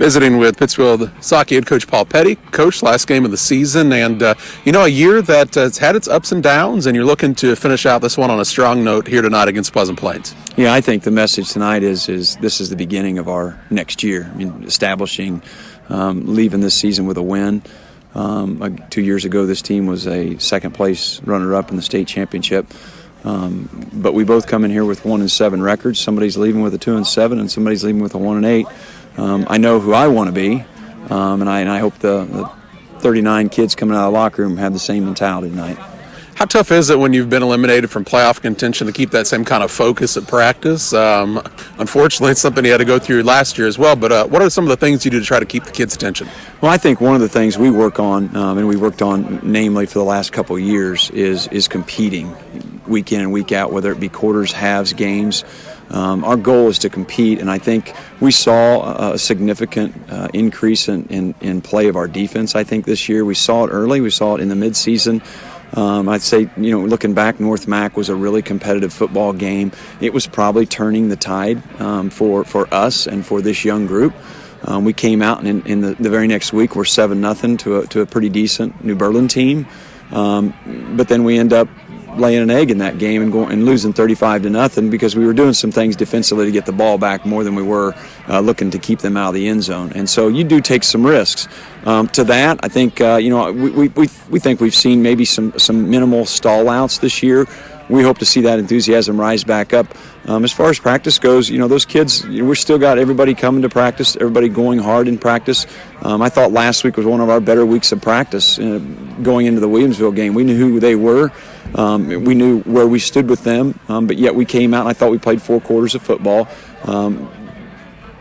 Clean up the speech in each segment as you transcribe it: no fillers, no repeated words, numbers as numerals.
Visiting with Pittsfield Sockeye head coach Paul Petty. Coach, last game of the season, and a year that has had its ups and downs, and you're looking to finish out this one on a strong note here tonight against Pleasant Plains. Yeah, I think the message tonight is this is the beginning of our next year. I mean, establishing, leaving this season with a win. 2 years ago, this team was a second-place runner-up in the state championship. But we both come in here with 1-7 records. Somebody's leaving with a 2-7, and somebody's leaving with a 1-8. I know who I want to be, and I hope the 39 kids coming out of the locker room have the same mentality tonight. How tough is it when you've been eliminated from playoff contention to keep that same kind of focus at practice? Unfortunately, it's something you had to go through last year as well, but what are some of the things you do to try to keep the kids' attention? Well, I think one of the things we work on, and we worked on namely for the last couple of years, is competing week in and week out, whether it be quarters, halves, games. Our goal is to compete, and I think we saw a significant increase in play of our defense, I think, this year. We saw it early. We saw it in the midseason. I'd say, looking back, North Mac was a really competitive football game. It was probably turning the tide for us and for this young group. We came out, and in the very next week, we're 7-0 to a pretty decent New Berlin team. But then we end up laying an egg in that game and losing 35-0 because we were doing some things defensively to get the ball back more than we were looking to keep them out of the end zone. And so you do take some risks. To that, I think we think we've seen maybe some minimal stall outs this year. We hope to see that enthusiasm rise back up. As far as practice goes, those kids, we're still got everybody coming to practice, everybody going hard in practice. I thought last week was one of our better weeks of practice going into the Williamsville game. We knew who they were. We knew where we stood with them, but yet we came out and I thought we played 4 quarters of football.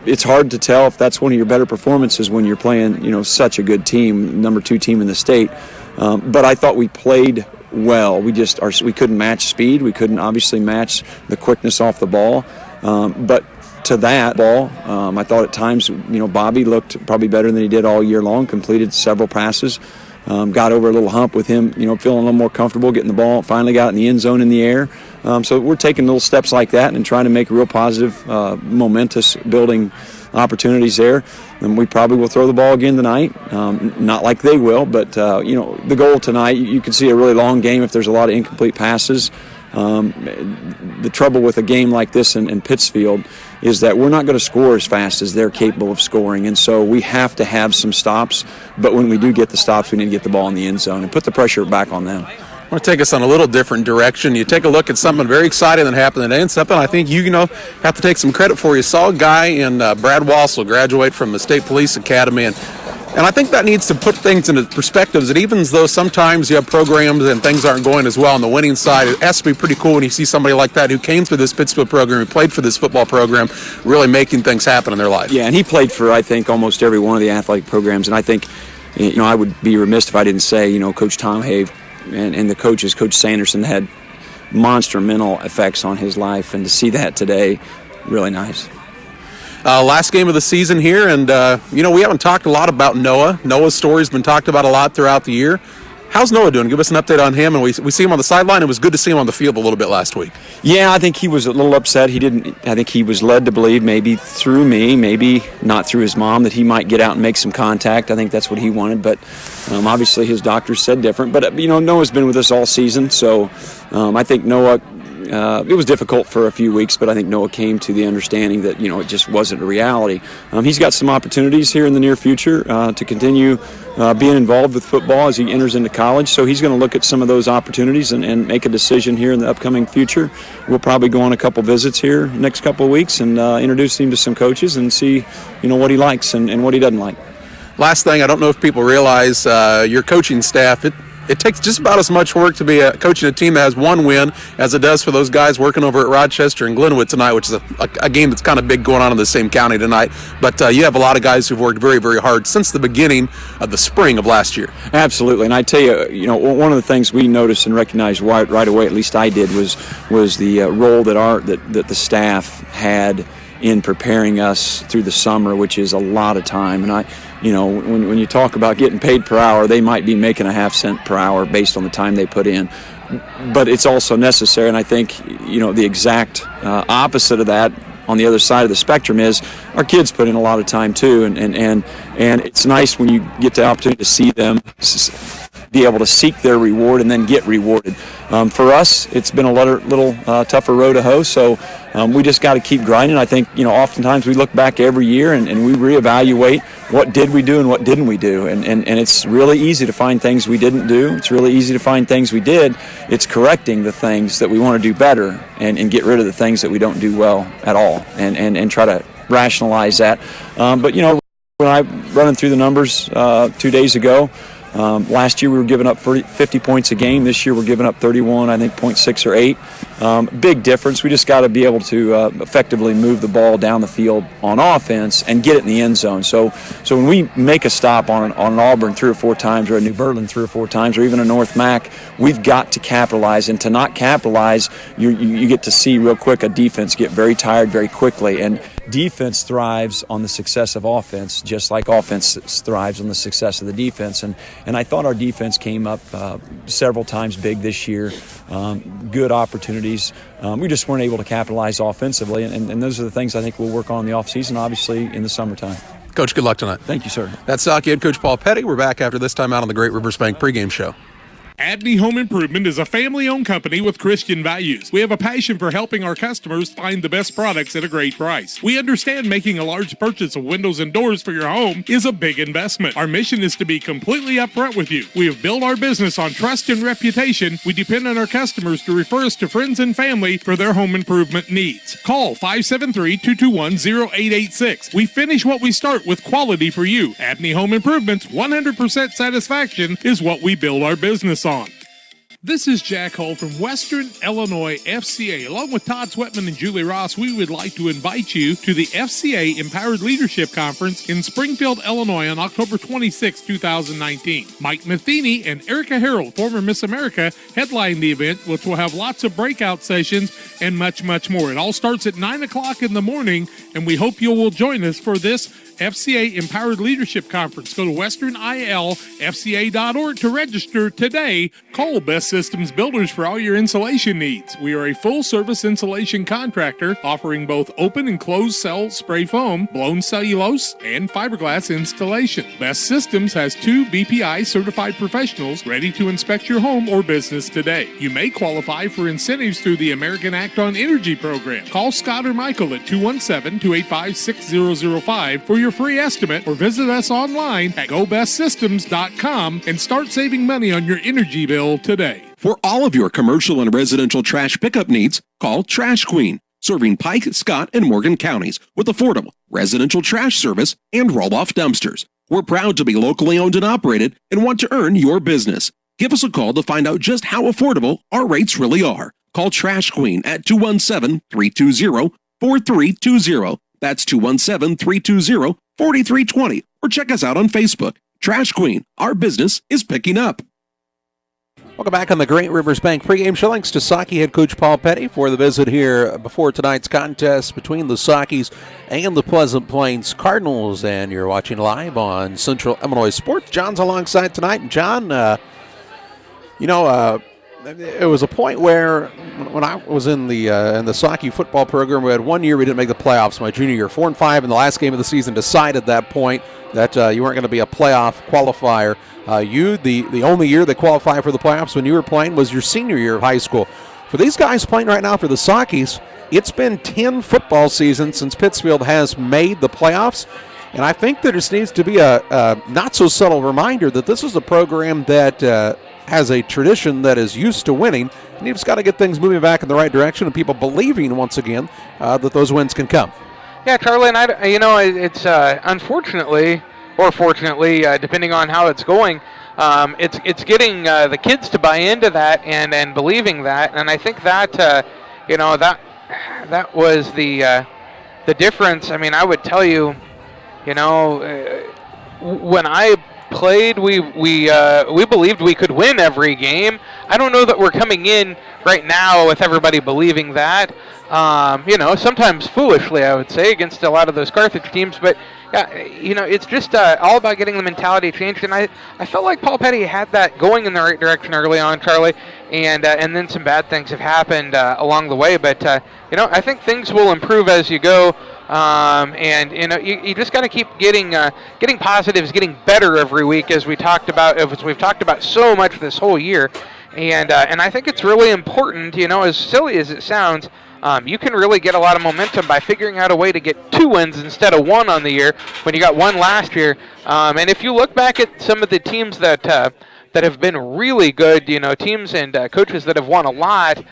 It's hard to tell if that's one of your better performances when you're playing, such a good team, number 2 team in the state. But I thought we played well. We couldn't match speed. We couldn't obviously match the quickness off the ball. But to that ball, I thought at times, Bobby looked probably better than he did all year long, completed several passes. Got over a little hump with him, feeling a little more comfortable getting the ball, finally got in the end zone in the air. So we're taking little steps like that and trying to make real positive, momentous building opportunities there. And we probably will throw the ball again tonight. Not like they will, but, the goal tonight, you can see a really long game if there's a lot of incomplete passes. The trouble with a game like this in Pittsfield is that we're not going to score as fast as they're capable of scoring, and so we have to have some stops, but when we do get the stops, we need to get the ball in the end zone and put the pressure back on them. I want to take us on a little different direction. You take a look at something very exciting that happened today, and something I think you have to take some credit for. You saw a guy in Brad Wassel graduate from the State Police Academy, and I think that needs to put things into perspectives. And even though sometimes you have programs and things aren't going as well on the winning side, it has to be pretty cool when you see somebody like that who came through this Pittsfield program, who played for this football program, really making things happen in their life. Yeah, and he played for, I think, almost every one of the athletic programs. And I think, I would be remiss if I didn't say, Coach Tom Have and the coaches, Coach Sanderson, had monster mental effects on his life. And to see that today, really nice. Last game of the season here, and, we haven't talked a lot about Noah. Noah's story's been talked about a lot throughout the year. How's Noah doing? Give us an update on him. And we see him on the sideline. It was good to see him on the field a little bit last week. Yeah, I think he was a little upset. I think he was led to believe, maybe through me, maybe not through his mom, that he might get out and make some contact. I think that's what he wanted, but obviously his doctor said different. But, Noah's been with us all season, so I think Noah... it was difficult for a few weeks, but I think Noah came to the understanding that, it just wasn't a reality. He's got some opportunities here in the near future to continue being involved with football as he enters into college. So he's going to look at some of those opportunities and make a decision here in the upcoming future. We'll probably go on a couple visits here next couple of weeks and introduce him to some coaches and see, what he likes and what he doesn't like. Last thing, I don't know if people realize your coaching staff, it takes just about as much work to be coaching a team that has one win as it does for those guys working over at Rochester and Glenwood tonight, which is a game that's kind of big going on in the same county tonight. But you have a lot of guys who've worked very, very hard since the beginning of the spring of last year. Absolutely. And I tell you, one of the things we noticed and recognized right away, at least I did, was the role that the staff had in preparing us through the summer, which is a lot of time. And when you talk about getting paid per hour, they might be making a half cent per hour based on the time they put in. But it's also necessary, and I think, the exact opposite of that on the other side of the spectrum is our kids put in a lot of time too, and it's nice when you get the opportunity to see them be able to seek their reward and then get rewarded. For us, it's been a little tougher road to hoe, so we just got to keep grinding. I think, oftentimes we look back every year and we reevaluate what did we do and what didn't we do, and it's really easy to find things we didn't do. It's really easy to find things we did. It's correcting the things that we want to do better and get rid of the things that we don't do well at all, and try to rationalize that. But when I running through the numbers 2 days ago, last year we were giving up 50 points a game. This year we're giving up 31, I think 0.6 or 8. Big difference. We just got to be able to effectively move the ball down the field on offense and get it in the end zone. So when we make a stop on an Auburn 3 or 4 times, or a New Berlin 3 or 4 times, or even a North Mac, we've got to capitalize. And to not capitalize, you get to see real quick a defense get very tired very quickly. And defense thrives on the success of offense, just like offense thrives on the success of the defense. And I thought our defense came up several times big this year. Good opportunities. We just weren't able to capitalize offensively, and those are the things I think we'll work on in the offseason, obviously in the summertime. Coach, good luck tonight. Thank you, sir. That's Saukey head coach Paul Petty. We're back after this time out on the Great Rivers Bank pregame show. Abney Home Improvement is a family-owned company with Christian values. We have a passion for helping our customers find the best products at a great price. We understand making a large purchase of windows and doors for your home is a big investment. Our mission is to be completely upfront with you. We have built our business on trust and reputation. We depend on our customers to refer us to friends and family for their home improvement needs. Call 573-221-0886. We finish what we start with quality for you. Abney Home Improvements, 100% satisfaction is what we build our business on. This is Jack Hull from Western Illinois FCA. Along with Todd Sweatman and Julie Ross, we would like to invite you to the FCA Empowered Leadership Conference in Springfield, Illinois on October 26, 2019. Mike Matheny and Erica Harrell, former Miss America, headline the event, which will have lots of breakout sessions and much, much more. It all starts at 9 o'clock in the morning, and we hope you will join us for this FCA Empowered Leadership Conference. Go to westernilfca.org to register today. Call Best Systems Builders for all your insulation needs. We are a full-service insulation contractor offering both open and closed cell spray foam, blown cellulose, and fiberglass installation. Best Systems has 2 BPI certified professionals ready to inspect your home or business today. You may qualify for incentives through the American Act on Energy program. Call Scott or Michael at 217-285-6005 for your free estimate, or visit us online at gobestsystems.com and start saving money on your energy bill today. For all of your commercial and residential trash pickup needs, call Trash Queen, serving Pike, Scott, and Morgan counties with affordable residential trash service and roll-off dumpsters. We're proud to be locally owned and operated and want to earn your business. Give us a call to find out just how affordable our rates really are. Call Trash Queen at 217-320-4320. That's 217-320-4320. Or check us out on Facebook. Trash Queen, our business is picking up. Welcome back on the Great Rivers Bank pregame show. Thanks to Saukey head coach Paul Petty for the visit here before tonight's contest between the Saukeys and the Pleasant Plains Cardinals. And you're watching live on Central Illinois Sports. John's alongside tonight. And John, it was a point where when I was in the Saukey football program, we had 1 year we didn't make the playoffs. My junior year, 4-5 in the last game of the season, decided that point that you weren't going to be a playoff qualifier. The only year that qualified for the playoffs when you were playing was your senior year of high school. For these guys playing right now for the Saukeys, it's been 10 football seasons since Pittsfield has made the playoffs. And I think there just needs to be a not so subtle reminder that this is a program that has a tradition that is used to winning, and you've just got to get things moving back in the right direction and people believing once again that those wins can come. Yeah, Charlie, and it's unfortunately or fortunately, depending on how it's going, it's getting the kids to buy into that and believing that, and I think that that was the difference. I mean, I would tell you, when I played, we believed we could win every game. I don't know that we're coming in right now with everybody believing that. Sometimes foolishly, I would say, against a lot of those Carthage teams. But, it's just all about getting the mentality changed. And I felt like Paul Petty had that going in the right direction early on, Charlie. And then some bad things have happened along the way. But, I think things will improve as you go. You just got to keep getting positives, getting better every week, as we've talked about so much this whole year. And I think it's really important, as silly as it sounds, you can really get a lot of momentum by figuring out a way to get 2 wins instead of 1 on the year when you got 1 last year. And if you look back at some of the teams that have been really good, teams and coaches that have won a lot,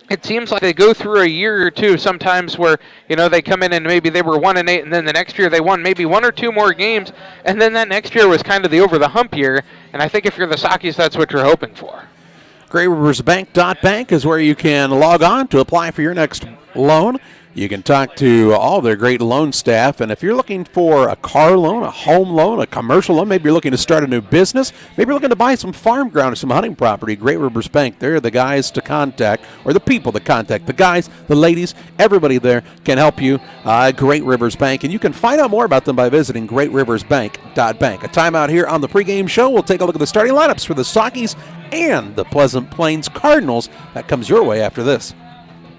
it seems like they go through a year or two sometimes where, they come in and maybe they were 1-8, and then the next year they won maybe 1 or 2 more games, and then that next year was kind of the over-the-hump year. And I think if you're the Sockies, that's what you're hoping for. GreatRiversBank.bank is where you can log on to apply for your next loan. You can talk to all their great loan staff, and if you're looking for a car loan, a home loan, a commercial loan, maybe you're looking to start a new business, maybe you're looking to buy some farm ground or some hunting property, Great Rivers Bank, they're the guys to contact, or the people to contact. The guys, the ladies, everybody there can help you. Great Rivers Bank, and you can find out more about them by visiting GreatRiversBank.bank. A timeout here on the pregame show. We'll take a look at the starting lineups for the Sockies and the Pleasant Plains Cardinals. That comes your way after this.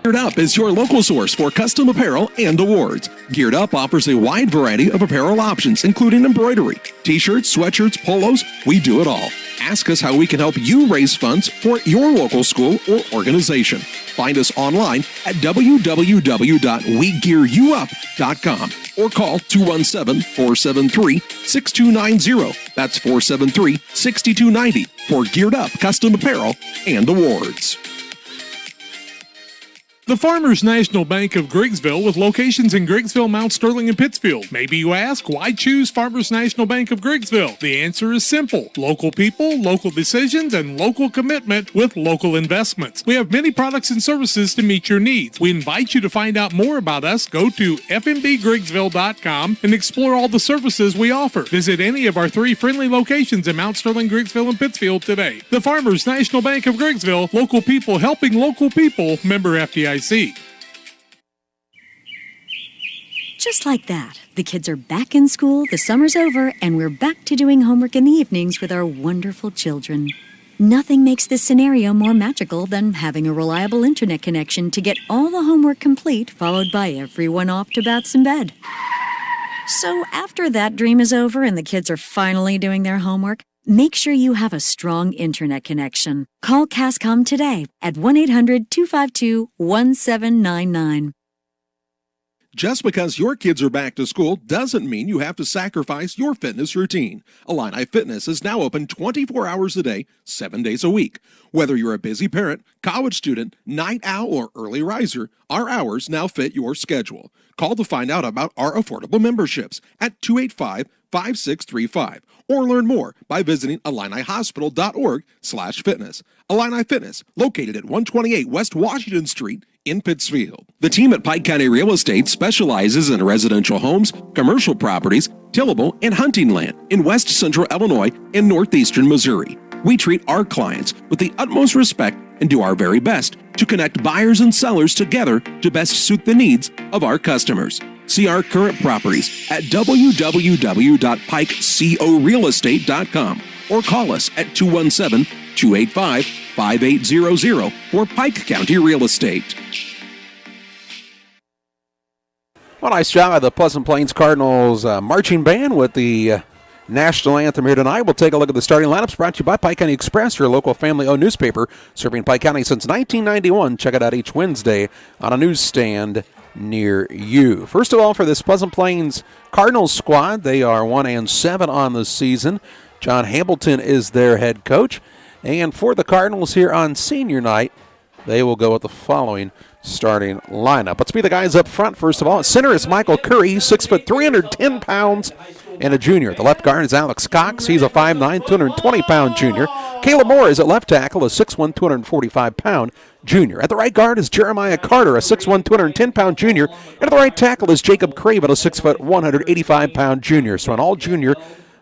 Geared Up is your local source for custom apparel and awards. Geared Up offers a wide variety of apparel options, including embroidery, t-shirts, sweatshirts, polos. We do it all. Ask us how we can help you raise funds for your local school or organization. Find us online at www.wegearyouup.com or call 217-473-6290. That's 473-6290 for Geared Up custom apparel and awards. The Farmers National Bank of Griggsville, with locations in Griggsville, Mount Sterling, and Pittsfield. Maybe you ask, why choose Farmers National Bank of Griggsville? The answer is simple. Local people, local decisions, and local commitment with local investments. We have many products and services to meet your needs. We invite you to find out more about us. Go to fmbgriggsville.com and explore all the services we offer. Visit any of our 3 friendly locations in Mount Sterling, Griggsville, and Pittsfield today. The Farmers National Bank of Griggsville, local people helping local people, member FDIC. Just like that, the kids are back in school, the summer's over, and we're back to doing homework in the evenings with our wonderful children. Nothing makes this scenario more magical than having a reliable internet connection to get all the homework complete, followed by everyone off to bats in bed. So after that dream is over and the kids are finally doing their homework, make sure you have a strong internet connection. Call CASCOM today at 1-800-252-1799. Just because your kids are back to school doesn't mean you have to sacrifice your fitness routine. Illini Fitness is now open 24 hours a day, 7 days a week. Whether you're a busy parent, college student, night owl, or early riser, our hours now fit your schedule. Call to find out about our affordable memberships at 285-5635 or learn more by visiting IlliniHospital.org/fitness. Illini Fitness, located at 128 West Washington Street in Pittsfield. The team at Pike County Real Estate specializes in residential homes, commercial properties, tillable, and hunting land in west central Illinois and northeastern Missouri. We treat our clients with the utmost respect and do our very best to connect buyers and sellers together to best suit the needs of our customers. See our current properties at www.pikecorealestate.com or call us at 217-285-5800 for Pike County Real Estate. Well, nice job by the Pleasant Plains Cardinals marching band with the national anthem here tonight. We'll take a look at the starting lineups brought to you by Pike County Express, your local family-owned newspaper serving Pike County since 1991. Check it out each Wednesday on a newsstand near you. First of all, for this Pleasant Plains Cardinals squad, they are 1-7 on the season. John Hamilton is their head coach. And for the Cardinals here on senior night, they will go with the following starting lineup. Let's be the guys up front, first of all. At center is Michael Curry, 6 foot, 310 pounds, and a junior. The left guard is Alex Cox. He's a 5'9", 220-pound junior. Caleb Moore is at left tackle, a 6'1", 245-pound junior. At the right guard is Jeremiah Carter, a 6'1", 210-pound junior. And at the right tackle is Jacob Craven, a 6 foot, 185-pound junior. So an all-junior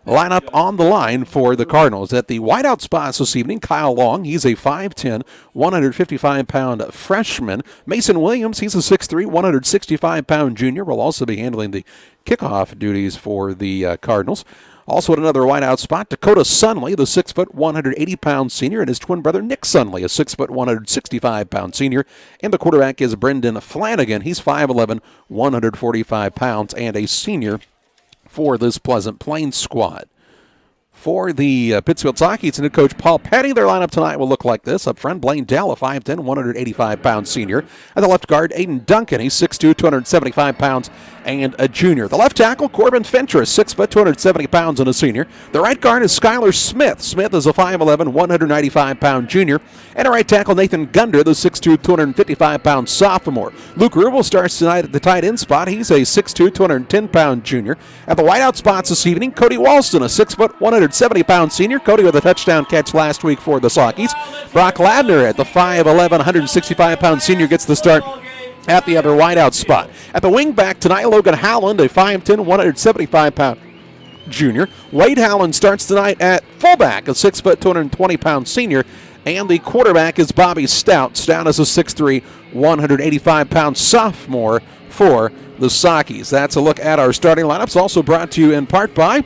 lineup on the line for the Cardinals. At the wideout spots this evening, Kyle Long, he's a 5'10", 155-pound freshman. Mason Williams, he's a 6'3", 165-pound junior, will also be handling the kickoff duties for the Cardinals. Also at another wideout spot, Dakota Sunley, the 6', 180-pound senior, and his twin brother Nick Sunley, a 6', 165-pound senior. And the quarterback is Brendan Flanagan. He's 5'11", 145 pounds, and a senior for this Pleasant Plains squad. For the Pittsfield Sockies and head coach Paul Petty, their lineup tonight will look like this. Up front, Blaine Dell, a 5'10", 185-pound senior. At the left guard, Aiden Duncan, he's 6'2", 275 pounds, and a junior. The left tackle, Corbin Fentress, 6', 270 pounds, and a senior. The right guard is Skylar Smith. Smith is a 5'11", 195-pound junior. And a right tackle, Nathan Gunder, the 6'2", 255-pound sophomore. Luke Rubel starts tonight at the tight end spot. He's a 6'2", 210-pound junior. At the wideout spots this evening, Cody Walston, a 6', 170-pound senior. Cody with a touchdown catch last week for the Sockies. Brock Ladner at the 5'11", 165-pound senior gets the start at the other wideout spot. At the wingback tonight, Logan Howland, a 5'10", 175-pound junior. Wade Howland starts tonight at fullback, a 6', 220-pound senior. And the quarterback is Bobby Stout. Stout is a 6'3", 185-pound sophomore for the Sockies. That's a look at our starting lineups, also brought to you in part by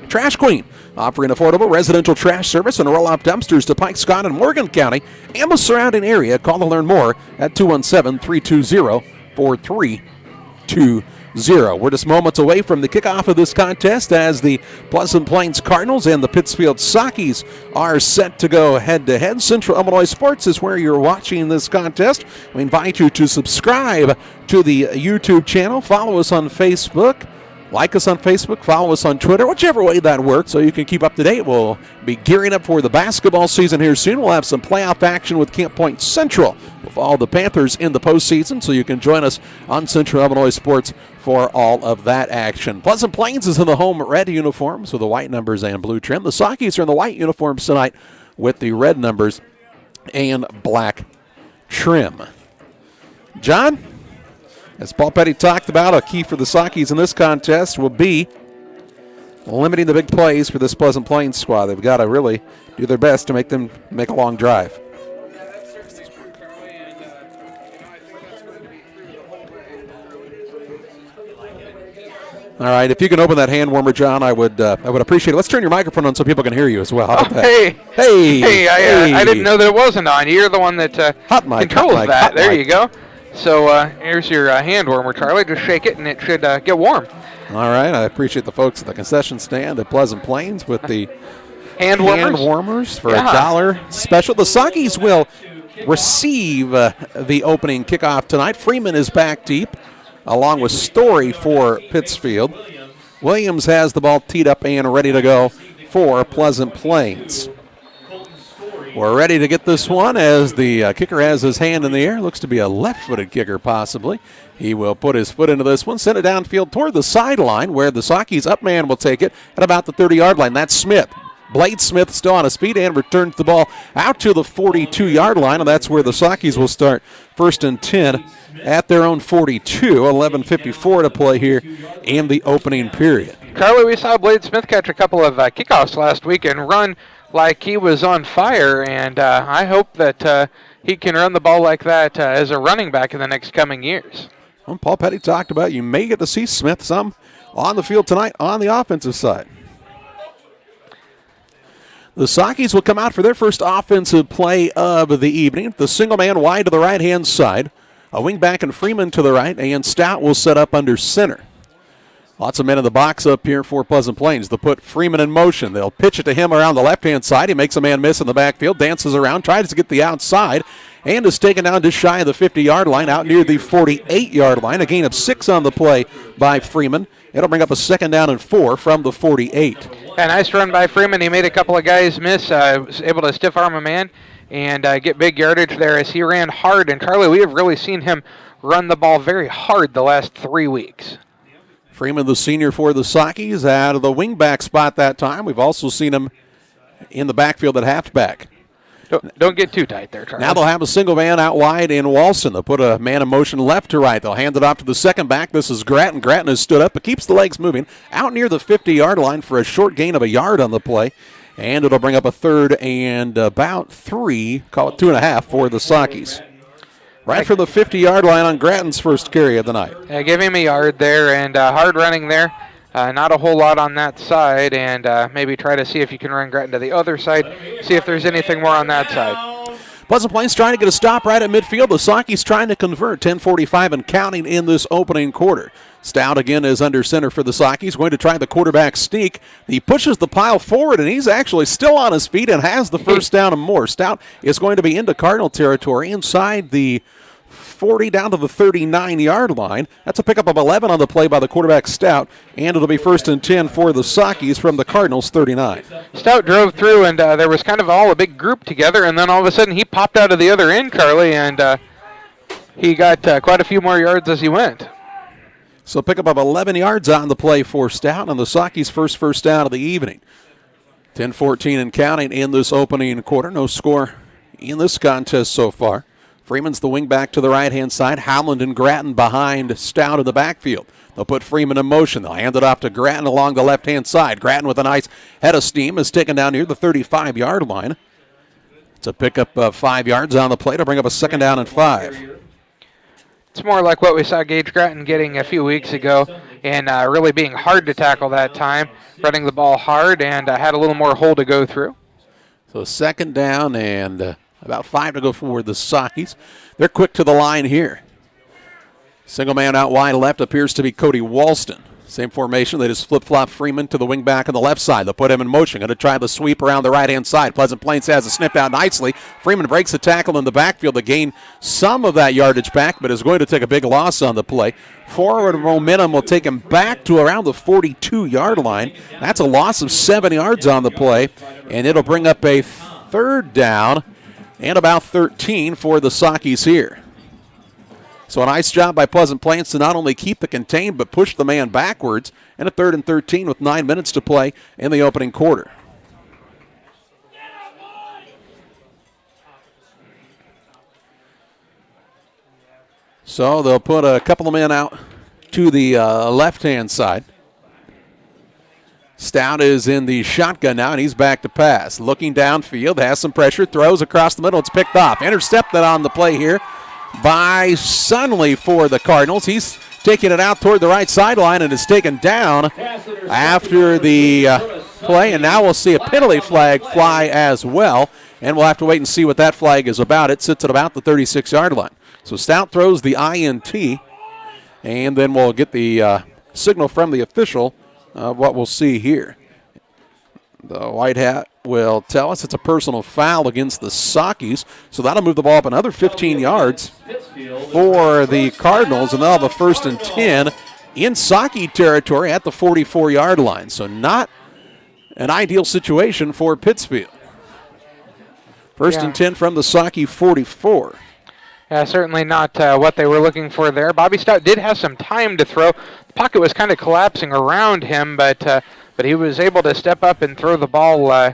Trash Queen, offering affordable residential trash service and roll-off dumpsters to Pike, Scott, and Morgan County and the surrounding area. Call to learn more at 217-320-4320. We're just moments away from the kickoff of this contest as the Pleasant Plains Cardinals and the Pittsfield Sockies are set to go head-to-head. Central Illinois Sports is where you're watching this contest. We invite you to subscribe to the YouTube channel, follow us on Facebook, like us on Facebook, follow us on Twitter, whichever way that works, so you can keep up to date. We'll be gearing up for the basketball season here soon. We'll have some playoff action with Camp Point Central. We'll follow the Panthers in the postseason, so you can join us on Central Illinois Sports for all of that action. Pleasant Plains is in the home red uniforms with the white numbers and blue trim. The Sockies are in the white uniforms tonight with the red numbers and black trim. John? As Paul Petty talked about, a key for the Sockies in this contest will be limiting the big plays for this Pleasant Plains squad. They've got to really do their best to make them make a long drive. All right, if you can open that hand warmer, John, I would appreciate it. Let's turn your microphone on so people can hear you as well. How about that? Hey, I didn't know that it wasn't on. You're the one that controls that. There you go. So here's your hand warmer, Charlie. Just shake it, and it should get warm. All right. I appreciate the folks at the concession stand at Pleasant Plains with the hand warmers for $1 special. The Sockies will receive the opening kickoff tonight. Freeman is back deep, along with Story for Pittsfield. Williams has the ball teed up and ready to go for Pleasant Plains. We're ready to get this one as the kicker has his hand in the air. Looks to be a left-footed kicker possibly. He will put his foot into this one, send it downfield toward the sideline where the Sockies up man will take it at about the 30-yard line. That's Smith. Blade Smith still on a speed and returns the ball out to the 42-yard line, and that's where the Sockies will start 1st and 10 at their own 42. 11:54 to play here in the opening period. Charlie, we saw Blade Smith catch a couple of kickoffs last week and run like he was on fire, and I hope that he can run the ball like that as a running back in the next coming years. Well, Paul Petty talked about you may get to see Smith some on the field tonight on the offensive side. The Sockies will come out for their first offensive play of the evening. The single man wide to the right-hand side. A wingback and Freeman to the right, and Stout will set up under center. Lots of men in the box up here for Pleasant Plains. They'll put Freeman in motion. They'll pitch it to him around the left-hand side. He makes a man miss in the backfield, dances around, tries to get the outside, and is taken down just shy of the 50-yard line, out near the 48-yard line. A gain of 6 on the play by Freeman. It'll bring up a 2nd down and 4 from the 48. A nice run by Freeman. He made a couple of guys miss, was able to stiff arm a man and get big yardage there as he ran hard. And, Charlie, we have really seen him run the ball very hard the last 3 weeks. Freeman, the senior for the Sockies, out of the wingback spot that time. We've also seen him in the backfield at halfback. Don't get too tight there, Charles. Now they'll have a single man out wide in Walston. They'll put a man in motion left to right. They'll hand it off to the second back. This is Grattan. Grattan has stood up but keeps the legs moving out near the 50-yard line for a short gain of a yard on the play. And it'll bring up a third and about 3, call it 2.5 for the Sockies. Right for the 50-yard line on Grattan's first carry of the night. Yeah, give him a yard there, and hard running there. Not a whole lot on that side, and maybe try to see if you can run Grattan to the other side, see if there's anything more on that side. Pleasant Plains trying to get a stop right at midfield. The Sockies trying to convert, 10:45 and counting in this opening quarter. Stout again is under center for the Sockies, going to try the quarterback sneak. He pushes the pile forward, and he's actually still on his feet and has the first down and more. Stout is going to be into Cardinal territory inside the 40 down to the 39-yard line. That's a pickup of 11 on the play by the quarterback Stout, and it'll be 1st and 10 for the Sockies from the Cardinals' 39. Stout drove through, and there was kind of all a big group together, and then all of a sudden he popped out of the other end, Carly, and he got quite a few more yards as he went. So pickup of 11 yards on the play for Stout, and the Sockies' first down of the evening. 10-14 and counting in this opening quarter. No score in this contest so far. Freeman's the wing back to the right-hand side. Howland and Grattan behind Stout in the backfield. They'll put Freeman in motion. They'll hand it off to Grattan along the left-hand side. Grattan with a nice head of steam is taken down near the 35-yard line. It's a pickup of 5 yards on the play to bring up a 2nd down and 5. It's more like what we saw Gage Grattan getting a few weeks ago, and really being hard to tackle that time, running the ball hard, and had a little more hole to go through. So 2nd down and about 5 to go for the Sockies. They're quick to the line here. Single man out wide left appears to be Cody Walston. Same formation. They just flip-flop Freeman to the wing back on the left side. They'll put him in motion. Going to try the sweep around the right-hand side. Pleasant Plains has it snipped out nicely. Freeman breaks the tackle in the backfield to gain some of that yardage back, but is going to take a big loss on the play. Forward momentum will take him back to around the 42-yard line. That's a loss of 7 yards on the play, and it'll bring up a 3rd down and about 13 for the Sockies here. So a nice job by Pleasant Plains to not only keep the contain but push the man backwards, and a 3rd and 13 with 9 minutes to play in the opening quarter. So they'll put a couple of men out to the left-hand side. Stout is in the shotgun now, and he's back to pass. Looking downfield, has some pressure, throws across the middle. It's picked off. Intercepted on the play here by Sunley for the Cardinals. He's taking it out toward the right sideline and is taken down after the play. And now we'll see a penalty flag fly as well, and we'll have to wait and see what that flag is about. It sits at about the 36-yard line. So Stout throws the INT, and then we'll get the signal from the official of what we'll see here. The white hat will tell us it's a personal foul against the Sockies, so that'll move the ball up another 15 yards for the Cardinals, and they'll have a 1st and 10 in Socky territory at the 44-yard line. So not an ideal situation for Pittsfield. 1st and 10 from the Socky 44. Yeah, certainly not what they were looking for there. Bobby Stout did have some time to throw. The pocket was kind of collapsing around him, but he was able to step up and throw the ball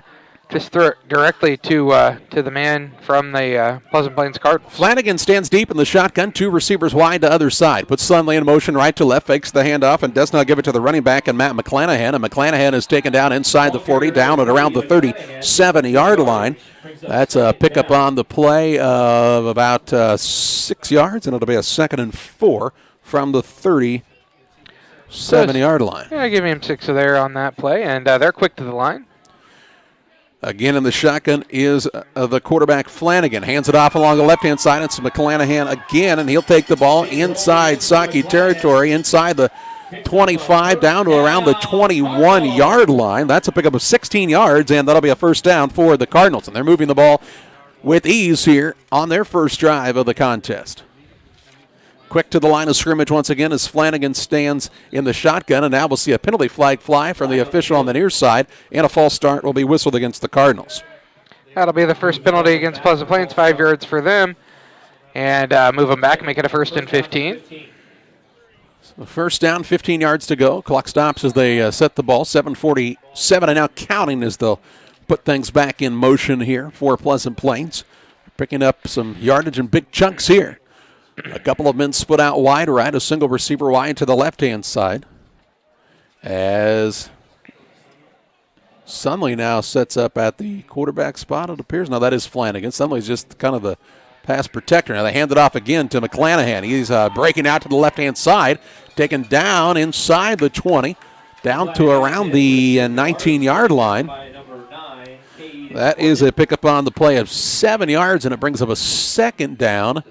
just directly to the man from the Pleasant Plains Cardinals. Flanagan stands deep in the shotgun, 2 receivers wide to other side. Puts Sunley in motion right to left, fakes the handoff, and does not give it to the running back and Matt McClanahan. And McClanahan is taken down inside the 40, down at around the 37-yard line. That's a pickup on the play of about 6 yards, and it'll be a 2nd and 4 from the 37-yard line. Yeah, give him 6 there on that play, and they're quick to the line. Again in the shotgun is the quarterback Flanagan. Hands it off along the left-hand side. It's McClanahan again, and he'll take the ball inside Socky territory, inside the 25 down to around the 21-yard line. That's a pickup of 16 yards, and that'll be a 1st down for the Cardinals. And they're moving the ball with ease here on their first drive of the contest. Quick to the line of scrimmage once again as Flanagan stands in the shotgun, and now we'll see a penalty flag fly from the official on the near side, and a false start will be whistled against the Cardinals. That'll be the first penalty against Pleasant Plains, 5 yards for them, and move them back, make it a 1st and 15. So 1st down, 15 yards to go. Clock stops as they set the ball. 7:47 and now counting as they'll put things back in motion here for Pleasant Plains. Picking up some yardage and big chunks here. A couple of men split out wide right, a single receiver wide to the left-hand side. As Sunley now sets up at the quarterback spot, it appears. Now that is Flanagan. Sunley's just kind of the pass protector. Now they hand it off again to McClanahan. He's breaking out to the left-hand side, taken down inside the 20, down to around the 19-yard line. That is a pickup on the play of 7 yards, and it brings up a second down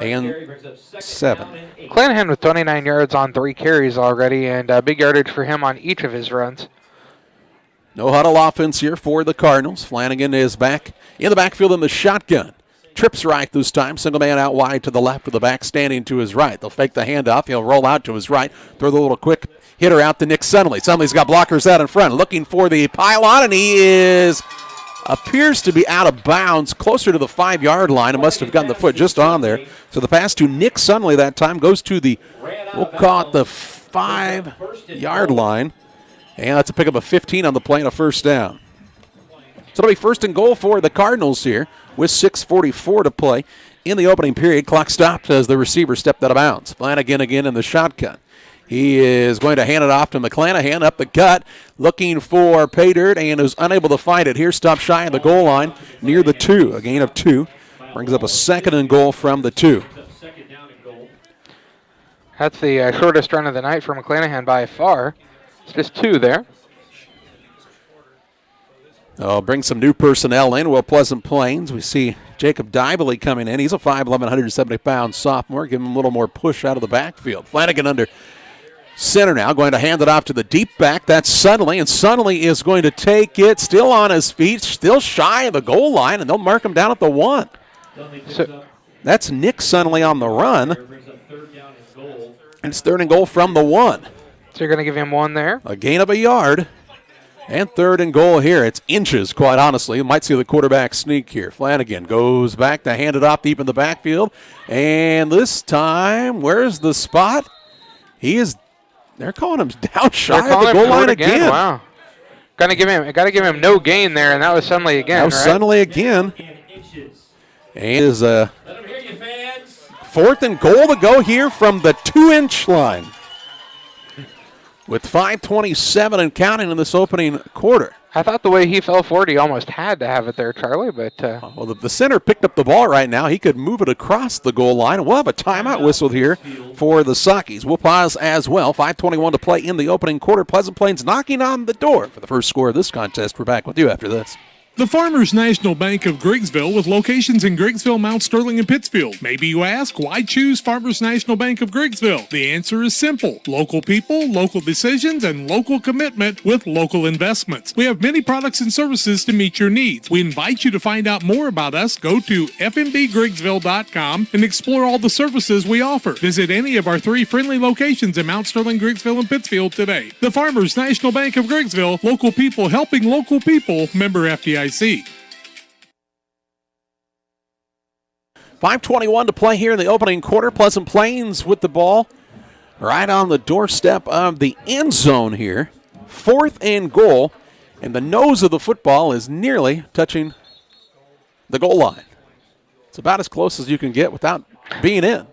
and 7. Clanahan with 29 yards on 3 carries already, and big yardage for him on each of his runs. No huddle offense here for the Cardinals. Flanagan is back in the backfield in the shotgun. Trips right this time. Single man out wide to the left with the back standing to his right. They'll fake the handoff. He'll roll out to his right. Throw the little quick hitter out to Nick Sunley. Sunley's got blockers out in front. Looking for the pylon, and he appears to be out of bounds closer to the 5-yard line. It must have gotten the foot just on there. So the pass to Nick Sunley that time goes to we'll call it the 5-yard line. And that's a pickup of 15 on the play and a first down. So it'll be first and goal for the Cardinals here with 6:44 to play in the opening period. Clock stopped as the receiver stepped out of bounds. Flanagan again in the shotgun. He is going to hand it off to McClanahan up the gut, looking for pay dirt, and is unable to find it here. Stopped shy of the goal line near the 2. A gain of 2. Brings up a second and goal from the 2. That's the shortest run of the night for McClanahan by far. It's just 2 there. Oh, bring some new personnel in. Well, Pleasant Plains, we see Jacob Dybely coming in. He's a 5'11", 170-pound sophomore. Give him a little more push out of the backfield. Flanagan under center now, going to hand it off to the deep back. That's Sunley, and Sunley is going to take it, still on his feet, still shy of the goal line, and they'll mark him down at the 1. So that's Nick Sunley on the run. And it's third and goal from the 1. So you're going to give him 1 there? A gain of a yard. And third and goal here. It's inches, quite honestly. You might see the quarterback sneak here. Flanagan goes back to hand it off deep in the backfield. And this time, where's the spot? They're calling him down shy of the goal line again. Wow. Got to give him no gain there, and that was Sunley again. That was Sunley again. And is fourth and goal to go here from the 2-inch line. With 5:27 and counting in this opening quarter. I thought the way he fell forward, he almost had to have it there, Charlie. But well, the center picked up the ball right now. He could move it across the goal line. We'll have a timeout whistled here for the Sockies. We'll pause as well. 5:21 to play in the opening quarter. Pleasant Plains knocking on the door for the first score of this contest. We're back with you after this. The Farmers National Bank of Griggsville with locations in Griggsville, Mount Sterling, and Pittsfield. Maybe you ask, why choose Farmers National Bank of Griggsville? The answer is simple. Local people, local decisions, and local commitment with local investments. We have many products and services to meet your needs. We invite you to find out more about us. Go to fmbgriggsville.com and explore all the services we offer. Visit any of our 3 friendly locations in Mount Sterling, Griggsville, and Pittsfield today. The Farmers National Bank of Griggsville, local people helping local people, member FDIC. 5:21 to play here in the opening quarter. Pleasant Plains with the ball right on the doorstep of the end zone here. 4th and goal, and the nose of the football is nearly touching the goal line. It's about as close as you can get without being in,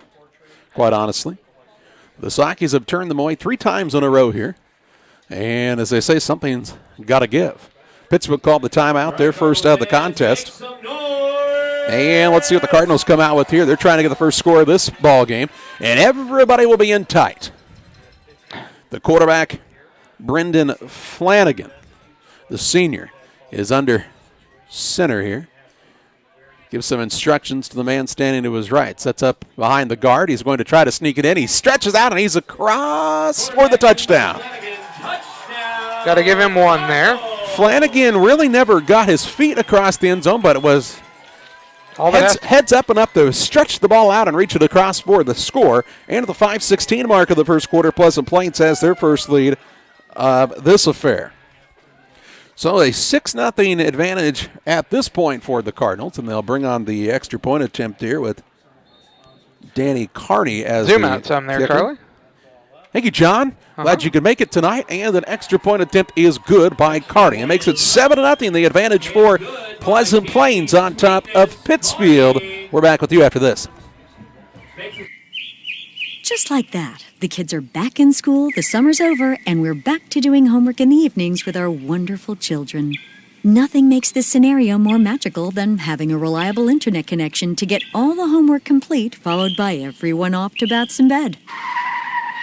quite honestly. The Sockies have turned them away 3 times in a row here, and as they say, something's got to give. Pittsfield called the timeout, their first out of the contest. And let's see what the Cardinals come out with here. They're trying to get the first score of this ball game, and everybody will be in tight. The quarterback, Brendan Flanagan, the senior, is under center here. Gives some instructions to the man standing to his right. Sets up behind the guard. He's going to try to sneak it in. He stretches out, and he's across for the touchdown. Got to give him 1 there. Flanagan really never got his feet across the end zone, but it was heads up and up to stretch the ball out and reach it across for the score. And at the 5:16 mark of the first quarter, Pleasant Plains has their first lead of this affair. So a 6-0 advantage at this point for the Cardinals, and they'll bring on the extra point attempt here with Danny Carney as Zoom the out some there, kicker. Charlie. Thank you, John. Glad you could make it tonight. And an extra point attempt is good by Carney. It makes it 7-0, the advantage for Pleasant Plains on top of Pittsfield. We're back with you after this. Just like that, the kids are back in school, the summer's over, and we're back to doing homework in the evenings with our wonderful children. Nothing makes this scenario more magical than having a reliable internet connection to get all the homework complete, followed by everyone off to bats in bed.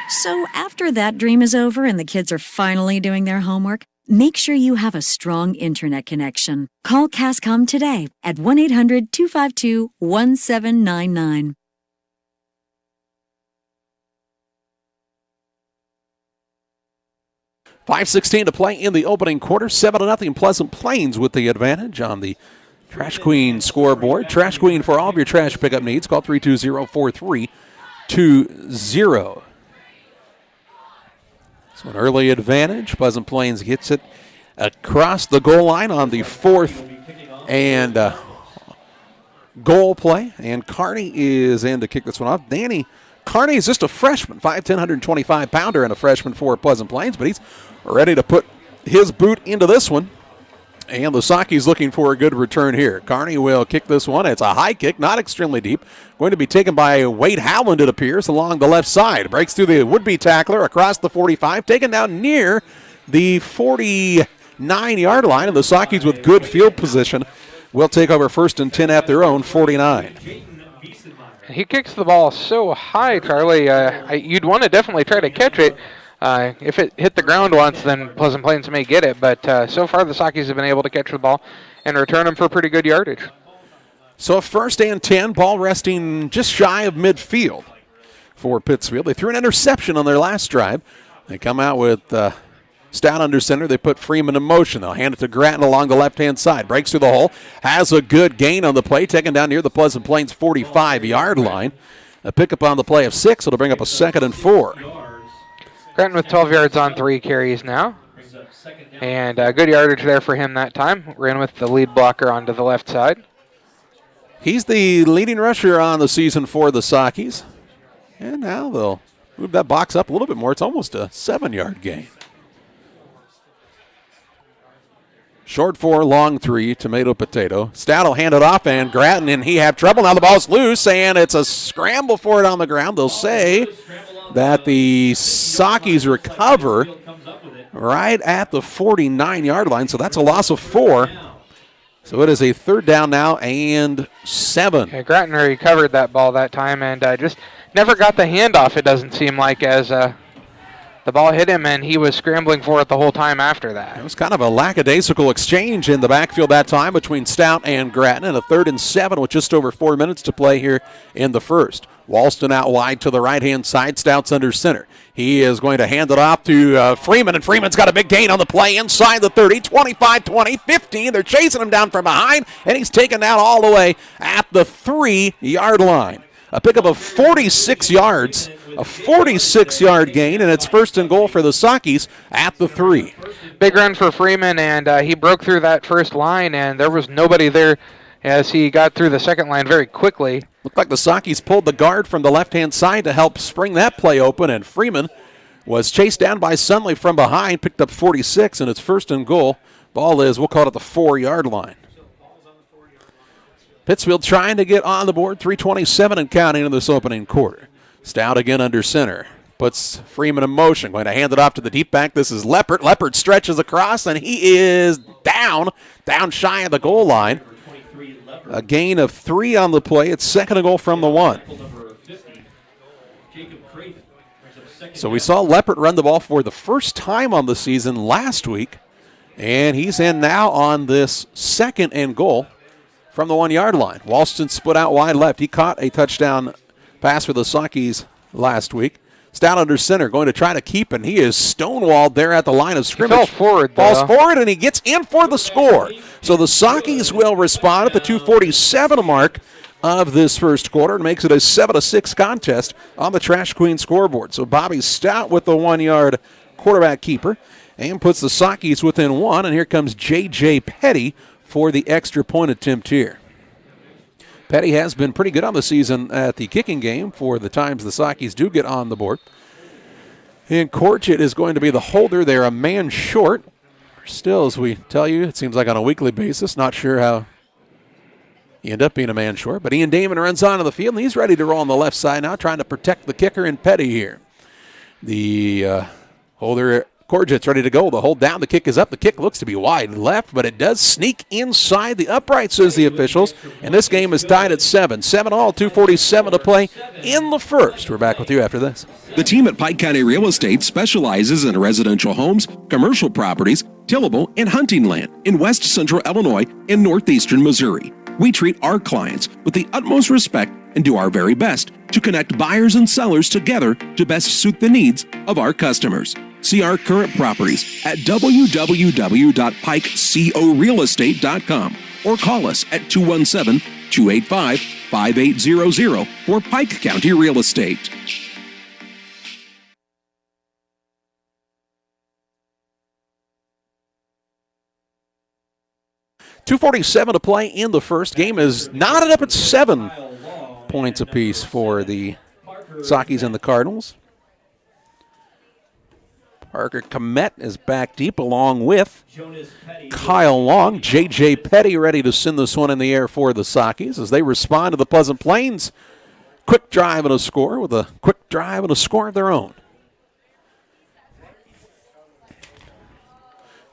So after that dream is over and the kids are finally doing their homework, make sure you have a strong internet connection. Call Cascom today at 1-800-252-1799. 5:16 to play in the opening quarter. 7-0 Pleasant Plains with the advantage on the Trash Queen scoreboard. Trash Queen for all of your trash pickup needs. Call 320-4320. So an early advantage. Pleasant Plains gets it across the goal line on the fourth and goal play. And Carney is in to kick this one off. Danny Carney is just a freshman, 5'10", 125-pounder, and a freshman for Pleasant Plains, but he's ready to put his boot into this one. And Lasaki's looking for a good return here. Carney will kick this one. It's a high kick, not extremely deep. Going to be taken by Wade Howland, it appears, along the left side. Breaks through the would-be tackler across the 45, taken down near the 49-yard line. And the Sakis with good field position will take over 1st and 10 at their own 49. He kicks the ball so high, Charlie. You'd want to definitely try to catch it. If it hit the ground once, then Pleasant Plains may get it. But so far, the Sakis have been able to catch the ball and return them for pretty good yardage. So 1st and 10, ball resting just shy of midfield for Pittsfield. They threw an interception on their last drive. They come out with Stout under center. They put Freeman in motion. They'll hand it to Grattan along the left-hand side. Breaks through the hole. Has a good gain on the play. Taken down near the Pleasant Plains 45-yard line. A pickup on the play of 6. It'll bring up a 2nd and 4. Grattan with 12 yards on 3 carries now. And good yardage there for him that time. Ran with the lead blocker onto the left side. He's the leading rusher on the season for the Sakis. And now they'll move that box up a little bit more. It's almost a 7-yard gain. Short 4, long 3, tomato, potato. Stout will hand it off, and Grattan and he have trouble. Now the ball's loose, and it's a scramble for it on the ground. They'll say that the Sakis recover right at the 49-yard line, so that's a loss of 4. So it is a 3rd down now and 7. Okay, Grattan recovered that ball that time and just never got the handoff, it doesn't seem like, as the ball hit him, and he was scrambling for it the whole time after that. It was kind of a lackadaisical exchange in the backfield that time between Stout and Grattan, and a 3rd and 7 with just over 4 minutes to play here in the first. Walston out wide to the right-hand side. Stout's under center. He is going to hand it off to Freeman, and Freeman's got a big gain on the play inside the 30, 25, 20, 15. They're chasing him down from behind, and he's taken down all the way at the 3-yard line. A pickup of 46 yards, a 46-yard gain, and it's 1st and goal for the Sakis at the 3. Big run for Freeman, and he broke through that first line, and there was nobody there as he got through the second line very quickly. Looked like the Sakis pulled the guard from the left-hand side to help spring that play open, and Freeman was chased down by Sunley from behind, picked up 46, and it's 1st and goal. Ball is, we'll call it the 4-yard line. Pittsfield trying to get on the board, 3:27 and counting in this opening quarter. Stout again under center. Puts Freeman in motion. Going to hand it off to the deep back. This is Leppert. Leppert stretches across, and he is down shy of the goal line. A gain of 3 on the play. It's 2nd and goal from the 1. So we saw Leppert run the ball for the first time on the season last week, and he's in now on this 2nd and goal from the 1-yard line. Walston split out wide left. He caught a touchdown pass for the Sakis last week. Stout under center, going to try to keep, and he is stonewalled there at the line of scrimmage. Falls forward, and he gets in for the score. So the Sakis will respond at the 2:47 mark of this first quarter and makes it a 7-6 contest on the Trash Queen scoreboard. So Bobby Stout with the 1-yard quarterback keeper and puts the Sakis within 1, and here comes J.J. Petty for the extra point attempt here. Petty has been pretty good on the season at the kicking game for the times the Sakis do get on the board. And Corchett is going to be the holder there, a man short. Still, as we tell you, it seems like on a weekly basis. Not sure how you end up being a man short. But Ian Damon runs onto the field, and he's ready to roll on the left side now, trying to protect the kicker and Petty here. The holder, Corchett's ready to go. The hold down, the kick is up. The kick looks to be wide left, but it does sneak inside the upright, says the officials. And this game is tied at 7. 7-all, 2:47 to play in the first. We're back with you after this. The team at Pike County Real Estate specializes in residential homes, commercial properties, tillable, and hunting land in west central Illinois and northeastern Missouri. We treat our clients with the utmost respect and do our very best to connect buyers and sellers together to best suit the needs of our customers. See our current properties at www.pikecorealestate.com or call us at 217-285-5800 for Pike County Real Estate. .247 to play in the first. Game is knotted up at 7 points apiece for the Sockies and the Cardinals. Parker Komet is back deep along with Kyle Long. J.J. Petty ready to send this one in the air for the Sockies as they respond to the Pleasant Plains quick drive and a score with a quick drive and a score of their own.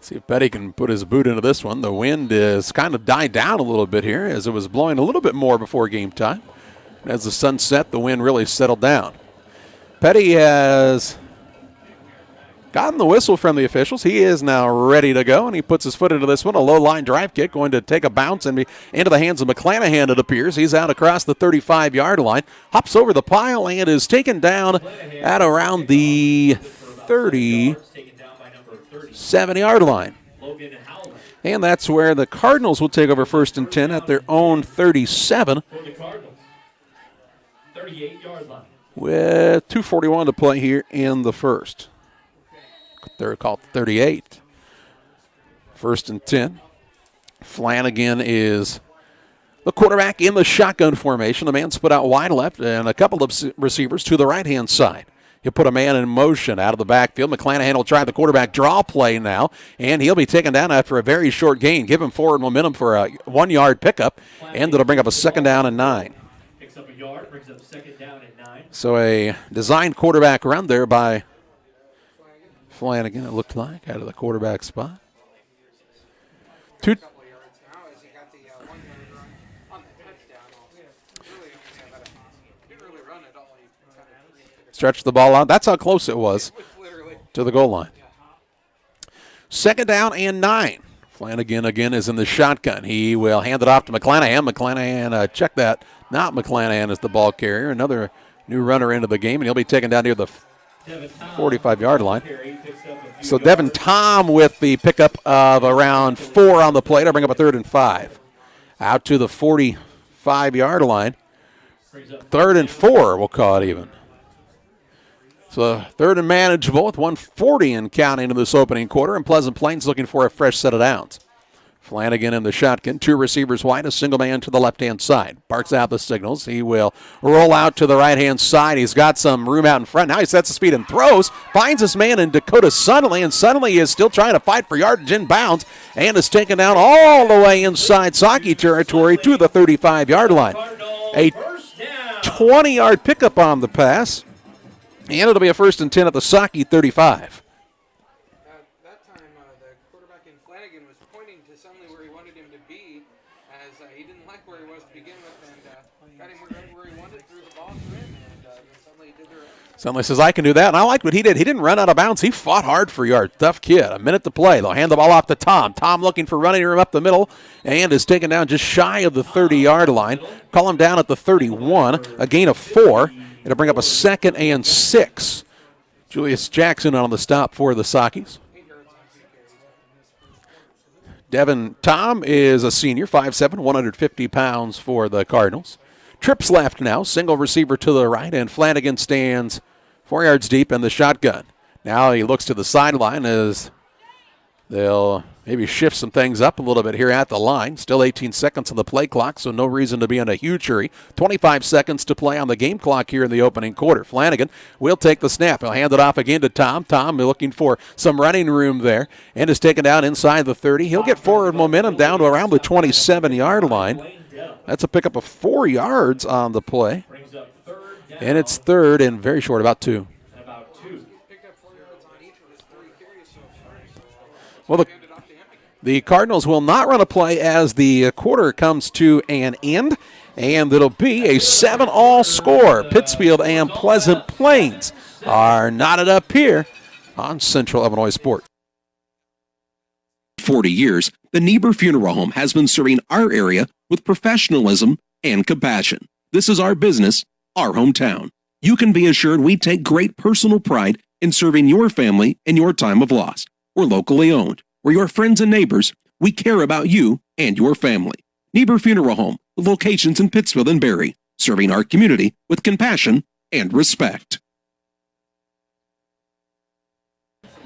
See if Petty can put his boot into this one. The wind is kind of died down a little bit here as it was blowing a little bit more before game time. As the sun set, the wind really settled down. Petty has gotten the whistle from the officials. He is now ready to go, and he puts his foot into this one. A low-line drive kick going to take a bounce and be into the hands of McClanahan, it appears. He's out across the 35-yard line, hops over the pile, and is taken down at around the 37-yard line. And that's where the Cardinals will take over 1st and 10 at their own 37. With 2:41 to play here in the first. They're called 38. 1st and 10. Flanagan is the quarterback in the shotgun formation. The man split out wide left and a couple of receivers to the right-hand side. He'll put a man in motion out of the backfield. McClanahan will try the quarterback draw play now, and he'll be taken down after a very short gain. Give him forward momentum for a 1-yard pickup, and it'll bring up a 2nd down and 9. Picks up a yard, brings up 2nd down and 9. So a designed quarterback run there by Flanagan, it looked like, out of the quarterback spot. Stretch the ball out. That's how close it was to the goal line. 2nd down and 9. Flanagan again is in the shotgun. He will hand it off to McClanahan. McClanahan, check that. Not McClanahan is the ball carrier. Another new runner into the game, and he'll be taken down near the 45-yard line. So Devin Tom with the pickup of around 4 on the plate. I'll bring up a 3rd and 5. Out to the 45-yard line. 3rd and 4, we'll call it even. So 3rd and manageable with 1:40 and counting in this opening quarter, and Pleasant Plains looking for a fresh set of downs. Flanagan in the shotgun, 2 receivers wide, a single man to the left-hand side. Barks out the signals. He will roll out to the right-hand side. He's got some room out in front. Now he sets the speed and throws, finds his man in Dakota Sunnelly, and Sunnelly is still trying to fight for yardage inbounds and is taken down all the way inside Socky territory to the 35-yard line. A 20-yard pickup on the pass, and it'll be a 1st and 10 at the Socky 35. That time, the quarterback in Flanagan was pointing to Sunnelly where he wanted him to be, as he didn't like where he was to begin with, and got him right where he wanted, threw the ball to him, and Sunnelly did the rest. Sunnelly says, I can do that, and I like what he did. He didn't run out of bounds. He fought hard for yards. Tough kid. A minute to play. They'll hand the ball off to Tom. Tom looking for running room up the middle, and is taken down just shy of the 30-yard line. Call him down at the 31, a gain of 4. It'll bring up a 2nd and 6. Julius Jackson on the stop for the Sockies. Devin Tom is a senior, 5'7", 150 pounds for the Cardinals. Trips left now, single receiver to the right, and Flanagan stands 4 yards deep in the shotgun. Now he looks to the sideline as They'll maybe shift some things up a little bit here at the line. Still 18 seconds on the play clock, so no reason to be in a huge hurry. 25 seconds to play on the game clock here in the opening quarter. Flanagan will take the snap. He'll hand it off again to Tom. Tom looking for some running room there and is taken down inside the 30. He'll get forward momentum down to around the 27-yard line. That's a pickup of 4 yards on the play. And it's third and very short, about 2. Well, the Cardinals will not run a play as the quarter comes to an end, and it'll be a 7-all score. Pittsfield and Pleasant Plains are knotted up here on Central Illinois Sports. 40 years, the Niebuhr Funeral Home has been serving our area with professionalism and compassion. This is our business, our hometown. You can be assured we take great personal pride in serving your family in your time of loss. We're locally owned. We're your friends and neighbors. We care about you and your family. Niebuhr Funeral Home, with locations in Pittsfield and Barry, serving our community with compassion and respect.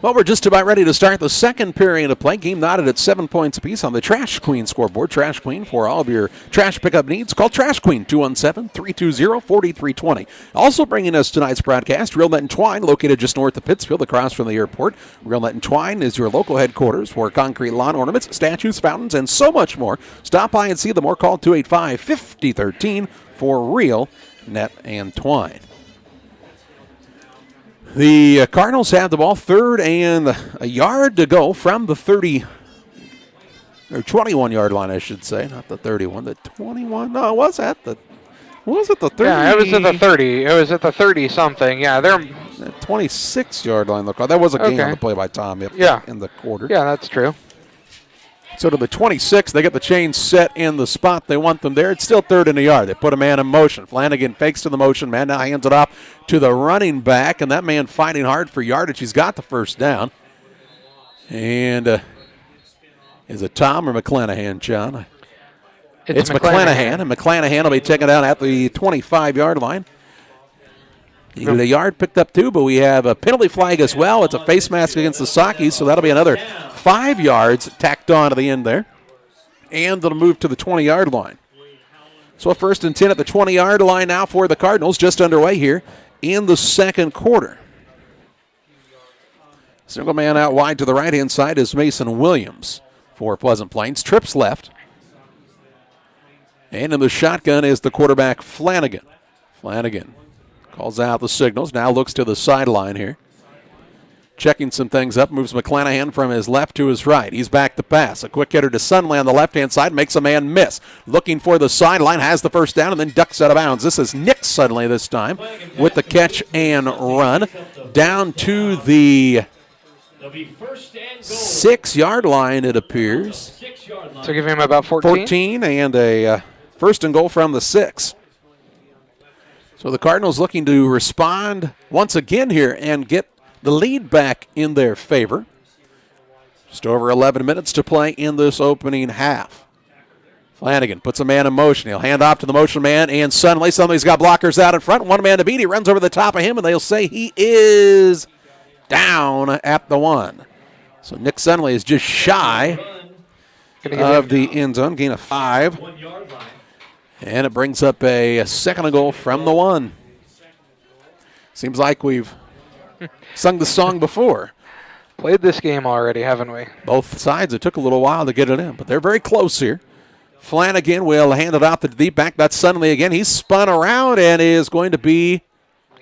Well, we're just about ready to start the second period of play. Game knotted at 7 points apiece on the Trash Queen scoreboard. Trash Queen, for all of your trash pickup needs, call Trash Queen 217-320-4320. Also bringing us tonight's broadcast, Real Net and Twine, located just north of Pittsfield, across from the airport. Real Net and Twine is your local headquarters for concrete lawn ornaments, statues, fountains, and so much more. Stop by and see them or call 285-5013 for Real Net and Twine. The Cardinals have the ball, third and a yard to go from the 30, or 21-yard line, I should say, not the 31, the 21. No, was it the 30? Yeah, it was at the 30. It was at the 30-something. Yeah, they're 26-yard line. Look, that was a gain on the play by Tom. In the quarter. Yeah, that's true. So to the 26, they get the chain set in the spot they want them there. It's still third and a yard. They put a man in motion. Flanagan fakes to the motion man. Now hands it off to the running back, and that man fighting hard for yardage. He's got the first down. And is it Tom or McClanahan, John? It's McClanahan, and McClanahan will be taken down at the 25-yard line. You get a yard picked up too, but we have a penalty flag as well. It's a face mask against the Sockies, so that'll be another 5 yards tacked on to the end there. And it'll move to the 20-yard line. So a 1st and 10 at the 20-yard line now for the Cardinals, just underway here in the second quarter. Single man out wide to the right-hand side is Mason Williams for Pleasant Plains. Trips left. And in the shotgun is the quarterback Flanagan. Flanagan calls out the signals, now looks to the sideline here. Checking some things up, moves McClanahan from his left to his right. He's back to pass. A quick hitter to Sunley on the left-hand side, makes a man miss. Looking for the sideline, has the first down, and then ducks out of bounds. This is Nick Sunley this time with the catch and run. Down to the 6-yard line, it appears. So give him about 14? 14, and a first and goal from the 6. So the Cardinals looking to respond once again here and get the lead back in their favor. Just over 11 minutes to play in this opening half. Flanagan puts a man in motion. He'll hand off to the motion man, and Sunley's got blockers out in front. One man to beat. He runs over the top of him, and they'll say he is down at the 1. So Nick Sunley is just shy of the end zone, gain of 5. And it brings up a second and goal from the 1. Seems like we've sung the song before. Played this game already, haven't we? Both sides. It took a little while to get it in, but they're very close here. Flanagan will hand it off to the deep back. That's Sunley again. He's spun around and is going to be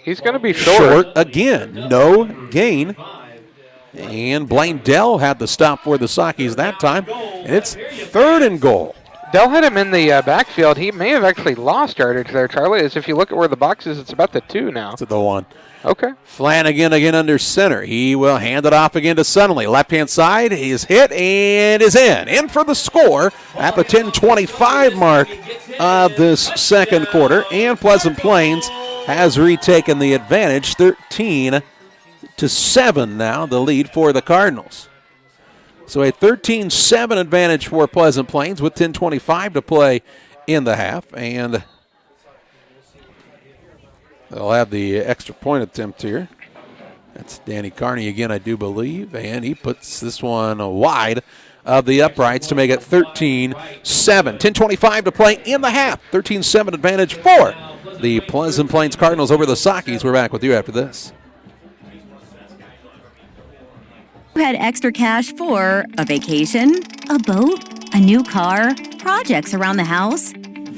short again. No gain. And Blaine Dell had the stop for the Sockies that time. And it's third and goal. Dell had him in the backfield. He may have actually lost yardage there, Charlie, as if you look at where the box is, it's about the 2 now. It's at the 1. Okay. Flanagan again under center. He will hand it off again to Sunley. Left-hand side, he is hit and is in. In for the score at the 10:25 mark of this second quarter. And Pleasant Plains has retaken the advantage, 13-7 now, the lead for the Cardinals. So a 13-7 advantage for Pleasant Plains with 10:25 to play in the half. And they'll have the extra point attempt here. That's Danny Carney again, I do believe, and he puts this one wide of the uprights to make it 13-7. 10:25 to play in the half. 13-7 advantage for the Pleasant Plains Cardinals over the Sockies. We're back with you after this. You had extra cash for a vacation, a boat, a new car, projects around the house.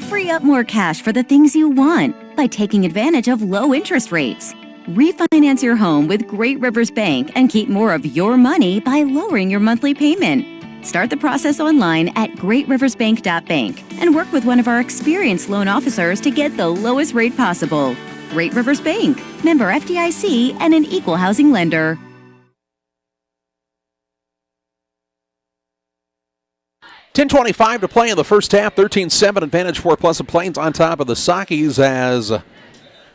Free up more cash for the things you want by taking advantage of low interest rates. Refinance your home with Great Rivers Bank and keep more of your money by lowering your monthly payment. Start the process online at greatriversbank.bank and work with one of our experienced loan officers to get the lowest rate possible. Great Rivers Bank, member FDIC, and an equal housing lender. $10:25 to play in the first half. 13-7 advantage for Pleasant Plains on top of the Sockies as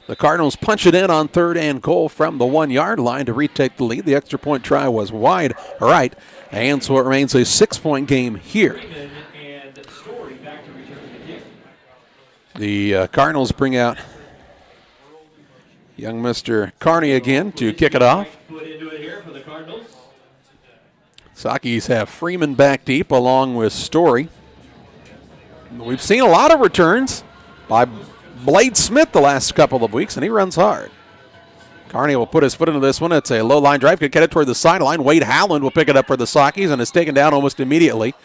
the Cardinals punch it in on 3rd and goal from the 1-yard line to retake the lead. The extra point try was wide right, and so it remains a 6-point game here. The Cardinals bring out young Mr. Carney again to kick it off. Sockies have Freeman back deep along with Story. We've seen a lot of returns by Blade Smith the last couple of weeks, and he runs hard. Carney will put his foot into this one. It's a low-line drive. Could get it toward the sideline. Wade Howland will pick it up for the Sockies, and is taken down almost immediately.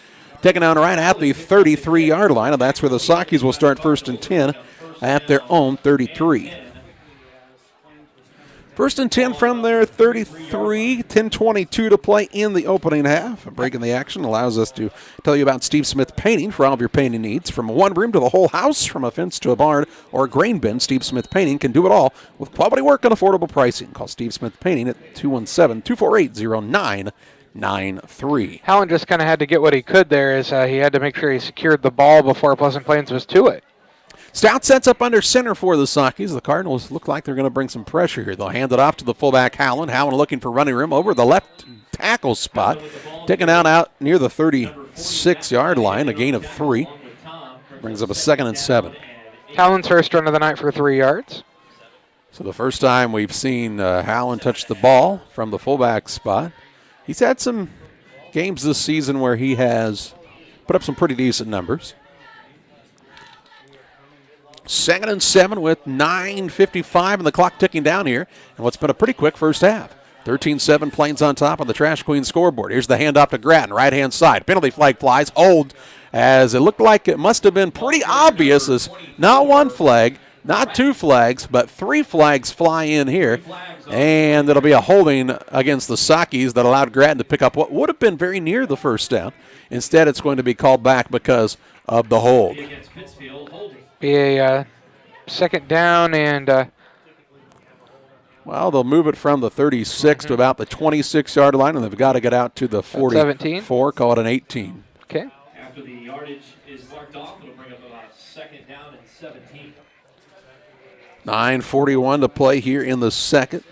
Taken down right at the 33-yard line, and that's where the Sockies will start 1st and 10 at their own 33. 1st and 10 from their 33, 10:22 to play in the opening half. A break in the action allows us to tell you about Steve Smith Painting for all of your painting needs. From one room to the whole house, from a fence to a barn or a grain bin, Steve Smith Painting can do it all with quality work and affordable pricing. Call Steve Smith Painting at 217-248-0993. Howland just kind of had to get what he could there as he had to make sure he secured the ball before Pleasant Plains was to it. Stout sets up under center for the Sockies. The Cardinals look like they're going to bring some pressure here. They'll hand it off to the fullback, Howland. Howland looking for running room over the left tackle spot. Taken out near the 36-yard line, a gain of 3. Brings up a 2nd and 7. Howland's first run of the night for 3 yards. So the first time we've seen Howland touch the ball from the fullback spot. He's had some games this season where he has put up some pretty decent numbers. 2nd and 7 with 9:55 and the clock ticking down here. And what's been a pretty quick first half. 13-7 Plains on top on the Trash Queen scoreboard. Here's the handoff to Grattan, right-hand side. Penalty flag flies, hold, as it looked like it must have been pretty obvious as not one flag, not 2 flags, but 3 flags fly in here. And it'll be a holding against the Sockies that allowed Grattan to pick up what would have been very near the first down. Instead, it's going to be called back because of the hold. Be a 2nd down and... well, they'll move it from the 36 to about the 26-yard line, and they've got to get out to the 44, call it an 18. Okay. After the yardage is marked off, it'll bring up about 2nd down and 17. 9:41 to play here in the second.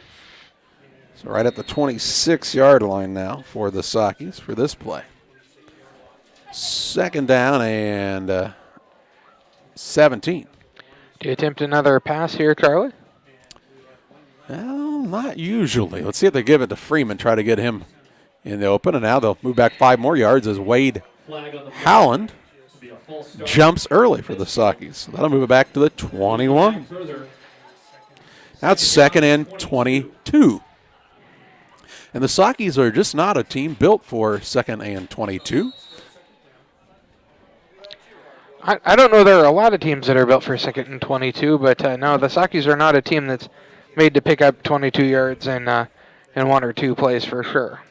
So right at the 26-yard line now for the Sockies for this play. 2nd down and 17. Do you attempt another pass here, Charlie? Well, not usually. Let's see if they give it to Freeman, try to get him in the open. And now they'll move back 5 more yards as Wade Howland jumps early for the Sockies. So that'll move it back to the 21. Now it's 2nd and 22. And the Sockies are just not a team built for 2nd and 22. I don't know there are a lot of teams that are built for 2nd and 22, but no, the Sockies are not a team that's made to pick up 22 yards in 1 or 2 plays for sure.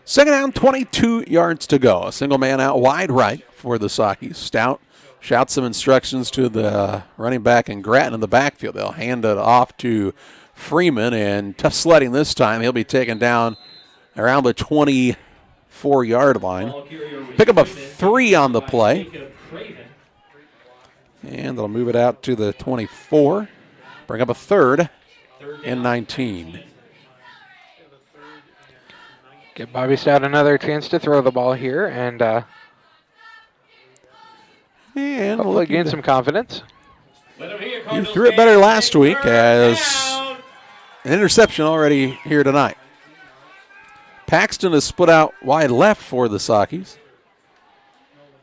2nd down, 22 yards to go. A single man out wide right for the Sockies. Stout shouts some instructions to the running back and Grattan in the backfield. They'll hand it off to Freeman, and tough sledding this time. He'll be taken down around the 24-yard line. Pick up a 3 on the play. And they'll move it out to the 24. Bring up a 3rd and 19. Give Bobby Stout another chance to throw the ball here and hopefully gain some confidence. He threw it better last week as An interception already here tonight. Paxton is split out wide left for the Sockies.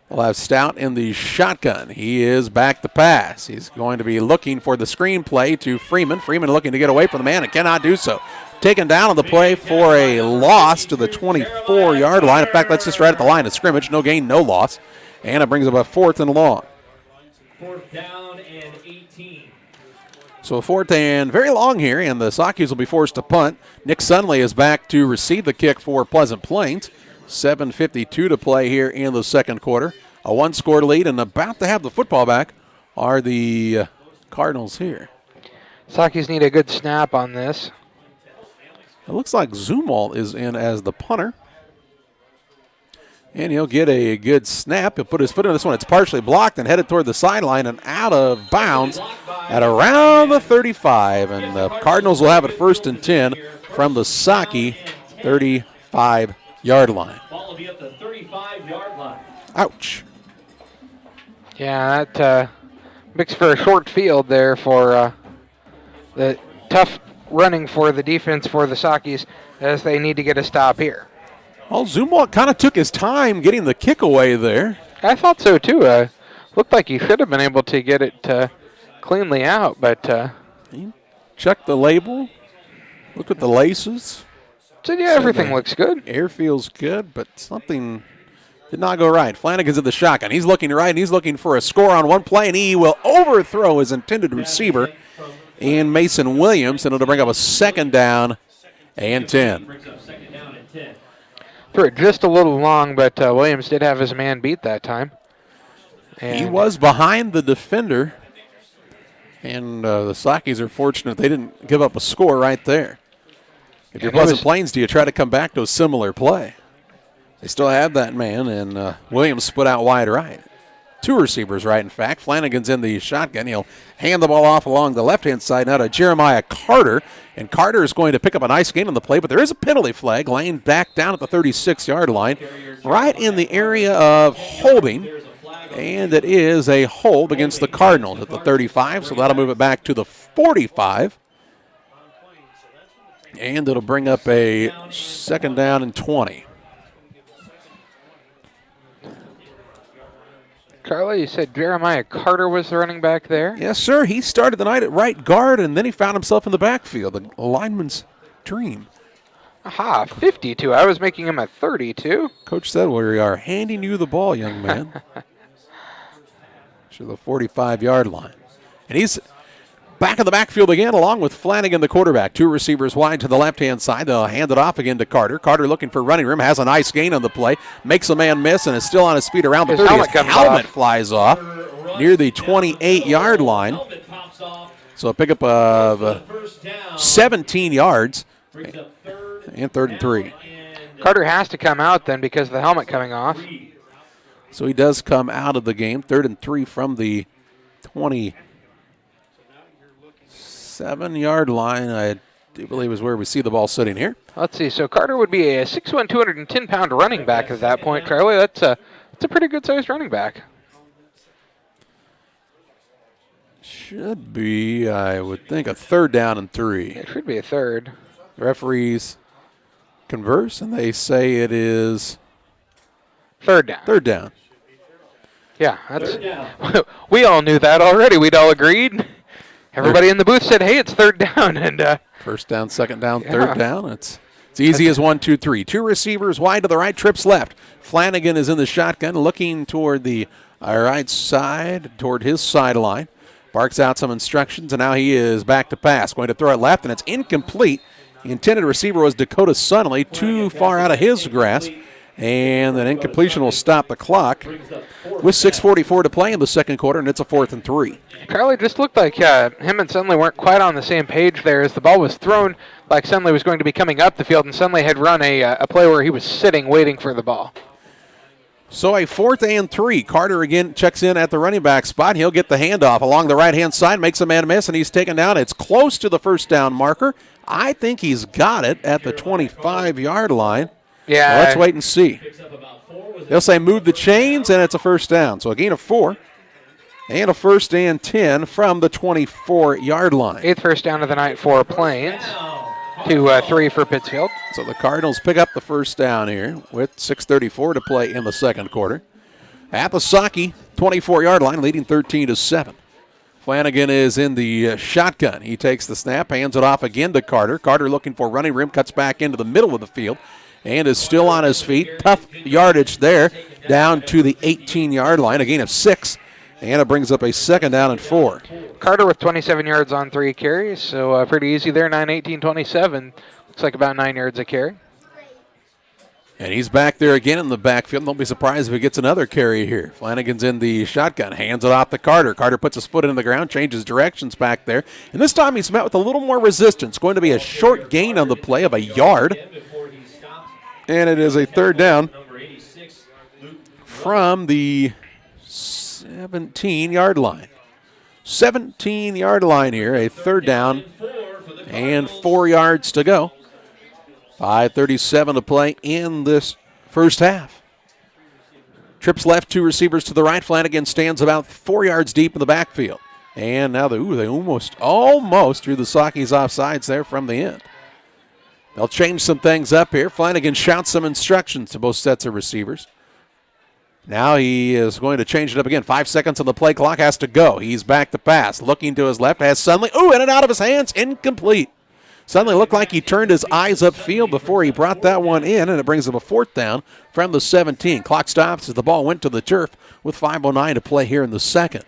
We'll have Stout in the shotgun. He is back to pass. He's going to be looking for the screenplay to Freeman. Freeman looking to get away from the man and cannot do so. Taken down on the play for a loss to the 24-yard line. In fact, that's just right at the line of scrimmage. No gain, no loss. And it brings up a 4th and long. 4th down and 18. So 4th and very long here, and the Sockies will be forced to punt. Nick Sunley is back to receive the kick for Pleasant Plains. 7:52 to play here in the second quarter. A 1-score lead, and about to have the football back are the Cardinals here. Sockies need a good snap on this. It looks like Zumwalt is in as the punter. And he'll get a good snap. He'll put his foot in this one. It's partially blocked and headed toward the sideline and out of bounds at around the 35. And the Cardinals will have it 1st and 10 from the Socky 35-yard line. Ball will be at the 35-yard line. Ouch. Yeah, that makes for a short field there for the tough running for the defense for the Sockies as they need to get a stop here. Well, Zumwalt kind of took his time getting the kick away there. I thought so too. Looked like he should have been able to get it cleanly out, but he checked the label, looked at the laces. So yeah, everything looks good. Air feels good, but something did not go right. Flanagan's in the shotgun. He's looking right, and he's looking for a score on one play, and he will overthrow his intended receiver in Mason Williams, and it'll bring up a 2nd down and 10. Brings up 2nd down and 10. Threw it just a little long, but Williams did have his man beat that time. And he was behind the defender, and the Sockies are fortunate they didn't give up a score right there. If you're Pleasant Plains, do you try to come back to a similar play? They still have that man, and Williams split out wide right. 2 receivers right, in fact. Flanagan's in the shotgun. He'll hand the ball off along the left-hand side now to Jeremiah Carter. And Carter is going to pick up a nice gain on the play, but there is a penalty flag laying back down at the 36-yard line, right in the area of holding. And it is a hold against the Cardinals at the 35, so that'll move it back to the 45. And it'll bring up a 2nd down and 20. Carla, you said Jeremiah Carter was the running back there? Yes, sir. He started the night at right guard, and then he found himself in the backfield. The lineman's dream. Aha, 52. I was making him at 32. Coach said we are handing you the ball, young man. To the 45-yard line. And he's back in the backfield again, along with Flanagan, the quarterback. 2 receivers wide to the left-hand side. They'll hand it off again to Carter. Carter looking for running room, has a nice gain on the play, makes a man miss, and is still on his feet around the 30. His helmet flies off near the 28-yard line. So a pickup of 17 yards and 3rd and 3. Carter has to come out then because of the helmet coming off. So he does come out of the game. 3rd and 3 from the 27-yard line, I do believe is where we see the ball sitting here. Let's see. So Carter would be a 6'1", 210-pound running back at that point. Charlie, that's a pretty good-sized running back. Should be, I would think, a 3rd down and 3. It should be a 3rd. The referees converse, and they say it is 3rd down. 3rd down. Yeah, we all knew that already. We'd all agreed. Everybody in the booth said, "Hey, it's 3rd down," and 1st down, 2nd down, 3rd down. It's easy as 1, 2, 3. 2 receivers wide to the right, trips left. Flanagan is in the shotgun, looking toward the right side, toward his sideline. Barks out some instructions, and now he is back to pass. Going to throw it left, and it's incomplete. The intended receiver was Dakota Sunnelly, too far out of his grasp. And an incompletion will stop the clock with 6:44 to play in the second quarter, and it's a 4th and 3. Charlie, just looked like him and Sunley weren't quite on the same page there as the ball was thrown like Sunley was going to be coming up the field, and Sunley had run a play where he was sitting waiting for the ball. So a 4th and 3. Carter again checks in at the running back spot. He'll get the handoff along the right-hand side, makes a man miss, and he's taken down. It's close to the 1st down marker. I think he's got it at the 25-yard line. Yeah. Well, let's wait and see. They'll say move the chains, and it's a 1st down. So a gain of 4 and a 1st and 10 from the 24-yard line. 8th 1st down of the night for Plains. to 3 for Pittsfield. So the Cardinals pick up the first down here with 6:34 to play in the second quarter. At the Saki 24-yard line, leading 13-7. Flanagan is in the shotgun. He takes the snap, hands it off again to Carter. Carter looking for running room, cuts back into the middle of the field, and is still on his feet. Tough yardage there, down to the 18-yard line, a gain of 6, and it brings up a 2nd down and 4. Carter with 27 yards on 3 carries, so pretty easy there, 9-18-27. Looks like about 9 yards a carry. And he's back there again in the backfield. Don't be surprised if he gets another carry here. Flanagan's in the shotgun, hands it off to Carter. Carter puts his foot in the ground, changes directions back there. And this time he's met with a little more resistance. Going to be a short gain on the play of a yard. And it is a 3rd down from the 17-yard line. 17-yard line here, a 3rd down and 4 yards to go. 5:37 to play in this first half. Trips left, 2 receivers to the right. Flanagan stands about 4 yards deep in the backfield. And now they almost drew the Sakis offsides there from the end. They'll change some things up here. Flanagan shouts some instructions to both sets of receivers. Now he is going to change it up again. 5 seconds on the play clock, has to go. He's back to pass. Looking to his left, has Suddenly, in and out of his hands, incomplete. Suddenly looked like he turned his eyes upfield before he brought that one in, and it brings up a 4th down from the 17. Clock stops as the ball went to the turf with 5:09 to play here in the second.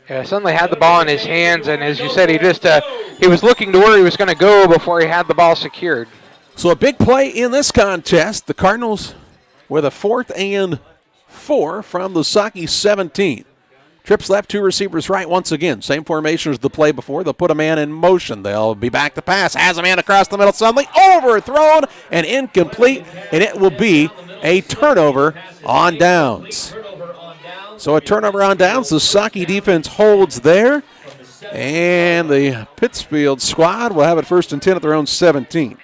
Yeah, Suddenly had the ball in his hands, and as you said, he was looking to where he was going to go before he had the ball secured. So a big play in this contest. The Cardinals with a 4th and 4 from the Saki 17. Trips left, 2 receivers right once again. Same formation as the play before. They'll put a man in motion. They'll be back to pass. Has a man across the middle suddenly. Overthrown and incomplete. And it will be a turnover on downs. So a turnover on downs. The Saki defense holds there. And the Pittsfield squad will have it 1st and 10 at their own 17.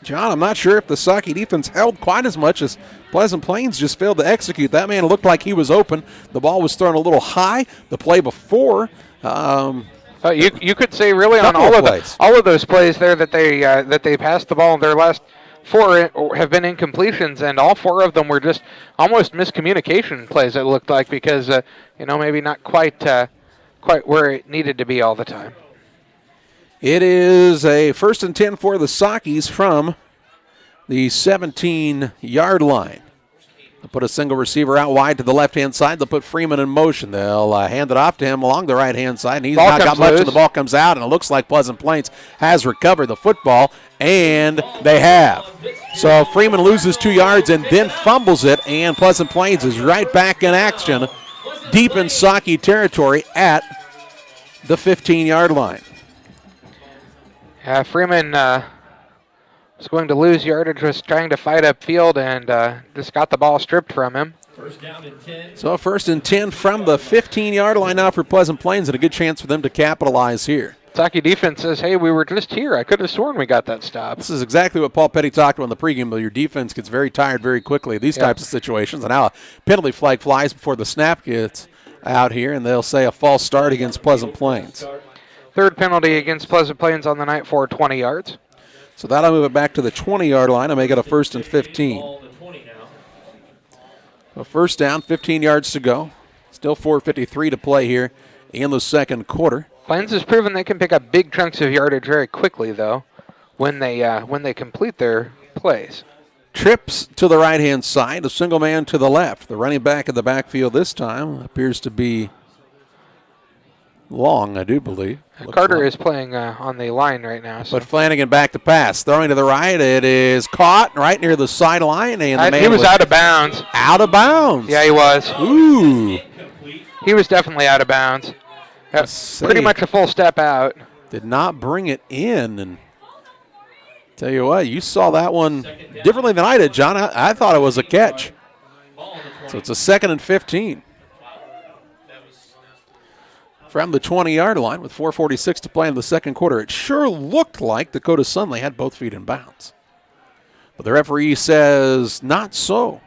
John, I'm not sure if the Saki defense held quite as much as Pleasant Plains just failed to execute. That man looked like he was open. The ball was thrown a little high. The play before. You could say really on all of those plays there that they passed the ball. Their last 4 have been incompletions, and all 4 of them were just almost miscommunication plays. It looked like because maybe not quite where it needed to be all the time. It is a 1st and 10 for the Sakis from the 17-yard line. They'll put a single receiver out wide to the left-hand side. They'll put Freeman in motion. They'll hand it off to him along the right-hand side, and he's not got much, and the ball comes out, and it looks like Pleasant Plains has recovered the football, and they have. So Freeman loses 2 yards and then fumbles it, and Pleasant Plains is right back in action deep in Saki territory at the 15-yard line. Freeman was going to lose yardage, was trying to fight upfield, and just got the ball stripped from him. 1st down and 10. So 1st and 10 from the 15-yard line now for Pleasant Plains, and a good chance for them to capitalize here. Saki defense says, hey, we were just here. I could have sworn we got that stop. This is exactly what Paul Petty talked about in the pregame, though. Your defense gets very tired very quickly in these types of situations, and now a penalty flag flies before the snap gets out here, and they'll say a false start against Pleasant Plains. 3rd penalty against Pleasant Plains on the night for 20 yards. So that'll move it back to the 20-yard line and make it a 1st and 15. So 1st down, 15 yards to go. Still 4:53 to play here in the second quarter. Plains has proven they can pick up big chunks of yardage very quickly, though, when they complete their plays. Trips to the right-hand side, a single man to the left. The running back in the backfield this time appears to be Long, I do believe. Carter is playing on the line right now. So. But Flanagan back to pass. Throwing to the right. It is caught right near the sideline. And the man he was out of bounds. Out of bounds. Yeah, he was. Ooh. He was definitely out of bounds. Pretty much a full step out. Did not bring it in. And tell you what, you saw that one differently than I did, John. I thought it was a catch. So it's a 2nd and 15. From the 20-yard line with 4:46 to play in the second quarter. It sure looked like Dakota Sunley had both feet in bounds. But the referee says not so.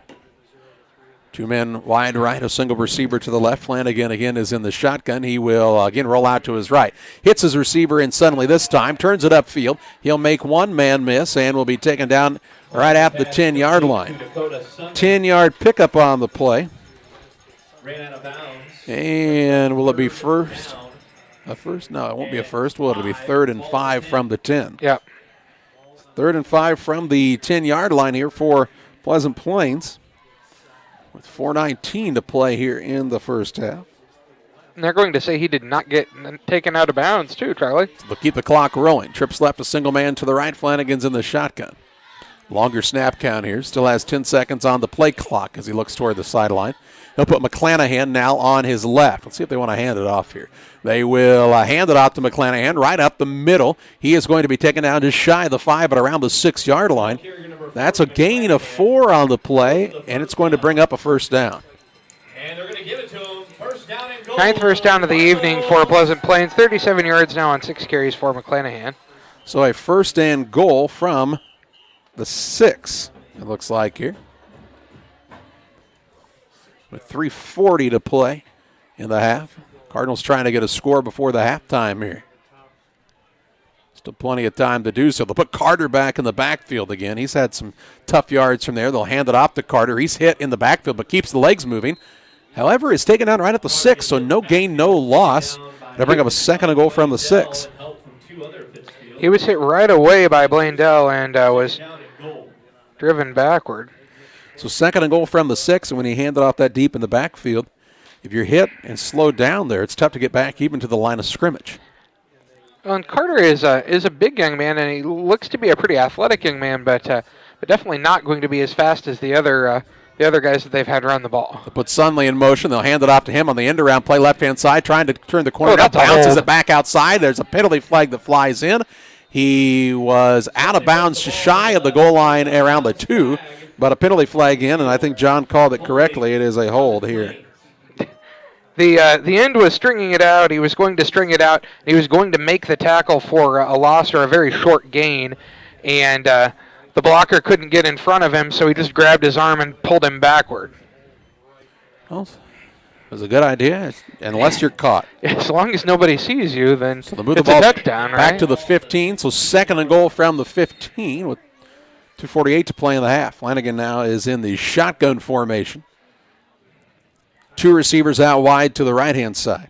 2 men wide right, a single receiver to the left. Flanagan again is in the shotgun. He will again roll out to his right. Hits his receiver in suddenly this time, turns it upfield. He'll make one man miss and will be taken down right at the 10-yard line. 10-yard pickup on the play. Ran out of bounds. And will it be first? A first? No, it won't be a first. Will it be 3rd and 5 from the 10? Yep. 3rd and 5 from the 10-yard line here for Pleasant Plains, with 4:19 to play here in the first half. And they're going to say he did not get taken out of bounds, too, Charlie. They'll keep the clock rolling. Trips left, a single man to the right. Flanagan's in the shotgun. Longer snap count here. Still has 10 seconds on the play clock as he looks toward the sideline. He'll put McClanahan now on his left. Let's see if they want to hand it off here. They will hand it off to McClanahan right up the middle. He is going to be taken down just shy of the 5, but around the 6-yard line. That's a gain of 4 on the play, and it's going to bring up a first down. And they're going to give it to him. First down and goal. 9th first down of the evening for Pleasant Plains. 37 yards now on 6 carries for McClanahan. So a first and goal from the 6, it looks like here. With 3:40 to play in the half. Cardinals trying to get a score before the halftime here. Still plenty of time to do so. They'll put Carter back in the backfield again. He's had some tough yards from there. They'll hand it off to Carter. He's hit in the backfield but keeps the legs moving. However, is taken down right at the 6, so no gain, no loss. They'll bring up a second and goal from the 6. He was hit right away by Blandell and was driven backward. So second and goal from the 6, and when he handed off that deep in the backfield, if you're hit and slowed down there, it's tough to get back even to the line of scrimmage. Well, and Carter is a big young man, and he looks to be a pretty athletic young man, but definitely not going to be as fast as the other guys that they've had run the ball. They'll put Sunley in motion. They'll hand it off to him on the end-around play, left-hand side, trying to turn the corner. Bounces it back outside. There's a penalty flag that flies in. He was out of bounds just shy of the goal line around the 2, but a penalty flag in, and I think John called it correctly. It is a hold here. The end was stringing it out. He was going to string it out. He was going to make the tackle for a loss or a very short gain, and the blocker couldn't get in front of him, so he just grabbed his arm and pulled him backward. Well, it was a good idea, unless you're caught. As long as nobody sees you, then so move it's the ball a touchdown, back right? to the 15. So second and goal from the 15 with 2:48 to play in the half. Flanagan now is in the shotgun formation. 2 receivers out wide to the right-hand side.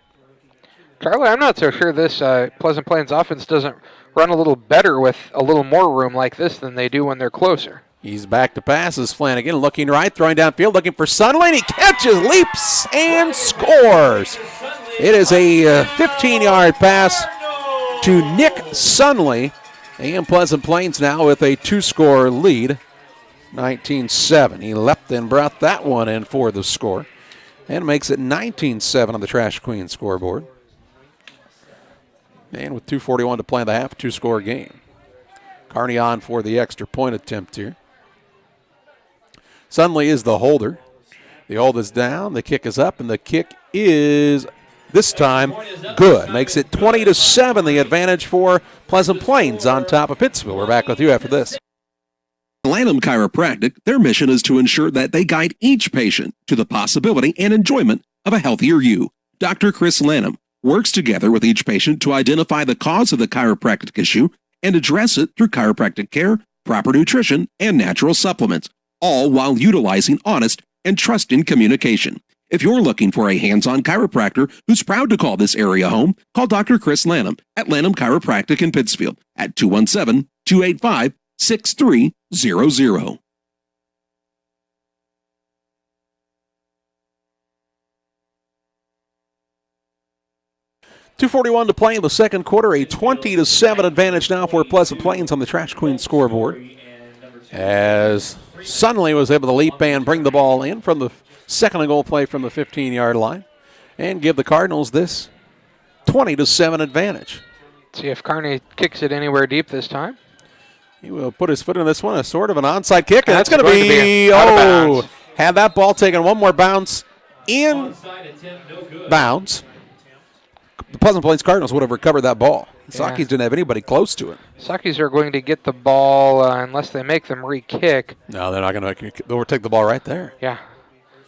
Charlie, I'm not so sure this Pleasant Plains offense doesn't run a little better with a little more room like this than they do when they're closer. He's back to passes. Flanagan looking right, throwing downfield, looking for Sunley, and he catches, leaps, and scores. It is a 15-yard pass to Nick Sunley. And Pleasant Plains now with a 2-score lead, 19-7. He leapt and brought that one in for the score. And makes it 19-7 on the Trash Queen scoreboard. And with 2:41 to play in the half, 2-score game. Carney on for the extra point attempt here. Sunley is the holder. The hold is down, the kick is up, and the kick is, this time, good. Makes it 20-7, the advantage for Pleasant Plains on top of Pittsfield. We're back with you after this. Lanham Chiropractic, their mission is to ensure that they guide each patient to the possibility and enjoyment of a healthier you. Dr. Chris Lanham works together with each patient to identify the cause of the chiropractic issue and address it through chiropractic care, proper nutrition, and natural supplements, all while utilizing honest and trusting communication. If you're looking for a hands-on chiropractor who's proud to call this area home, call Dr. Chris Lanham at Lanham Chiropractic in Pittsfield at 217-285-6300. 2:41 to play in the second quarter, a 20-7 advantage now for Pleasant Plains on the Trash Queen scoreboard. As Sunley was able to leap and bring the ball in from the second and goal play from the 15-yard line and give the Cardinals this 20-7 advantage. See if Carney kicks it anywhere deep this time. He will put his foot in this one, a sort of an onside kick, and That's it's going to be out of bounds. Had that ball taken one more bounce in bounds, the Pleasant Plains Cardinals would have recovered that ball. The Yeah. Sakis didn't have anybody close to it. Sakis are going to get the ball unless they make them re-kick. No, they're not going to. They'll take the ball right there. Yeah.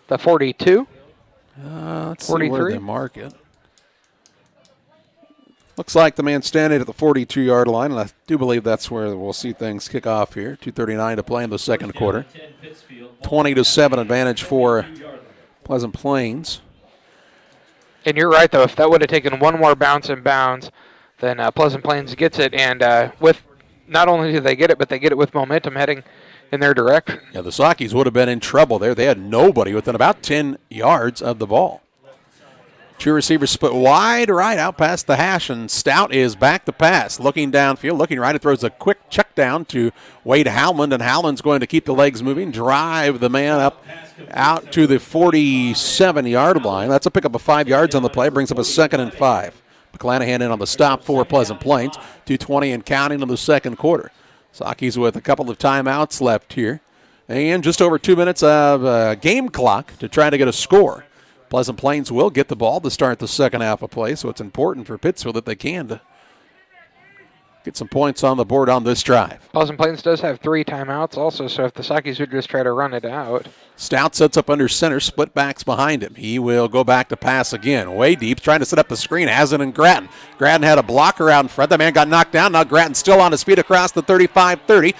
The 42. Let's see where 43? they mark it. Looks like the man standing at the 42-yard line, and I do believe that's where we'll see things kick off here. 2:39 to play in the second quarter. 20-7 advantage for Pleasant Plains. And you're right, though. If that would have taken one more bounce and bounds, then Pleasant Plains gets it. And with not only do they get it, but they get it with momentum heading in their direction. Yeah, the Sakis would have been in trouble there. They had nobody within about 10 yards of the ball. Two receivers split wide right out past the hash, and Stout is back to pass. Looking downfield, looking right, it throws a quick check down to Wade Howland, and Howland's going to keep the legs moving, drive the man up out to the 47-yard line. That's a pickup of 5 yards on the play, brings up a 2nd and 5. McClanahan in on the stop for Pleasant Plains. 2:20 and counting in the second quarter. Sakis with a couple of timeouts left here, and just over 2 minutes of game clock to try to get a score. Pleasant Plains will get the ball to start the second half of play, so it's important for Pittsfield that they can to get some points on the board on this drive. Pleasant Plains does have 3 timeouts also, so if the Sakis would just try to run it out. Stout sets up under center, split backs behind him. He will go back to pass again. Way deep, trying to set up the screen, has it in Grattan. Grattan had a blocker out in front. The man got knocked down. Now Grattan still on his feet across the 35-30.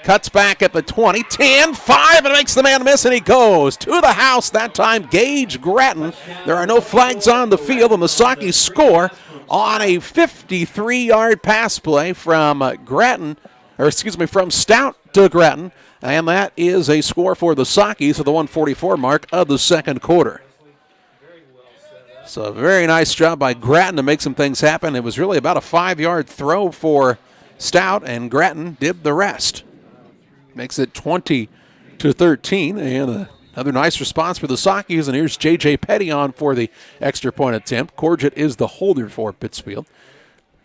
Cuts back at the 20, 10, 5, and makes the man miss, and he goes to the house that time. Gage Grattan. There are no flags on the field, and the Sakis score on a 53-yard pass play from from Stout to Grattan, and that is a score for the Sakis at the 144 mark of the second quarter. So a very nice job by Grattan to make some things happen. It was really about a 5-yard throw for Stout, and Grattan did the rest. Makes it 20-13, and another nice response for the Sakis. And here's J.J. Petty on for the extra point attempt. Corgett is the holder for Pittsfield.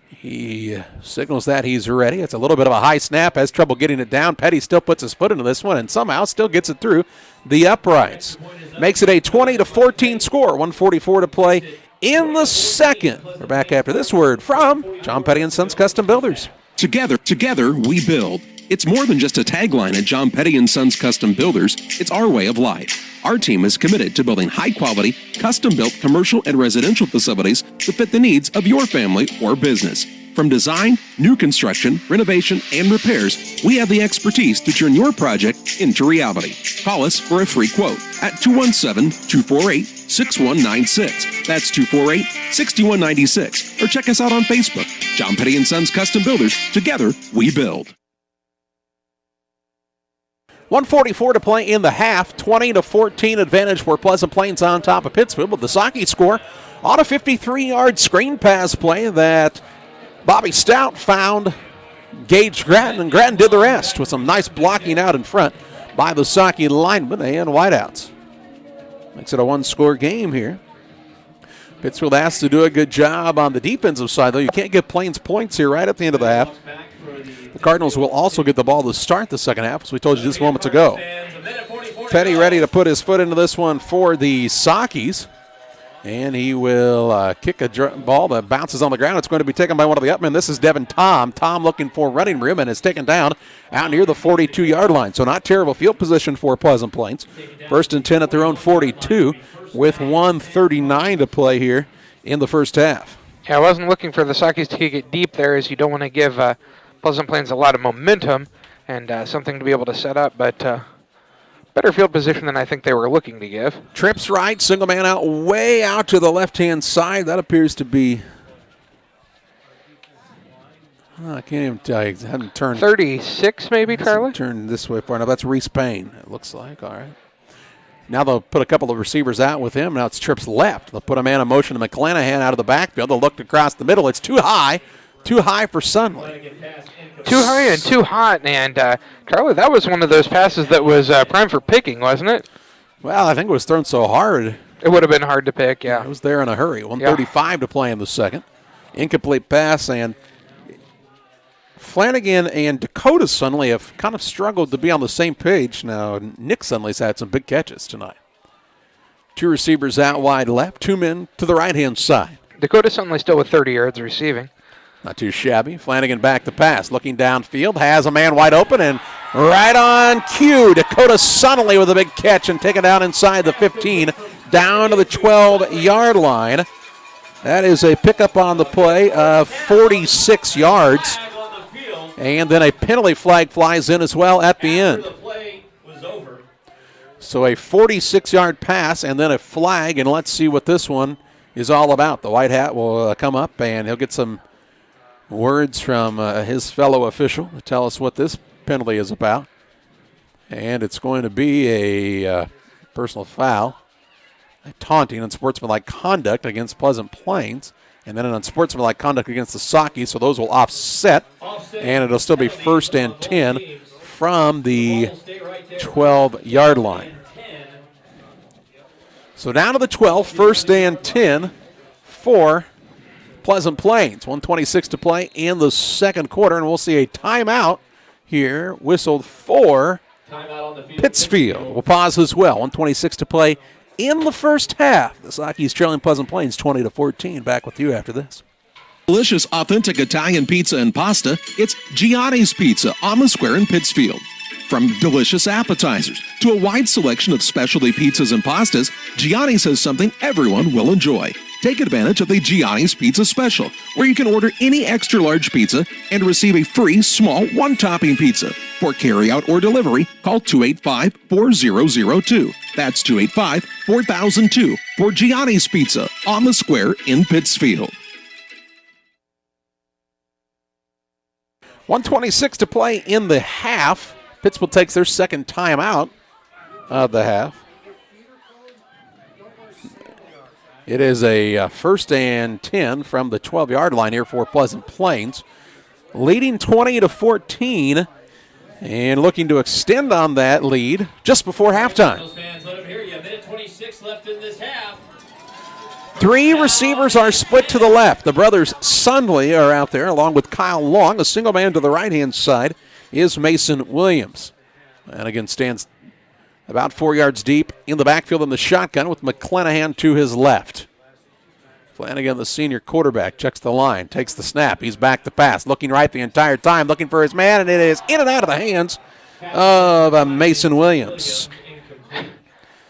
He signals that he's ready. It's a little bit of a high snap, has trouble getting it down. Petty still puts his foot into this one and somehow still gets it through the uprights. Makes it a 20-14 score, 1:44 to play in the second. We're back after this word from John Petty & Sons Custom Builders. Together we build. It's more than just a tagline at John Petty & Sons Custom Builders. It's our way of life. Our team is committed to building high-quality, custom-built commercial and residential facilities to fit the needs of your family or business. From design, new construction, renovation, and repairs, we have the expertise to turn your project into reality. Call us for a free quote at 217-248-6196. That's 248-6196. Or check us out on Facebook. John Petty & Sons Custom Builders. Together, we build. 1:44 to play in the half, 20-14 advantage for Pleasant Plains on top of Pittsfield. But the Sakis score on a 53-yard screen pass play that Bobby Stout found Gage Grattan, and Grattan did the rest with some nice blocking out in front by the Saki linemen and wideouts. Makes it a one-score game here. Pittsfield has to do a good job on the defensive side, though. You can't give Plains points here right at the end of the half. The Cardinals will also get the ball to start the second half, as we told you just moments ago. Petty ready to put his foot into this one for the Sakis. And he will kick a ball that bounces on the ground. It's going to be taken by one of the upmen. This is Devin Tom. Tom looking for running room and is taken down out near the 42-yard line. So not terrible field position for Pleasant Plains. 1st and 10 at their own 42 with 1:39 to play here in the first half. Yeah, I wasn't looking for the Sakis to kick it deep there, as you don't want to give Pleasant Plains a lot of momentum and something to be able to set up, but better field position than I think they were looking to give. Trips right, single man out, way out to the left-hand side. That appears to be, I can't even tell you. I haven't turned. 36 maybe, Charlie? Turned this way far. No, that's Reese Payne, it looks like. All right. Now they'll put a couple of receivers out with him. Now it's trips left. They'll put a man in motion to McClanahan out of the backfield. They'll look across the middle. It's too high. Too high for Sunley. Too high and too hot. And, Charlie, that was one of those passes that was prime for picking, wasn't it? Well, I think it was thrown so hard. It would have been hard to pick, yeah. It was there in a hurry. 1:35 to play in the second. Incomplete pass, and Flanagan and Dakota Sunley have kind of struggled to be on the same page. Now, Nick Sunley's had some big catches tonight. Two receivers out wide left, two men to the right-hand side. Dakota Sunley still with 30 yards receiving. Not too shabby. Flanagan back to pass. Looking downfield. Has a man wide open and Right on cue, Dakota Sunnelly with a big catch and take it down inside the 15, down to the 12-yard line. That is a pickup on the play of 46 yards. And then a penalty flag flies in as well at the end. So a 46-yard pass and then a flag, and let's see what this one is all about. The white hat will come up, and he'll get some words from his fellow official to tell us what this penalty is about. And it's going to be a personal foul, a taunting, unsportsmanlike conduct against Pleasant Plains, and then an unsportsmanlike conduct against the Sockies, so those will offset, and it'll still be 1st and 10 from the 12-yard line. So down to the 12, 1st and 10 for Pleasant Plains. 1:26 to play in the second quarter, and we'll see a timeout here whistled for Pittsfield. We'll pause as well. 1:26 to play in the first half. The Sockies trailing Pleasant Plains 20-14. Back with you after this. Delicious, authentic Italian pizza and pasta, it's Gianni's Pizza on the Square in Pittsfield. From delicious appetizers to a wide selection of specialty pizzas and pastas, Gianni's has something everyone will enjoy. Take advantage of the Gianni's Pizza Special, where you can order any extra large pizza and receive a free small one-topping pizza. For carryout or delivery, call 285-4002. That's 285-4002 for Gianni's Pizza on the Square in Pittsfield. 1:26 to play in the half. Pittsfield takes their second timeout of the half. It is a 1st and 10 from the 12-yard line here for Pleasant Plains. Leading 20-14 and looking to extend on that lead just before halftime. 3 receivers are split to the left. The brothers Sundley are out there along with Kyle Long. A single man to the right-hand side is Mason Williams. And again stands about 4 yards deep in the backfield in the shotgun with McClanahan to his left. Flanagan, the senior quarterback, checks the line, takes the snap. He's back to pass, looking right the entire time, looking for his man, and it is in and out of the hands of Mason Williams.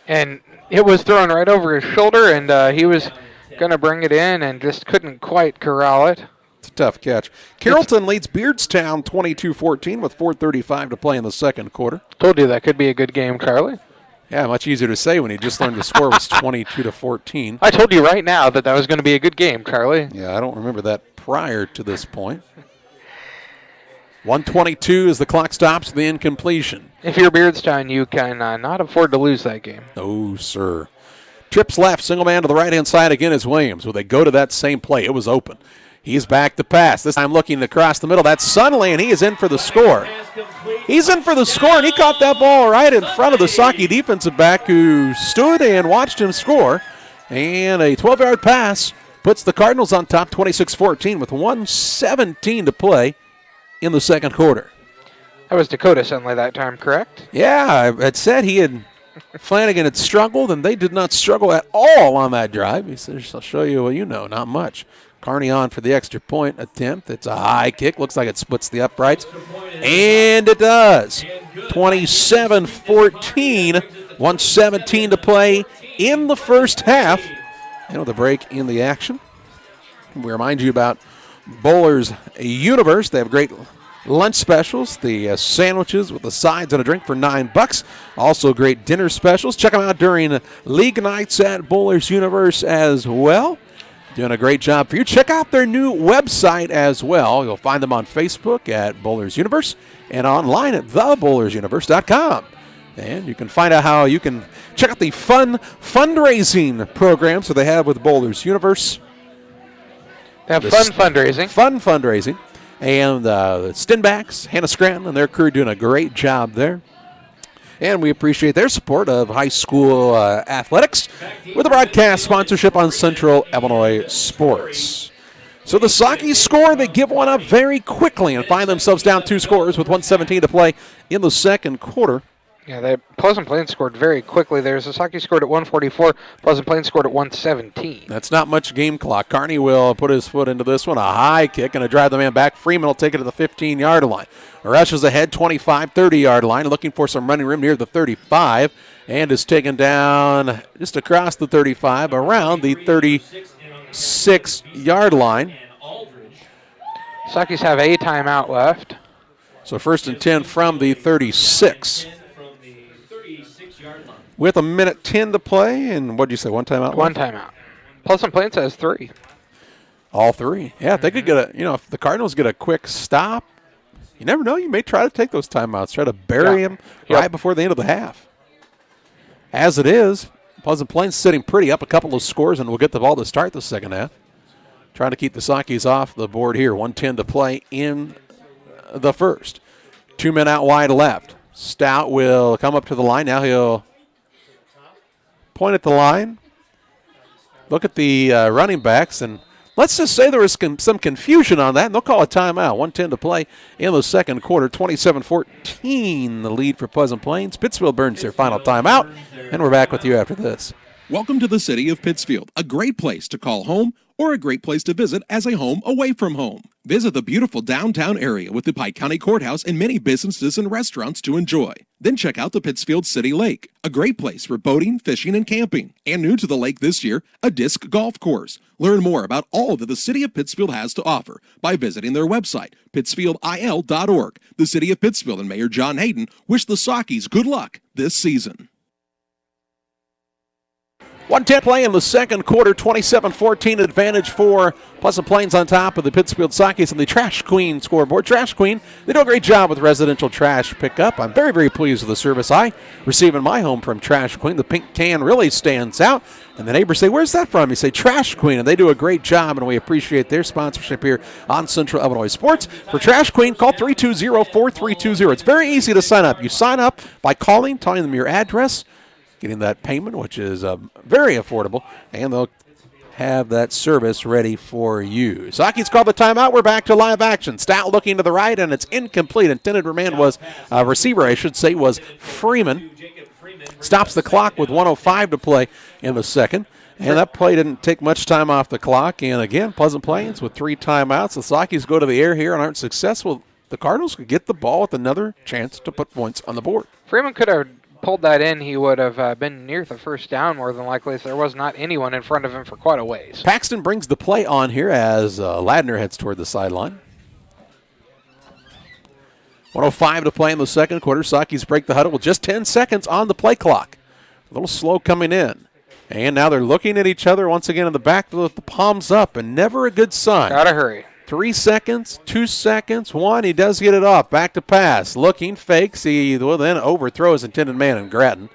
And it was thrown right over his shoulder, and he was going to bring it in and just couldn't quite corral it. It's a tough catch. Carrollton leads Beardstown 22-14 with 4:35 to play in the second quarter. Told you that could be a good game, Charlie. Yeah, much easier to say when you just learned the score was 22-14. I told you right now that was going to be a good game, Charlie. Yeah, I don't remember that prior to this point. 1:22 as the clock stops, the incompletion. If you're Beardstown, you can not afford to lose that game. No, sir. Trips left, single man to the right-hand side again is Williams. Will they go to that same play? It was open. He's back to pass. This time looking across the middle. That's Sunley, and he is in for the score. He's in for the score, and he caught that ball right in front of the Saukey defensive back who stood and watched him score. And a 12-yard pass puts the Cardinals on top 26-14 with 1:17 to play in the second quarter. That was Dakota Sunley that time, correct? Yeah, I had said Flanagan had struggled, and they did not struggle at all on that drive. He says, I'll show you what you know, not much. Carney on for the extra point attempt. It's a high kick. Looks like it splits the uprights. And it does. 27-14. 1:17 to play in the first half. And with a break in the action, we remind you about Bowler's Universe. They have great lunch specials. The sandwiches with the sides and a drink for $9. Also great dinner specials. Check them out during league nights at Bowler's Universe as well. Doing a great job for you. Check out their new website as well. You'll find them on Facebook at Bowler's Universe and online at thebowlersuniverse.com. And you can find out how you can check out the fun fundraising programs that they have with Bowler's Universe. They have fun fundraising. Fun fundraising. And the Stinbacks, Hannah Scranton, and their crew doing a great job there. And we appreciate their support of high school athletics with a broadcast sponsorship on Central Illinois Sports. So the Sockies score. They give one up very quickly and find themselves down 2 scores with 1:17 to play in the second quarter. Yeah, Pleasant Plains scored very quickly there. Sasaki scored at 144. Pleasant Plains scored at 117. That's not much game clock. Carney will put his foot into this one. A high kick and a drive the man back. Freeman will take it to the 15-yard line. Rushes ahead, 25, 30-yard line, looking for some running room near the 35, and is taken down just across the 35, around the 36-yard line. Saki's have a timeout left. So 1st and 10 from the 36. With 1:10 to play, and what did you say, one timeout? One timeout. Pleasant Plains has 3. All 3. Yeah, if they could get if the Cardinals get a quick stop, you never know. You may try to take those timeouts, try to bury them right before the end of the half. As it is, Pleasant Plains sitting pretty up a couple of scores, and we'll get the ball to start the second half. Trying to keep the Sakis off the board here. 1:10 to play in the first. 2 men out wide left. Stout will come up to the line. Now he'll point at the line. Look at the running backs, and let's just say there was some confusion on that, and they'll call a timeout. 1:10 to play in the second quarter. 27-14 the lead for Pleasant Plains. Pittsfield burns their final timeout, and we're back with you after this. Welcome to the city of Pittsfield, a great place to call home or a great place to visit as a home away from home. Visit the beautiful downtown area with the Pike County Courthouse and many businesses and restaurants to enjoy. Then check out the Pittsfield City Lake, a great place for boating, fishing, and camping. And new to the lake this year, a disc golf course. Learn more about all that the city of Pittsfield has to offer by visiting their website, pittsfieldil.org. The city of Pittsfield and Mayor John Hayden wish the Sakis good luck this season. 1:10 play in the second quarter, 27-14 advantage for Pleasant Plains on top of the Pittsfield Sakis and the Trash Queen scoreboard. Trash Queen, they do a great job with residential trash pickup. I'm very, very pleased with the service I receive in my home from Trash Queen. The pink can really stands out. And the neighbors say, where's that from? You say, Trash Queen, and they do a great job, and we appreciate their sponsorship here on Central Illinois Sports. For Trash Queen, call 320-4320. It's very easy to sign up. You sign up by calling, telling them your address, getting that payment, which is very affordable, and they'll have that service ready for you. Saki's called the timeout. We're back to live action. Stout looking to the right, and it's incomplete. Intended man was receiver, I should say, was Freeman. Stops the clock with 1:05 to play in the second. And that play didn't take much time off the clock. And again, Pleasant Plains with 3 timeouts. The Sakis go to the air here and aren't successful. The Cardinals could get the ball with another chance to put points on the board. Freeman could have pulled that in. He would have been near the first down more than likely if there was not anyone in front of him for quite a ways. Paxton brings the play on here as Ladner heads toward the sideline. 1:05 to play in the second quarter. Sakis break the huddle with just 10 seconds on the play clock. A little slow coming in. And now they're looking at each other once again in the back with the palms up, and never a good sign. Gotta hurry. 3 seconds, 2 seconds, 1. He does get it off. Back to pass. Looking, fakes. He will then overthrows intended man in Grattan.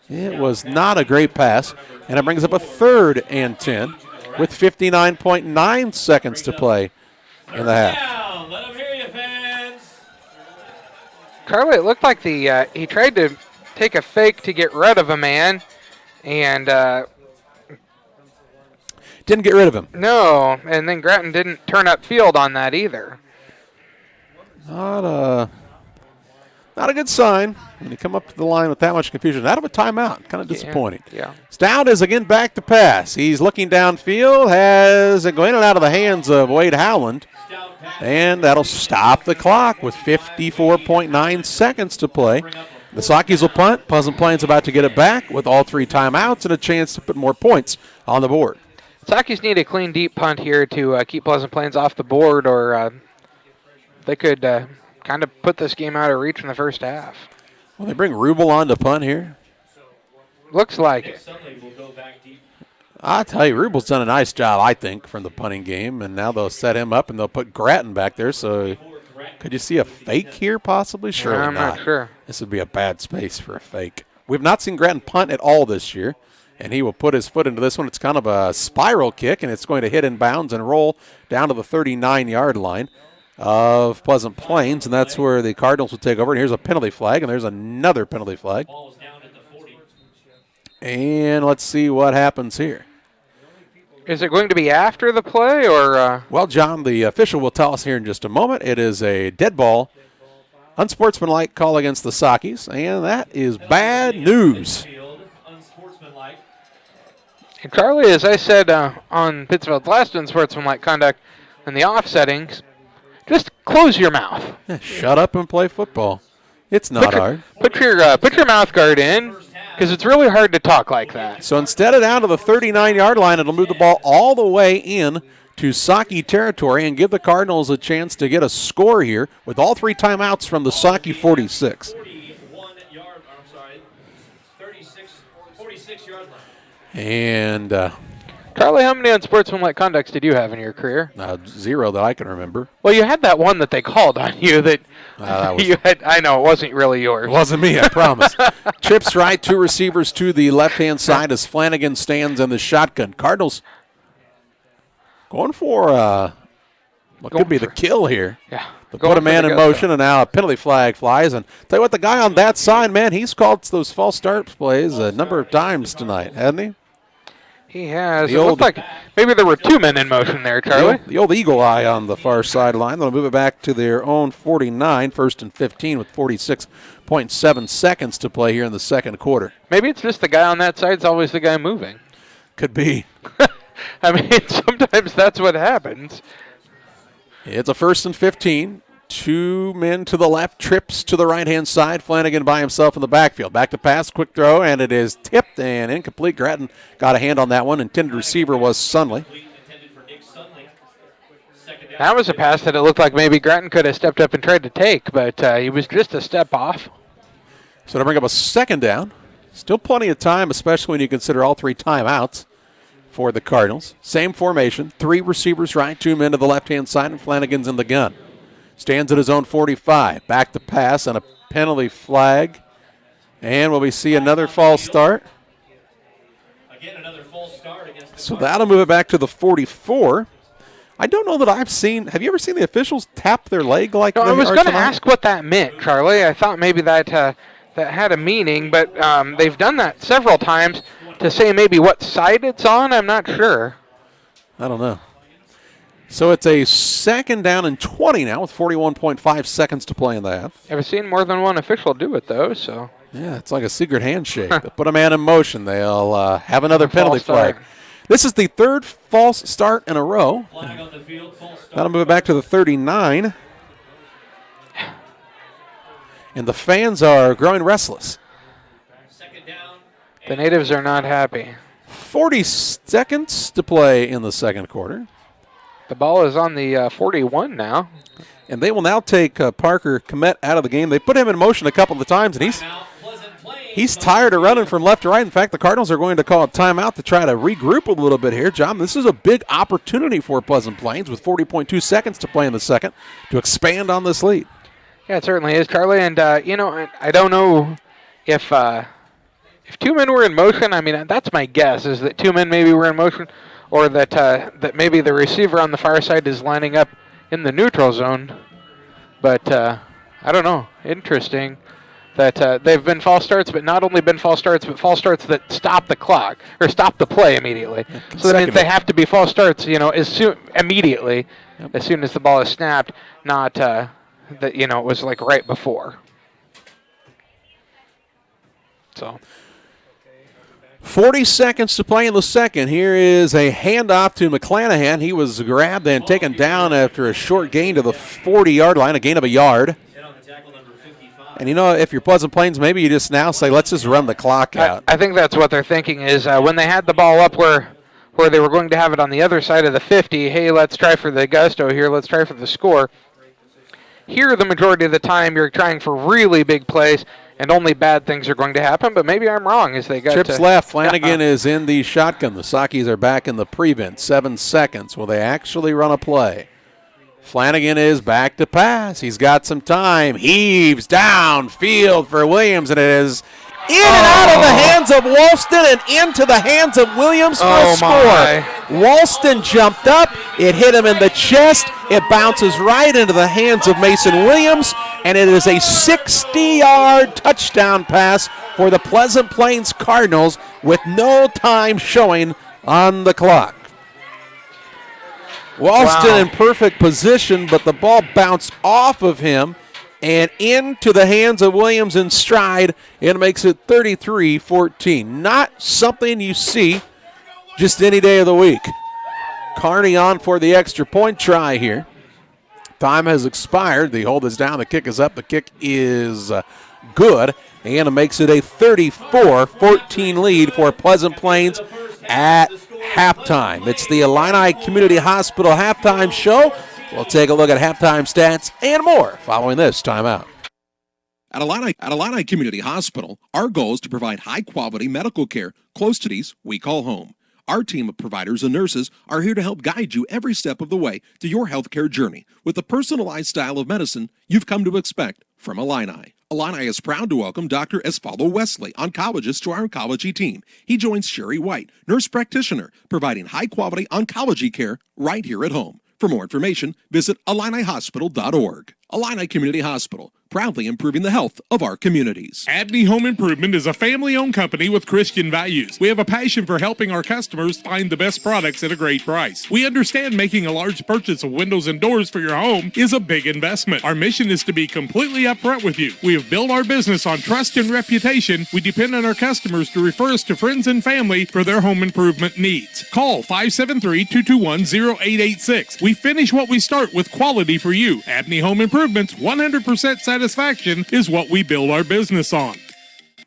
It was not a great pass. And it brings up a 3rd and 10 with 59.9 seconds to play in the half. Let them hear you, fans. Carly, it looked like he tried to take a fake to get rid of a man, and didn't get rid of him. No, and then Grattan didn't turn up field on that either. Not a good sign when you come up to the line with that much confusion. Out of a timeout. Kind of disappointing. Yeah. Stout is again back to pass. He's looking downfield, has it go in and out of the hands of Wade Howland. And that'll stop the clock with 54.9 seconds to play. The Sakis will punt. Pleasant Plains about to get it back with all 3 timeouts and a chance to put more points on the board. Sakis need a clean, deep punt here to keep Pleasant Plains off the board, or they could kind of put this game out of reach in the first half. Well, they bring Rubel on to punt here. Looks like it. I tell you, Rubel's done a nice job, I think, from the punting game, and now they'll set him up and they'll put Grattan back there. So could you see a fake here possibly? Surely I'm not sure. This would be a bad space for a fake. We've not seen Grattan punt at all this year, and he will put his foot into this one. It's kind of a spiral kick, and it's going to hit in bounds and roll down to the 39-yard line of Pleasant Plains, and that's where the Cardinals will take over. And here's a penalty flag, and there's another penalty flag. And let's see what happens here. Is it going to be after the play, or? Well, John, the official will tell us here in just a moment. It is a dead ball Unsportsmanlike call against the Sakis, and that is bad news. Unsportsmanlike. And Charlie, as I said on Pittsfield's last unsportsmanlike conduct in the off settings, just close your mouth. Yeah, shut up and play football. It's not hard. Put your mouth guard in, because it's really hard to talk like that. So instead of down to the 39-yard line, it'll move the ball all the way in to Saki territory and give the Cardinals a chance to get a score here with all 3 timeouts from the Saki 46. 46-yard line. And Charlie, how many unsportsmanlike conducts did you have in your career? 0 that I can remember. Well, you had that one that they called on you that you had. I know it wasn't really yours. It wasn't me, I promise. Chips right, 2 receivers to the left-hand side as Flanagan stands in the shotgun. Cardinals going for what could be the kill here. Yeah. They put a man in motion, and now a penalty flag flies. And tell you what, the guy on that side, man, he's called those false start plays a number of times tonight, hasn't he? He has. It looked like maybe there were 2 men in motion there, Charlie. The old eagle eye on the far sideline. They'll move it back to their own 49, 1st and 15 with 46.7 seconds to play here in the second quarter. Maybe it's just the guy on that side's always the guy moving. Could be. I mean, sometimes that's what happens. It's a 1st and 15. 2 men to the left, trips to the right-hand side. Flanagan by himself in the backfield. Back to pass, quick throw, and it is tipped and incomplete. Grattan got a hand on that one. Intended receiver was Sunley. That was a pass that it looked like maybe Grattan could have stepped up and tried to take, but he was just a step off. So to bring up a 2nd down. Still plenty of time, especially when you consider all 3 timeouts for the Cardinals. Same formation, 3 receivers right, 2 men to the left-hand side, and Flanagan's in the gun. Stands at his own 45. Back to pass and a penalty flag. And will we see another false start? Again, another false start against the So that'll move it back to the 44. I don't know that I've seen. Have you ever seen the officials tap their leg like that? I was going to ask what that meant, Charlie. I thought maybe that had a meaning, but they've done that several times to say maybe what side it's on. I'm not sure. I don't know. So it's a 2nd down and 20 now with 41.5 seconds to play in the half. I've seen more than one official do it, though, so. Yeah, it's like a secret handshake. They put a man in motion. They'll have another penalty flag. This is the 3rd false start in a row. Flag on the field, false start. That'll move it back to the 39. And the fans are growing restless. 2nd down. The natives are not happy. 40 seconds to play in the second quarter. The ball is on the 41 now. And they will now take Parker Komet out of the game. They put him in motion a couple of times, and he's tired of running from left to right. In fact, the Cardinals are going to call a timeout to try to regroup a little bit here. John, this is a big opportunity for Pleasant Plains with 40.2 seconds to play in the second to expand on this lead. Yeah, it certainly is, Charlie. And, I don't know if 2 men were in motion. I mean, that's my guess, is that 2 men maybe were in motion, or that maybe the receiver on the far side is lining up in the neutral zone. But I don't know. Interesting that they've been false starts, but not only been false starts, but false starts that stop the clock or stop the play immediately. So that means they have to be false starts, immediately, as soon as the ball is snapped, not that it was like right before. So 40 seconds to play in the second. Here is a handoff to McClanahan. He was grabbed and taken down after a short gain to the 40-yard line, a gain of a yard. And, if you're Pleasant Plains, maybe you just now say, let's just run the clock out. I think that's what they're thinking is when they had the ball up where they were going to have it on the other side of the 50, hey, let's try for the gusto here, let's try for the score. Here, the majority of the time, you're trying for really big plays, and only bad things are going to happen, but maybe I'm wrong as they got Trips left. Flanagan is in the shotgun. The Sakis are back in the prevent. 7 seconds. Will they actually run a play? Flanagan is back to pass. He's got some time. Heaves downfield for Williams, and it is in and out of the hands of Walston and into the hands of Williams for a score. Walston jumped up. It hit him in the chest. It bounces right into the hands of Mason Williams, and it is a 60-yard touchdown pass for the Pleasant Plains Cardinals with no time showing on the clock. Walston in perfect position, but the ball bounced off of him and into the hands of Williams in stride, and makes it 33-14. Not something you see just any day of the week. Kearney on for the extra point try here. Time has expired. The hold is down. The kick is up. The kick is good, and it makes it a 34-14 lead for Pleasant Plains at halftime. It's the Illini Community Hospital halftime show. We'll take a look at halftime stats and more following this timeout. At Illini Community Hospital, our goal is to provide high-quality medical care close to these we call home. Our team of providers and nurses are here to help guide you every step of the way to your healthcare journey with the personalized style of medicine you've come to expect from Illini. Illini is proud to welcome Dr. Esfaldo Wesley, oncologist, to our oncology team. He joins Sherry White, nurse practitioner, providing high-quality oncology care right here at home. For more information, visit IlliniHospital.org. Illini Community Hospital, proudly improving the health of our communities. Abney Home Improvement is a family-owned company with Christian values. We have a passion for helping our customers find the best products at a great price. We understand making a large purchase of windows and doors for your home is a big investment. Our mission is to be completely upfront with you. We have built our business on trust and reputation. We depend on our customers to refer us to friends and family for their home improvement needs. Call 573-221-0886. We finish what we start with quality for you. Abney Home Improvement, 100% satisfaction is what we build our business on.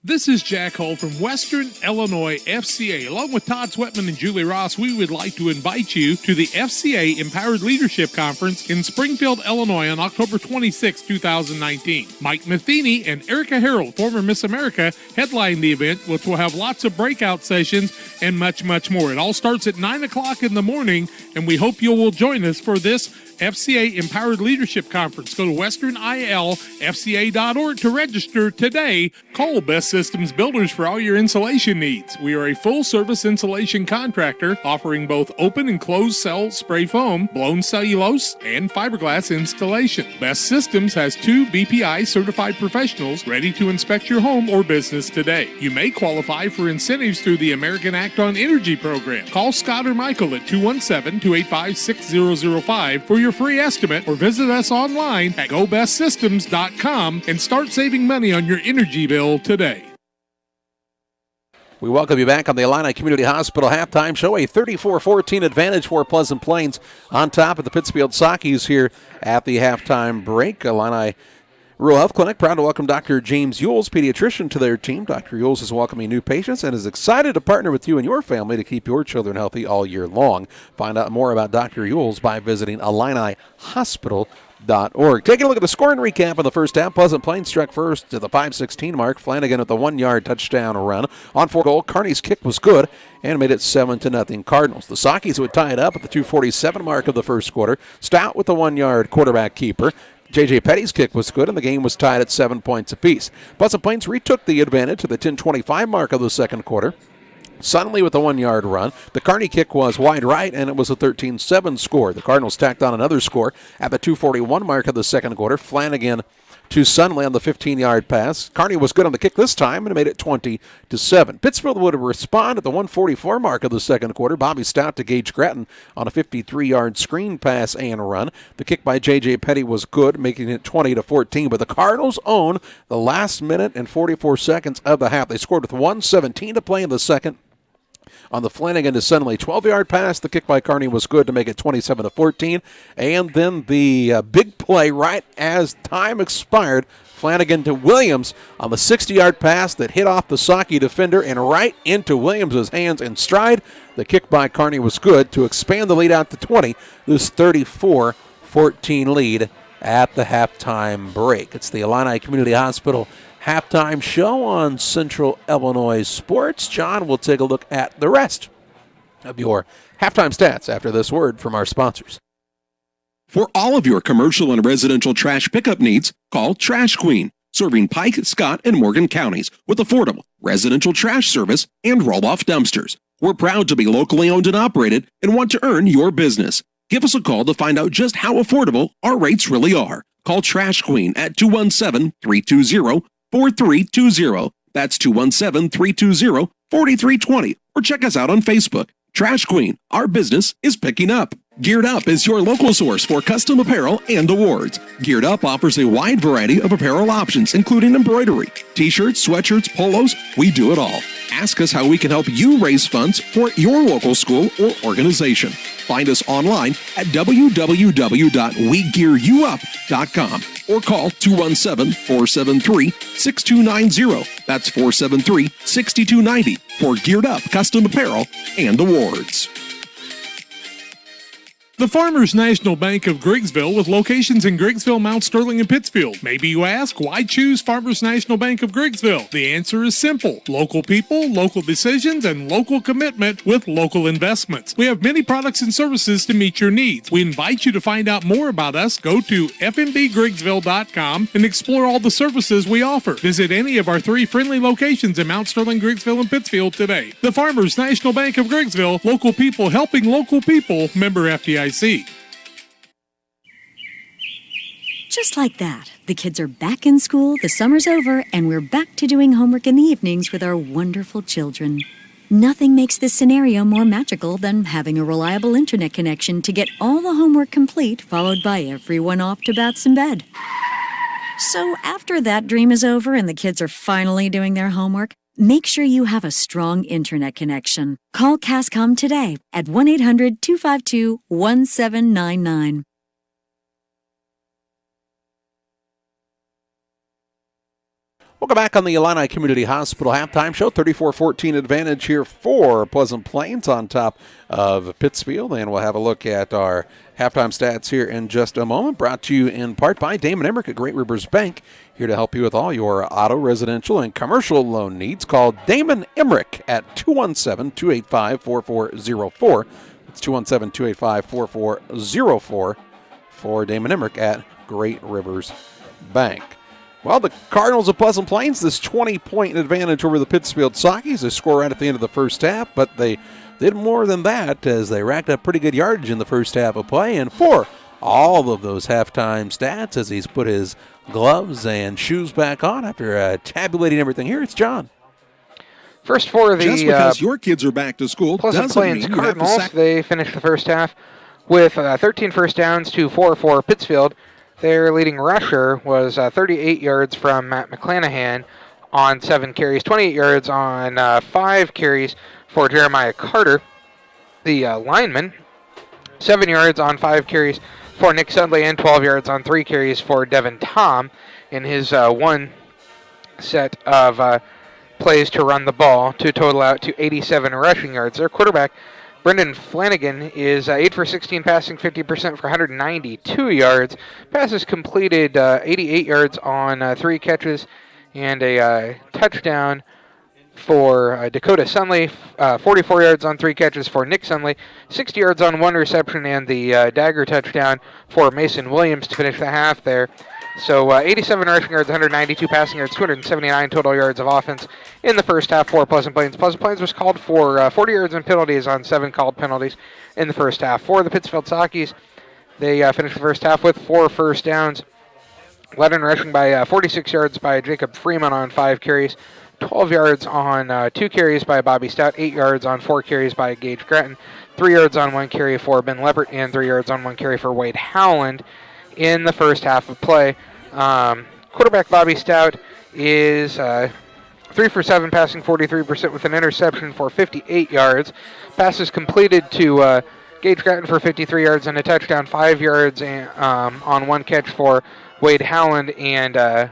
This is Jack Hull from Western Illinois FCA. Along with Todd Sweatman and Julie Ross, we would like to invite you to the FCA Empowered Leadership Conference in Springfield, Illinois on October 26, 2019. Mike Matheny and Erica Harold, former Miss America, headline the event, which will have lots of breakout sessions and much, much more. It all starts at 9 o'clock in the morning, and we hope you will join us for this FCA Empowered Leadership Conference. Go to westernilfca.org to register today. Call Best Systems Builders for all your insulation needs. We are a full-service insulation contractor offering both open and closed cell spray foam, blown cellulose, and fiberglass installation. Best Systems has 2 BPI certified professionals ready to inspect your home or business today. You may qualify for incentives through the American Act on Energy program. Call Scott or Michael at 217-285-6005 for your free estimate, or visit us online at gobestsystems.com and start saving money on your energy bill today. We welcome you back on the Illini Community Hospital halftime show. A 34-14 advantage for Pleasant Plains on top of the Pittsfield Sockies here at the halftime break. Illini Rural Health Clinic proud to welcome Dr. James Yules, pediatrician, to their team. Dr. Yules is welcoming new patients and is excited to partner with you and your family to keep your children healthy all year long. Find out more about Dr. Yules by visiting IlliniHospital.org. Taking a look at the scoring recap of the first half. Pleasant Plains struck first to the 5:16 mark. Flanagan at the 1-yard touchdown run. On for goal, Kearney's kick was good and made it 7-0 Cardinals. The Sockies would tie it up at the 2:47 mark of the first quarter. Stout with the 1-yard quarterback keeper. J.J. Petty's kick was good, and the game was tied at 7 points apiece. Pleasant Plains retook the advantage to the 10:25 mark of the second quarter. Suddenly with a 1-yard run. The Kearney kick was wide right, and it was a 13-7 score. The Cardinals tacked on another score at the 2:41 mark of the second quarter. Flanagan to Sunley on the 15-yard pass. Kearney was good on the kick this time and made it 20-7. Pittsfield would respond at the 1:44 mark of the second quarter. Bobby Stout to Gage Gratton on a 53-yard screen pass and run. The kick by J.J. Petty was good, making it 20-14. But the Cardinals own the last minute and 44 seconds of the half. They scored with 1:17 to play in the second. On the Flanagan to Sunley 12-yard pass, the kick by Kearney was good to make it 27-14. And then the big play right as time expired, Flanagan to Williams on the 60-yard pass that hit off the Socky defender and right into Williams' hands in stride. The kick by Kearney was good to expand the lead out to 20. This 34-14 lead at the halftime break. It's the Illini Community Hospital halftime show on Central Illinois Sports. John will take a look at the rest of your halftime stats after this word from our sponsors. For all of your commercial and residential trash pickup needs, call Trash Queen, serving Pike, Scott, and Morgan counties with affordable residential trash service and roll-off dumpsters. We're proud to be locally owned and operated and want to earn your business. Give us a call to find out just how affordable our rates really are. Call Trash Queen at 217-320-4320. That's 217-320-4320. Or check us out on Facebook. Trash Queen, our business is picking up. Geared Up is your local source for custom apparel and awards. Geared Up offers a wide variety of apparel options, including embroidery, t-shirts, sweatshirts, polos. We do it all. Ask us how we can help you raise funds for your local school or organization. Find us online at www.wegearyouup.com or call 217-473-6290. That's 473-6290 for Geared Up custom apparel and awards. The Farmers National Bank of Griggsville with locations in Griggsville, Mount Sterling, and Pittsfield. Maybe you ask, why choose Farmers National Bank of Griggsville? The answer is simple. Local people, local decisions, and local commitment with local investments. We have many products and services to meet your needs. We invite you to find out more about us. Go to fmbgriggsville.com and explore all the services we offer. Visit any of our 3 friendly locations in Mount Sterling, Griggsville, and Pittsfield today. The Farmers National Bank of Griggsville, local people helping local people, member FDIC. Just like that, the kids are back in school, the summer's over, and we're back to doing homework in the evenings with our wonderful children. Nothing makes this scenario more magical than having a reliable internet connection to get all the homework complete, followed by everyone off to baths and bed. So after that dream is over and the kids are finally doing their homework, make sure you have a strong internet connection. Call CASCOM today at 1-800-252-1799. Welcome back on the Illini Community Hospital Halftime Show. 34-14 advantage here for Pleasant Plains on top of Pittsfield. And we'll have a look at our halftime stats here in just a moment. Brought to you in part by Damon Emmerich at Great Rivers Bank. Here to help you with all your auto, residential, and commercial loan needs. Call Damon Emmerich at 217-285-4404. It's 217-285-4404 for Damon Emmerich at Great Rivers Bank. Well, the Cardinals of Pleasant Plains, this 20-point advantage over the Pittsfield Sockies. They score right at the end of the first half, but they did more than that as they racked up pretty good yardage in the first half of play. And for all of those halftime stats, as he's put his gloves and shoes back on after tabulating everything here, it's John. First for the Just because your kids are back to school Pleasant doesn't Plains mean you have to Cardinals, they finished the first half with 13 first downs to 4 for Pittsfield. Their leading rusher was 38 yards from Matt McClanahan on 7 carries, 28 yards on 5 carries for Jeremiah Carter. The lineman, 7 yards on 5 carries for Nick Sudley and 12 yards on 3 carries for Devin Tom in his one set of plays to run the ball to total out to 87 rushing yards. Their quarterback, Brendan Flanagan, is 8 for 16 passing, 50% for 192 yards. Passes completed 88 yards on 3 catches and a touchdown for Dakota Sunley, 44 yards on 3 catches for Nick Sunley, 60 yards on 1 reception, and the dagger touchdown for Mason Williams to finish the half there. So 87 rushing yards, 192 passing yards, 279 total yards of offense in the first half for Pleasant Plains. Pleasant Plains was called for 40 yards and penalties on 7 called penalties in the first half. For the Pittsfield Sockies, they finished the first half with 4 first downs, led in rushing by 46 yards by Jacob Freeman on 5 carries, 12 yards on 2 carries by Bobby Stout, 8 yards on 4 carries by Gage Gratton, 3 yards on 1 carry for Ben Leppert, and 3 yards on 1 carry for Wade Howland in the first half of play. Quarterback Bobby Stout is 3 for 7 passing, 43% with an interception for 58 yards. Passes completed to Gage Gratton for 53 yards and a touchdown, 5 yards on 1 catch for Wade Howland, and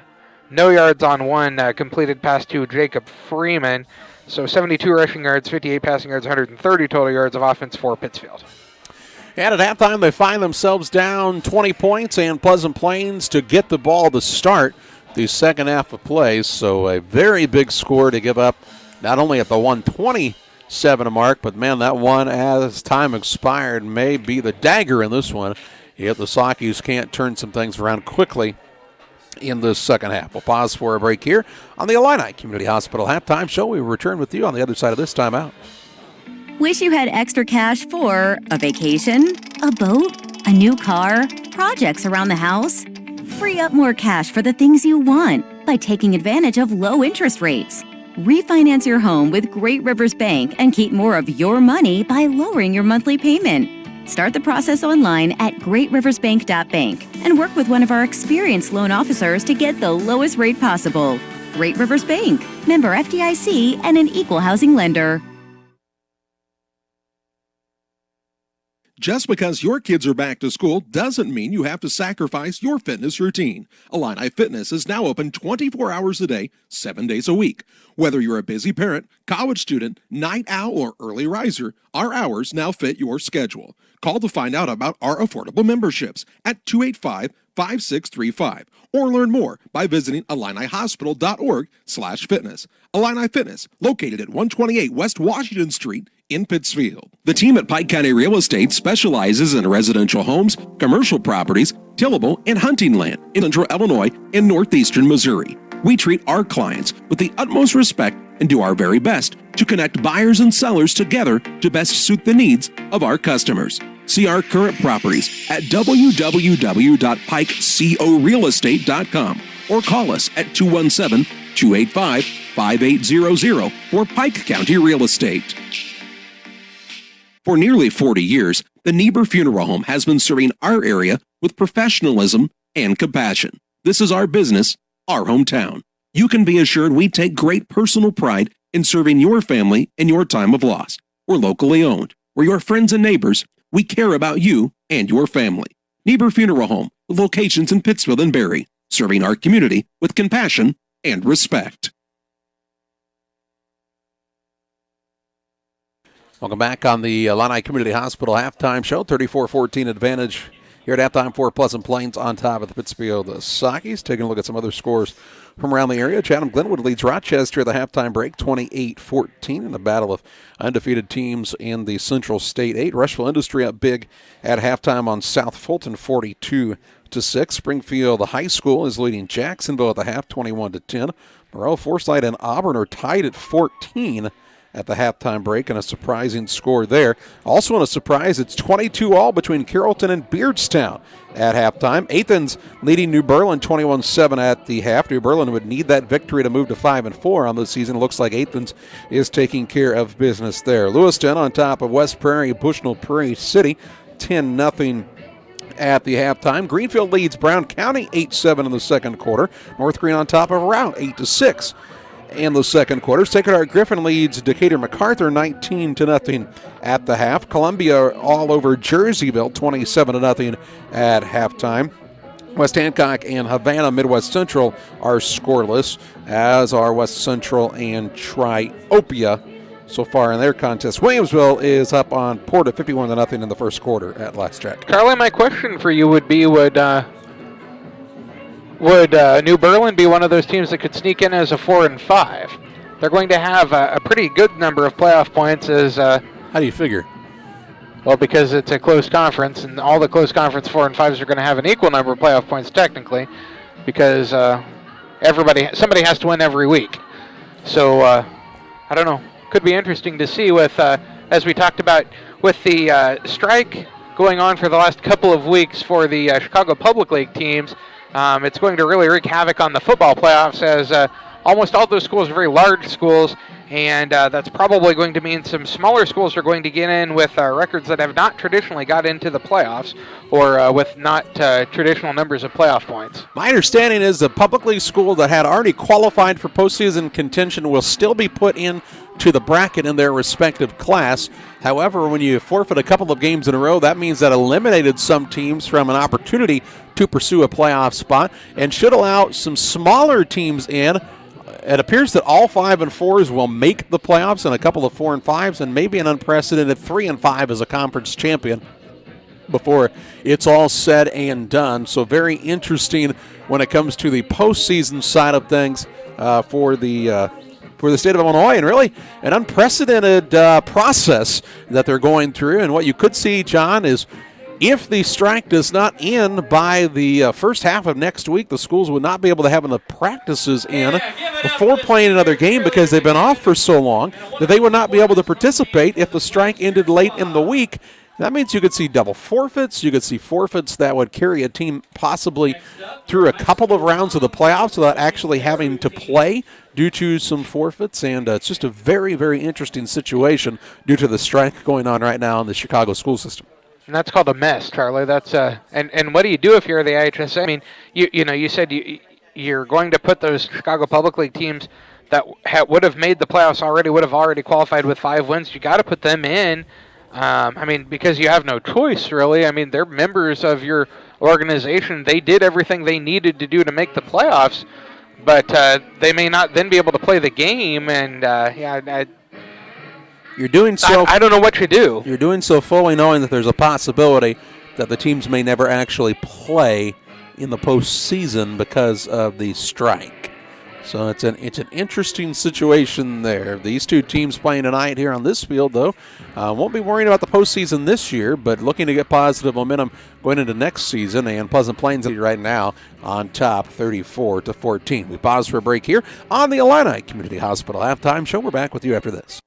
no yards on 1 completed pass to Jacob Freeman. So 72 rushing yards, 58 passing yards, 130 total yards of offense for Pittsfield. And at halftime, they find themselves down 20 points, and Pleasant Plains to get the ball to start the second half of play. So a very big score to give up, not only at the 127 mark, but, man, that one as time expired may be the dagger in this one if the Sockies can't turn some things around quickly in the second half. We'll pause for a break here on the Illini Community Hospital Halftime Show. We will return with you on the other side of this timeout. Wish you had extra cash for a vacation, a boat, a new car, projects around the house? Free up more cash for the things you want by taking advantage of low interest rates. Refinance your home with Great Rivers Bank and keep more of your money by lowering your monthly payment. Start the process online at greatriversbank.bank and work with one of our experienced loan officers to get the lowest rate possible. Great Rivers Bank, member FDIC, and an equal housing lender. Just because your kids are back to school doesn't mean you have to sacrifice your fitness routine. Illini Fitness is now open 24 hours a day, 7 days a week. Whether you're a busy parent, college student, night owl, or early riser, our hours now fit your schedule. Call to find out about our affordable memberships at 285-5635 or learn more by visiting IlliniHospital.org/fitness. Illini Fitness, located at 128 West Washington Street in Pittsfield. The team at Pike County Real Estate specializes in residential homes, commercial properties, tillable, and hunting land in Central Illinois and Northeastern Missouri. We treat our clients with the utmost respect and do our very best to connect buyers and sellers together to best suit the needs of our customers. See our current properties at www.pikecorealestate.com or call us at 217-285-5800 for Pike County Real Estate. For nearly 40 years, the Niebuhr Funeral Home has been serving our area with professionalism and compassion. This is our business, our hometown. You can be assured we take great personal pride in serving your family in your time of loss. We're locally owned. We're your friends and neighbors. We care about you and your family. Niebuhr Funeral Home, with locations in Pittsfield and Barry, serving our community with compassion and respect. Welcome back on the Illini Community Hospital halftime show. 34-14 advantage here at halftime for Pleasant Plains on top of the Pittsfield Sockies. Taking a look at some other scores from around the area. Chatham-Glenwood leads Rochester at the halftime break 28-14 in the battle of undefeated teams in the Central State 8. Rushville Industry up big at halftime on South Fulton 42-6. Springfield High School is leading Jacksonville at the half 21-10. Moreau, Forsyth, and Auburn are tied at 14 at the halftime break, and a surprising score there. Also in a surprise, it's 22-all between Carrollton and Beardstown at halftime. Athens leading New Berlin 21-7 at the half. New Berlin would need that victory to move to 5-4 on the season. It looks like Athens is taking care of business there. Lewiston on top of West Prairie, Bushnell Prairie City, 10-0 at the halftime. Greenfield leads Brown County 8-7 in the second quarter. North Green on top of Route 8-6. In the second quarter, Sacred Heart Griffin leads Decatur MacArthur 19-0 at the half. Columbia all over Jerseyville 27-0 at halftime. West Hancock and Havana Midwest Central are scoreless, as are West Central and Triopia so far in their contest. Williamsville is up on Porta 51-0 in the first quarter at Last Check. Charlie, my question for you would be, would New Berlin be one of those teams that could sneak in as a 4-5? They're going to have a pretty good number of playoff points. How do you figure? Well, because it's a close conference, and all the close conference 4-5s are going to have an equal number of playoff points technically, because somebody has to win every week. So I don't know. Could be interesting to see with, as we talked about, with the strike going on for the last couple of weeks for the Chicago Public League teams. It's going to really wreak havoc on the football playoffs, as almost all those schools are very large schools, and that's probably going to mean some smaller schools are going to get in with records that have not traditionally got into the playoffs, or with not traditional numbers of playoff points. My understanding is the public league school that had already qualified for postseason contention will still be put in to the bracket in their respective class. However, when you forfeit a couple of games in a row, that means that eliminated some teams from an opportunity to pursue a playoff spot and should allow some smaller teams in. It appears that all 5-4s will make the playoffs, and a couple of 4-5s, and maybe an unprecedented 3-5 as a conference champion before it's all said and done. So very interesting when it comes to the postseason side of things for the state of Illinois, and really an unprecedented process that they're going through. And what you could see, John, is if the strike does not end by the first half of next week, the schools would not be able to have enough practices in before playing another game, because they've been off for so long that they would not be able to participate if the strike ended late in the week. That means you could see double forfeits. You could see forfeits that would carry a team possibly through a couple of rounds of the playoffs without actually having to play due to some forfeits. And it's just a very, very interesting situation due to the strike going on right now in the Chicago school system. And that's called a mess, Charlie. That's and what do you do if you're the IHSA? I mean, you said you're going to put those Chicago Public League teams that would have made the playoffs already, would have already qualified with 5 wins. You got to put them in. I mean, because you have no choice, really. I mean, they're members of your organization. They did everything they needed to do to make the playoffs, but they may not then be able to play the game. And You're doing so. I don't know what you do. You're doing so fully knowing that there's a possibility that the teams may never actually play in the postseason because of the strike. So it's an interesting situation there. These two teams playing tonight here on this field, though, won't be worrying about the postseason this year, but looking to get positive momentum going into next season. And Pleasant Plains right now on top, 34-14. We pause for a break here on the Illini Community Hospital halftime show. We're back with you after this.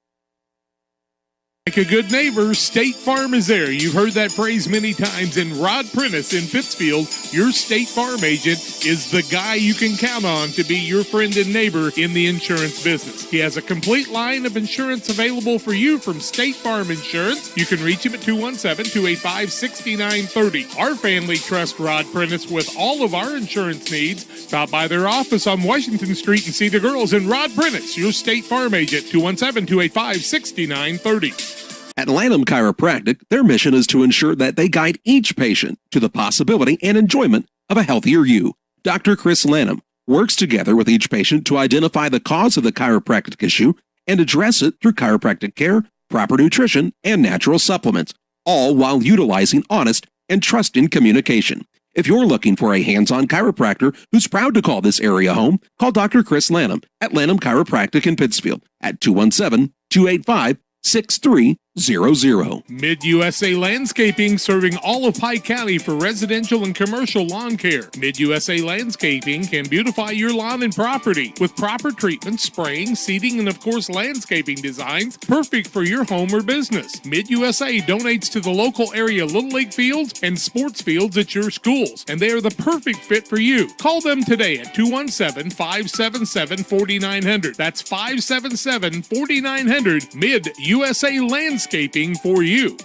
Like a good neighbor, State Farm is there. You've heard that phrase many times. And Rod Prentice in Pittsfield, your State Farm agent, is the guy you can count on to be your friend and neighbor in the insurance business. He has a complete line of insurance available for you from State Farm Insurance. You can reach him at 217-285-6930. Our family trusts Rod Prentice with all of our insurance needs. Stop by their office on Washington Street and see the girls. And Rod Prentice, your State Farm agent, 217-285-6930. At Lanham Chiropractic, their mission is to ensure that they guide each patient to the possibility and enjoyment of a healthier you. Dr. Chris Lanham works together with each patient to identify the cause of the chiropractic issue and address it through chiropractic care, proper nutrition, and natural supplements, all while utilizing honest and trusting communication. If you're looking for a hands-on chiropractor who's proud to call this area home, call Dr. Chris Lanham at Lanham Chiropractic in Pittsfield at 217-285-6300. Mid-USA Landscaping, serving all of Pike County for residential and commercial lawn care. Mid-USA Landscaping can beautify your lawn and property with proper treatment, spraying, seeding, and of course landscaping designs perfect for your home or business. Mid-USA donates to the local area Little League fields and sports fields at your schools, and they are the perfect fit for you. Call them today at 217-577-4900. That's 577-4900. Mid-USA Landscaping for you.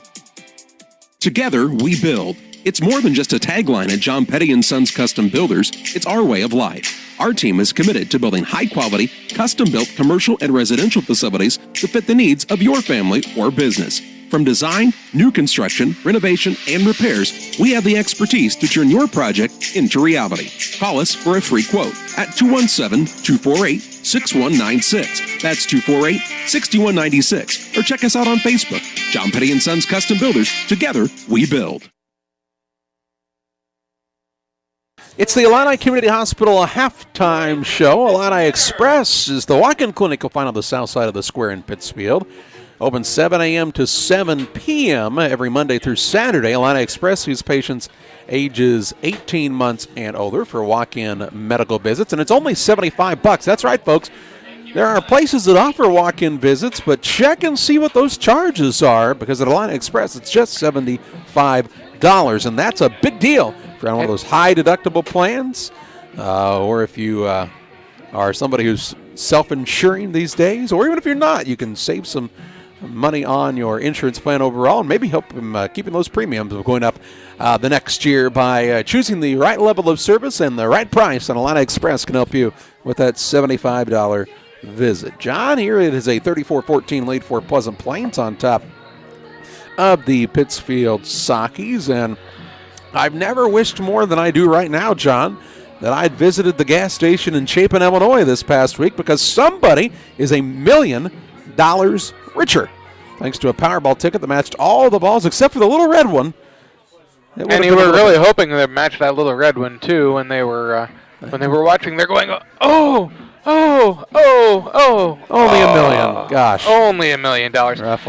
Together, we build. It's more than just a tagline at John Petty & Sons Custom Builders. It's our way of life. Our team is committed to building high-quality, custom-built commercial and residential facilities to fit the needs of your family or business. From design, new construction, renovation, and repairs, we have the expertise to turn your project into reality. Call us for a free quote at 217-248-6196. That's 248-6196. Or check us out on Facebook. John Petty & Sons Custom Builders. Together, we build. It's the Illini Community Hospital halftime show. Illini Express is the walk-in clinic you'll find on the south side of the square in Pittsfield. Open 7 a.m. to 7 p.m. every Monday through Saturday. Illini Express sees patients ages 18 months and older for walk-in medical visits, and it's only $75. That's right, folks. There are places that offer walk-in visits, but check and see what those charges are, because at Illini Express it's just $75, and that's a big deal for one of those high-deductible plans, or if you are somebody who's self-insuring these days, or even if you're not, you can save some money on your insurance plan overall and maybe help them keeping those premiums going up the next year by choosing the right level of service and the right price. And Illini Express can help you with that $75 visit. John, here it is a 34-14 lead for Pleasant Plains on top of the Pittsfield Sockies, and I've never wished more than I do right now, John, that I'd visited the gas station in Chapin, Illinois this past week, because somebody is $1 million richer, thanks to a Powerball ticket that matched all the balls except for the little red one. And you were really hoping they matched that little red one too when they were watching. They're going, oh, only $1 million. Gosh, only $1 million.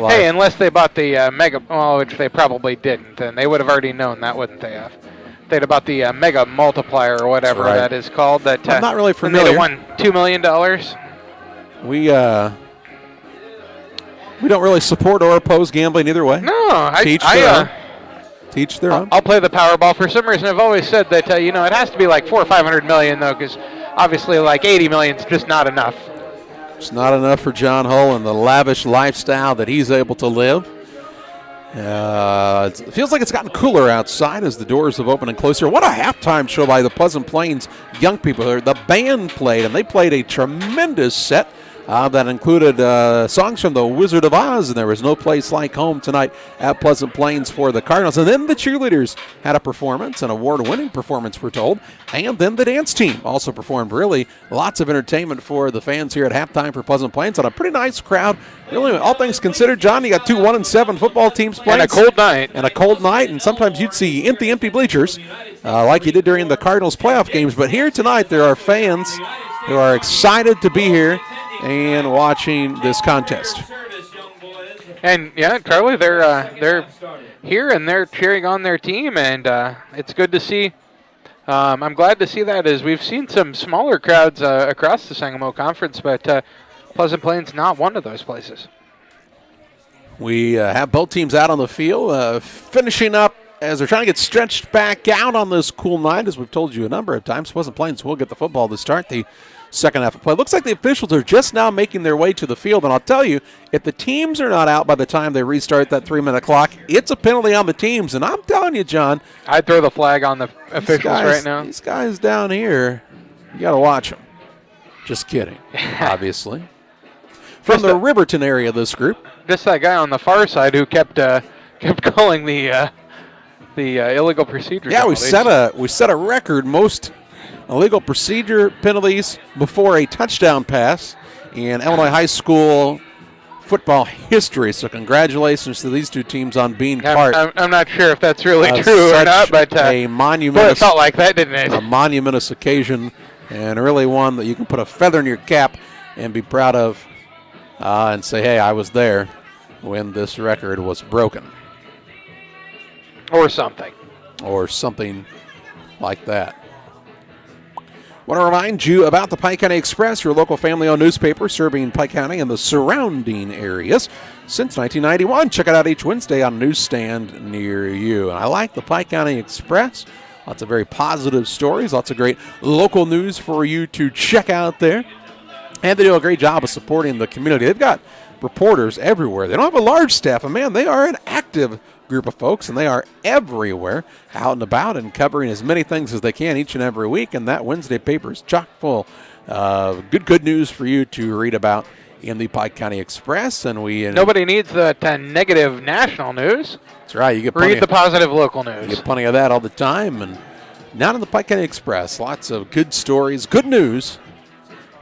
Hey, unless they bought the mega, which they probably didn't, and they would have already known that, wouldn't they have? They'd have bought the mega multiplier or whatever that is called. That I'm not really familiar. They'd have won $2 million. We don't really support or oppose gambling either way. No, Teach their own. I'll play the Powerball. For some reason, I've always said that it has to be like $400 or $500 million though, because obviously like $80 million is just not enough. It's not enough for John Hull and the lavish lifestyle that he's able to live. It feels like it's gotten cooler outside as the doors have opened and closed here. What a halftime show by the Pleasant Plains young people here. The band played, and they played a tremendous set that included songs from The Wizard of Oz, and there was no place like home tonight at Pleasant Plains for the Cardinals. And then the cheerleaders had a performance, an award-winning performance, we're told, and then the dance team also performed. Really lots of entertainment for the fans here at halftime for Pleasant Plains, and a pretty nice crowd. Really, all things considered, John, you got 2 1-7 football teams playing. And a cold night. And a cold night, and sometimes you'd see empty bleachers like you did during the Cardinals playoff games. But here tonight, there are fans who are excited to be here and watching this contest. And yeah, Charlie, they're here and they're cheering on their team, and it's good to see. I'm glad to see that, as we've seen some smaller crowds across the Sangamo Conference, but Pleasant Plains not one of those places. We have both teams out on the field, finishing up as they're trying to get stretched back out on this cool night. As we've told you a number of times, Pleasant Plains will get the football to start the second half of play. Looks like the officials are just now making their way to the field, and I'll tell you, if the teams are not out by the time they restart that 3-minute clock, it's a penalty on the teams. And I'm telling you, John, I'd throw the flag on the officials right now. These guys down here, you got to watch them. Just kidding, obviously. From the Riverton area of this group. Just that guy on the far side who kept calling the illegal procedure. Yeah, penalties. we set a record, most illegal procedure penalties before a touchdown pass in Illinois high school football history. So congratulations to these two teams on being part. I'm not sure if that's really true or not, but a monumentous, it felt like that, didn't it? A monumentous occasion, and really one that you can put a feather in your cap and be proud of, and say, hey, I was there when this record was broken. Or something. Or something like that. Want to remind you about the Pike County Express, your local family-owned newspaper serving Pike County and the surrounding areas since 1991. Check it out each Wednesday on a newsstand near you. And I like the Pike County Express. Lots of very positive stories, lots of great local news for you to check out there. And they do a great job of supporting the community. They've got reporters everywhere. They don't have a large staff, and man, they are an active group of folks, and they are everywhere, out and about, and covering as many things as they can each and every week. And that Wednesday paper is chock full of good news for you to read about in the Pike County Express. And nobody needs the negative national news. That's right. You get read the positive local news. You get plenty of that all the time, and not in the Pike County Express. Lots of good stories, good news.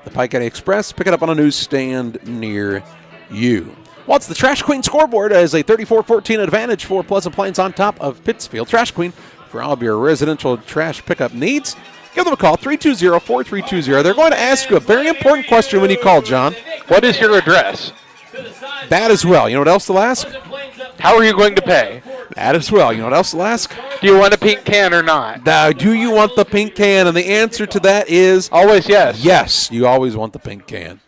The Pike County Express. Pick it up on a newsstand near you. Well, it's the Trash Queen scoreboard as a 34-14 advantage for Pleasant Plains on top of Pittsfield. Trash Queen, for all of your residential trash pickup needs, give them a call, 320-4320. They're going to ask you a very important question when you call, John. What is your address? That as well. You know what else they'll ask? How are you going to pay? That as well. You know what else they'll ask? Do you want a pink can or not? Do you want the pink can? And the answer to that is... always yes. Yes, you always want the pink can.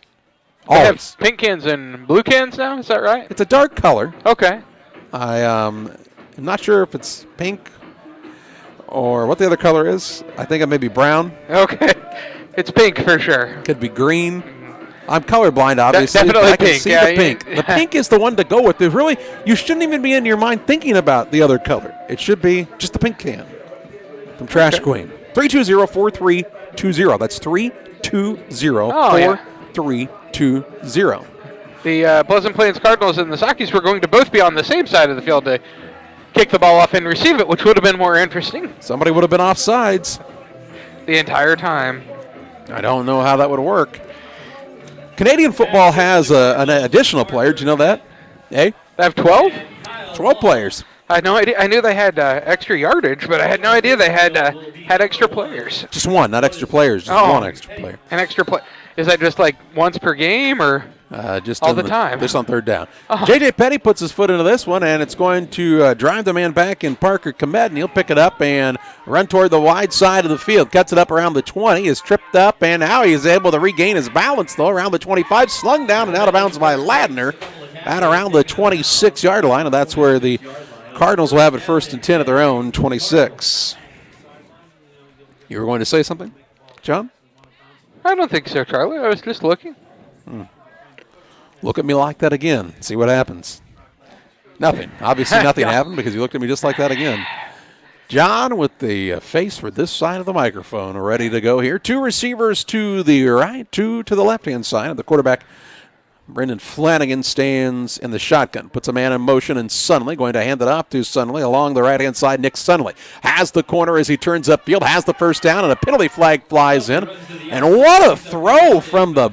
They have pink cans and blue cans now, is that right? It's a dark color. Okay. I'm not sure if it's pink or what the other color is. I think it may be brown. Okay. It's pink for sure. Could be green. I'm colorblind, obviously. Definitely I can pink. see the pink. The pink is the one to go with. Really, you shouldn't even be in your mind thinking about the other color. It should be just the pink can from Trash Queen. 320-4320. That's 320-4320. The Pleasant Plains Cardinals and the Sockies were going to both be on the same side of the field to kick the ball off and receive it, which would have been more interesting. Somebody would have been offsides the entire time. I don't know how that would work. Canadian football has an additional player. Do you know that? Hey? They have 12? 12 players. I had no idea. I knew they had extra yardage, but I had no idea they had extra players. Just one, not extra players. Just one extra player. An extra play. Is that just like once per game or just all the time? Just on third down. J.J. Petty puts his foot into this one, and it's going to drive the man back in Parker Komet, and he'll pick it up and run toward the wide side of the field. Cuts it up around the 20, is tripped up, and now he's able to regain his balance, though, around the 25. Slung down and out of bounds by Ladner at around the 26-yard line, and that's where the Cardinals will have it 1st and 10 at their own 26. You were going to say something, John? I don't think so, Charlie. I was just looking. Look at me like that again. See what happens. Nothing. Obviously nothing happened because he looked at me just like that again. John with the face for this side of the microphone, ready to go here. 2 receivers to the right, 2 to the left-hand side. The quarterback, Brendan Flanagan, stands in the shotgun. Puts a man in motion, and Sunley going to hand it off to Sunley along the right-hand side. Nick Sunley has the corner as he turns upfield, has the first down, and a penalty flag flies in. And what a throw from the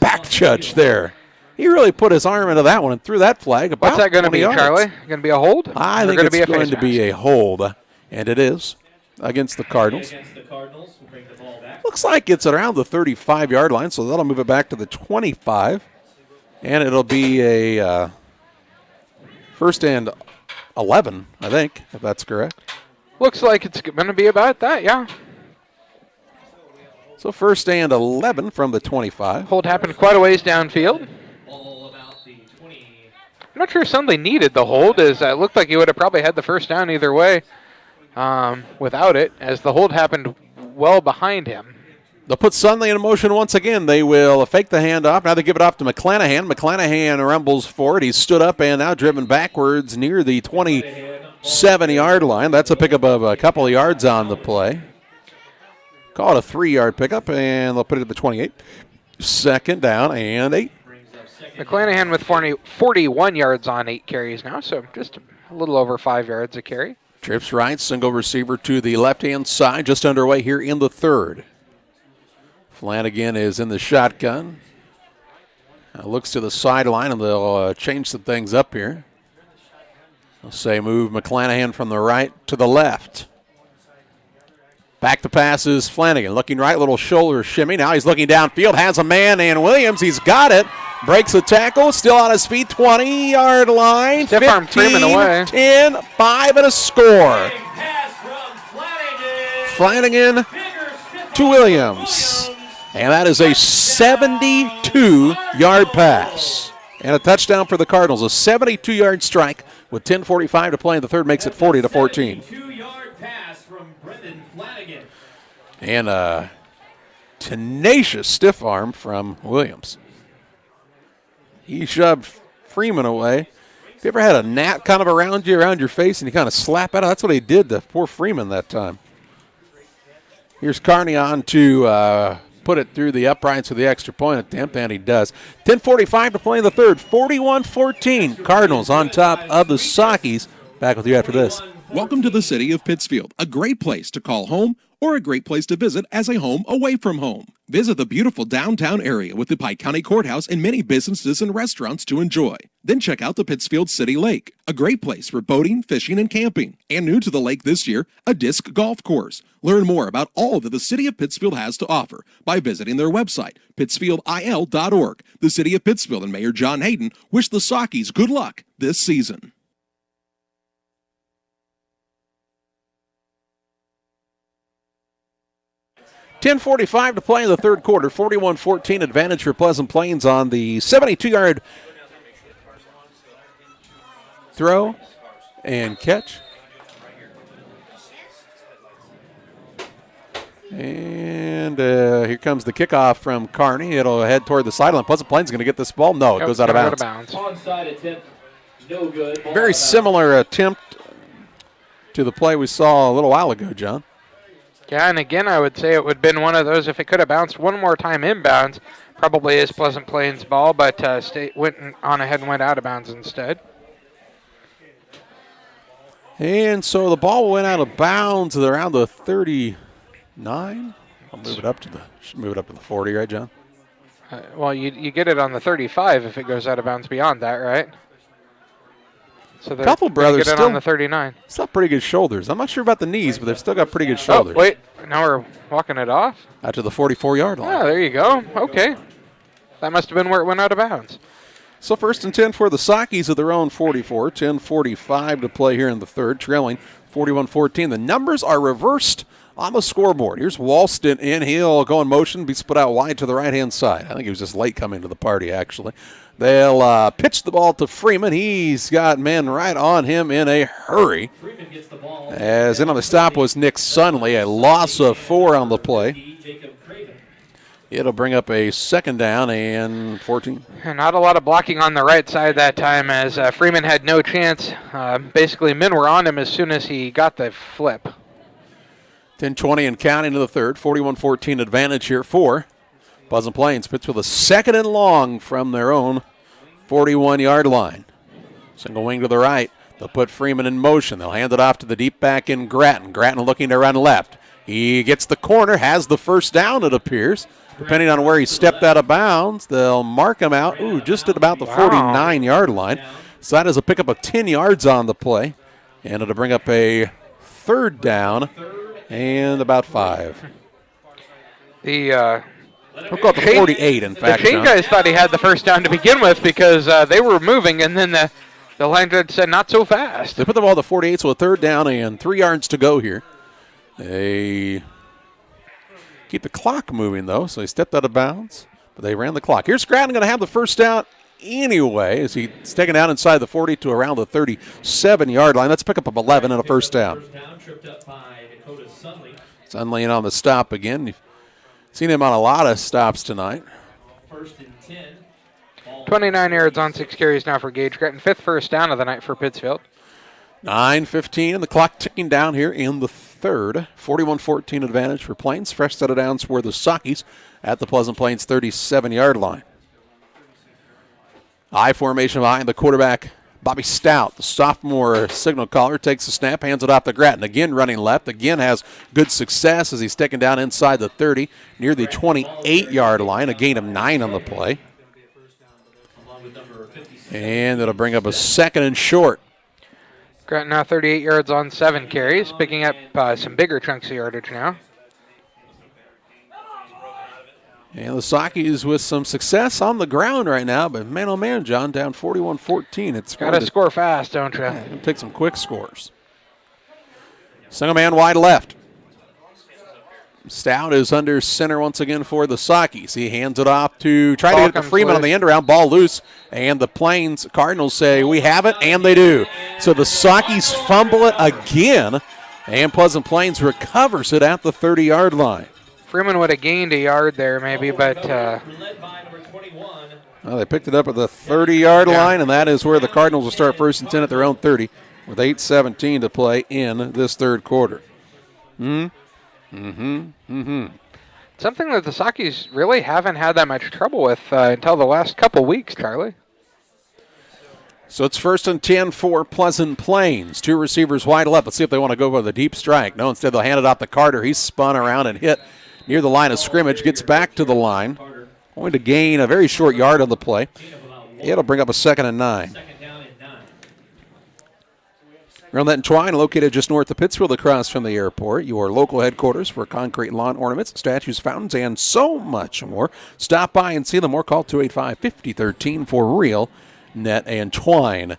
back judge there. He really put his arm into that one and threw that flag. What's that going to be, Charlie? Going to be a hold? I think it's going to be a hold. And it is against the Cardinals. Looks like it's around the 35-yard line, so that'll move it back to the 25. And it'll be a first and 11, I think, if that's correct. Looks like it's going to be about that, yeah. So first and 11 from the 25. Hold happened quite a ways downfield. I'm not sure if somebody needed the hold, as it looked like he would have probably had the first down either way. Without it, as the hold happened well behind him. They'll put Sunley in motion once again. They will fake the handoff. Now they give it off to McClanahan. McClanahan rumbles forward. He's stood up and now driven backwards near the 27-yard line. That's a pickup of a couple of yards on the play. Call it a 3-yard pickup, and they'll put it at the 28. Second down and 8. McClanahan with 41 yards on 8 carries now, so just a little over 5 yards a carry. Trips right, single receiver to the left-hand side, just underway here in the third. Flanagan is in the shotgun. Looks to the sideline, and they'll change some things up here. They'll say move McClanahan from the right to the left. Back to passes Flanagan, looking right, little shoulder shimmy. Now he's looking downfield, has a man, and Williams, he's got it. Breaks the tackle, still on his feet, 20-yard line. 15, 10, 5, and a score. Flanagan to Williams. And that is a 72-yard pass. And a touchdown for the Cardinals. A 72-yard strike with 10:45 to play in the third makes it 40-14. 72-yard pass from Brendan Flanagan. And a tenacious stiff arm from Williams. He shoved Freeman away. Have you ever had a gnat kind of around your face, and you kind of slap it out? That's what he did to poor Freeman that time. Here's Carney on to put it through the uprights with the extra point attempt, and he does. 10:45 to play in the third. 41-14. Cardinals on top of the Sockies. Back with you after this. Welcome to the city of Pittsfield, a great place to call home or a great place to visit as a home away from home. Visit the beautiful downtown area with the Pike County Courthouse and many businesses and restaurants to enjoy. Then check out the Pittsfield City Lake, a great place for boating, fishing, and camping. And new to the lake this year, a disc golf course. Learn more about all that the city of Pittsfield has to offer by visiting their website, pittsfieldil.org. The city of Pittsfield and Mayor John Hayden wish the Sockies good luck this season. 10:45 to play in the third quarter. 41-14 advantage for Pleasant Plains on the 72-yard throw and catch. And here comes the kickoff from Kearney. It'll head toward the sideline. Pleasant Plains is going to get this ball. No, it goes out of bounds. Onside attempt, no good. Very similar attempt to the play we saw a little while ago, John. Yeah, and again, I would say it would have been one of those, if it could have bounced one more time inbounds, probably is Pleasant Plains' ball, but State went on ahead and went out of bounds instead. And so the ball went out of bounds at around the 39. I'll move it up to the 40, right, John? Well, you get it on the 35 if it goes out of bounds beyond that, right? So couple brothers get it still on the 39. Still pretty good shoulders. I'm not sure about the knees, but they've still got pretty good shoulders. Oh, wait. Now we're walking it off? Out to the 44-yard line. Oh, there you go. Okay. That must have been where it went out of bounds. So first and 10 for the Sockies at their own 44. 10:45 to play here in the third, trailing 41-14. The numbers are reversed on the scoreboard. Here's Walston in. He'll go in motion, be split out wide to the right-hand side. I think he was just late coming to the party, actually. They'll pitch the ball to Freeman. He's got men right on him in a hurry. Freeman gets the ball. As in on the stop was Nick Sunley, a loss of 4 on the play. It'll bring up a second down and 14. And not a lot of blocking on the right side that time, as Freeman had no chance. Basically, men were on him as soon as he got the flip. 10-20 and counting to the third. 41-14 advantage here for Pleasant Plains. Pittsfield a second and long from their own 41-yard line. Single wing to the right. They'll put Freeman in motion. They'll hand it off to the deep back in Grattan. Grattan looking to run left. He gets the corner, has the first down, it appears. Depending on where he stepped out of bounds, they'll mark him out, just at about the 49-yard line. So that is a pickup of 10 yards on the play. And it'll bring up a third down and about 5. We'll go up to 48, in fact. The chain guys thought he had the first down to begin with because they were moving, and then the line judge said not so fast. They put the ball to 48, so a third down and 3 yards to go here. They keep the clock moving, though, so he stepped out of bounds, but they ran the clock. Here's Grattan going to have the first down anyway, as he's taken out inside the 40 to around the 37-yard line. That's a pickup of 11 and a first down. Sunley in on the stop again. You've seen him on a lot of stops tonight. 29 yards on 6 carries now for Gage Grattan. 5th first down of the night for Pittsfield. 9:15 and the clock ticking down here in the third. 41-14 advantage for Plains. Fresh set of downs for the Sockies at the Pleasant Plains 37-yard line. I formation behind the quarterback, Bobby Stout, the sophomore signal caller, takes the snap, hands it off to Grattan. Again running left. Again has good success as he's taken down inside the 30, near the 28-yard line. A gain of 9 on the play. And it'll bring up a second and short. Grattan now 38 yards on 7 carries, picking up some bigger chunks of yardage now. And the Sockies with some success on the ground right now, but man, oh man, John, down 41-14. It's got to score fast, don't you? Yeah, going to take some quick scores. Single man wide left. Stout is under center once again for the Sockies. He hands it off to try to get it to Freeman on the end around. Ball loose, and the Plains Cardinals say, we have it, and they do. So the Sockies fumble it again, and Pleasant Plains recovers it at the 30-yard line. Freeman would have gained a yard there maybe, but... Well, they picked it up at the 30-yard line, and that is where the Cardinals will start 1st and 10 at their own 30 with 8:17 to play in this third quarter. Something that the Sockies really haven't had that much trouble with until the last couple weeks, Charlie. So it's 1st and 10 for Pleasant Plains. 2 receivers wide left. Let's see if they want to go for the deep strike. No, instead they'll hand it off to Carter. He's spun around and hit near the line of scrimmage. Gets back to the line. Going to gain a very short yard on the play. It'll bring up a 2nd and 9. Around that Twine, located just north of Pittsfield across from the airport, your local headquarters for concrete lawn ornaments, statues, fountains, and so much more. Stop by and see them or call 285-5013 for real net and Twine.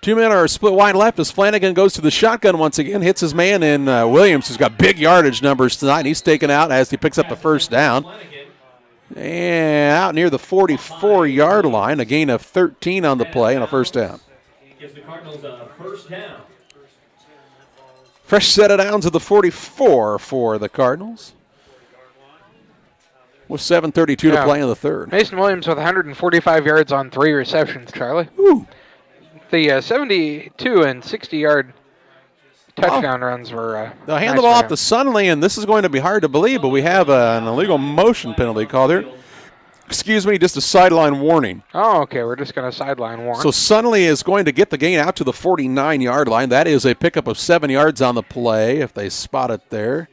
2 men are split wide left as Flanagan goes to the shotgun once again, hits his man in Williams, who's got big yardage numbers tonight. He's taken out as he picks up the first down. And out near the 44-yard line, a gain of 13 on the play and a first down. Gives the Cardinals a first down. Fresh set of downs at the 44 for the Cardinals. With 7:32 to play in the third. Mason Williams with 145 yards on 3 receptions, Charlie. Ooh. The 72 and 60-yard touchdown runs were they'll hand the ball off to Sunley, and this is going to be hard to believe, but we have an illegal motion penalty called there. Excuse me, just a sideline warning. Oh, okay, we're just going to sideline warn. So Sunley is going to get the gain out to the 49-yard line. That is a pickup of 7 yards on the play if they spot it there.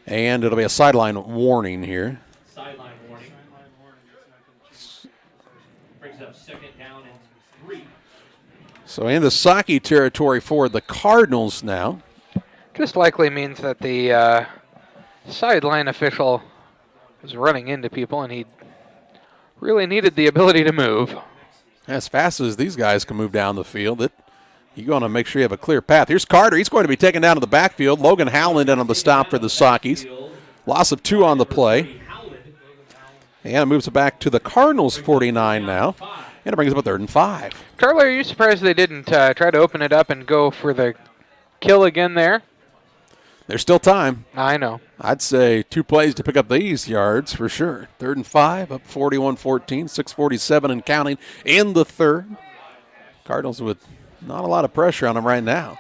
And it'll be a sideline warning here. Sideline warning. Brings up 2nd down and 3. So in the Socky territory for the Cardinals now. Just likely means that the sideline official was running into people and he really needed the ability to move. As fast as these guys can move down the field, you're going to make sure you have a clear path. Here's Carter. He's going to be taken down to the backfield. Logan Howland in on the stop for the Sockies. Loss of 2 on the play. And it moves it back to the Cardinals 49 now. And it brings up a 3rd and 5. Charlie, are you surprised they didn't try to open it up and go for the kill again there? There's still time. I know. I'd say 2 plays to pick up these yards for sure. 3rd and 5, up 41-14, 6:47 and counting in the third. Cardinals with not a lot of pressure on them right now.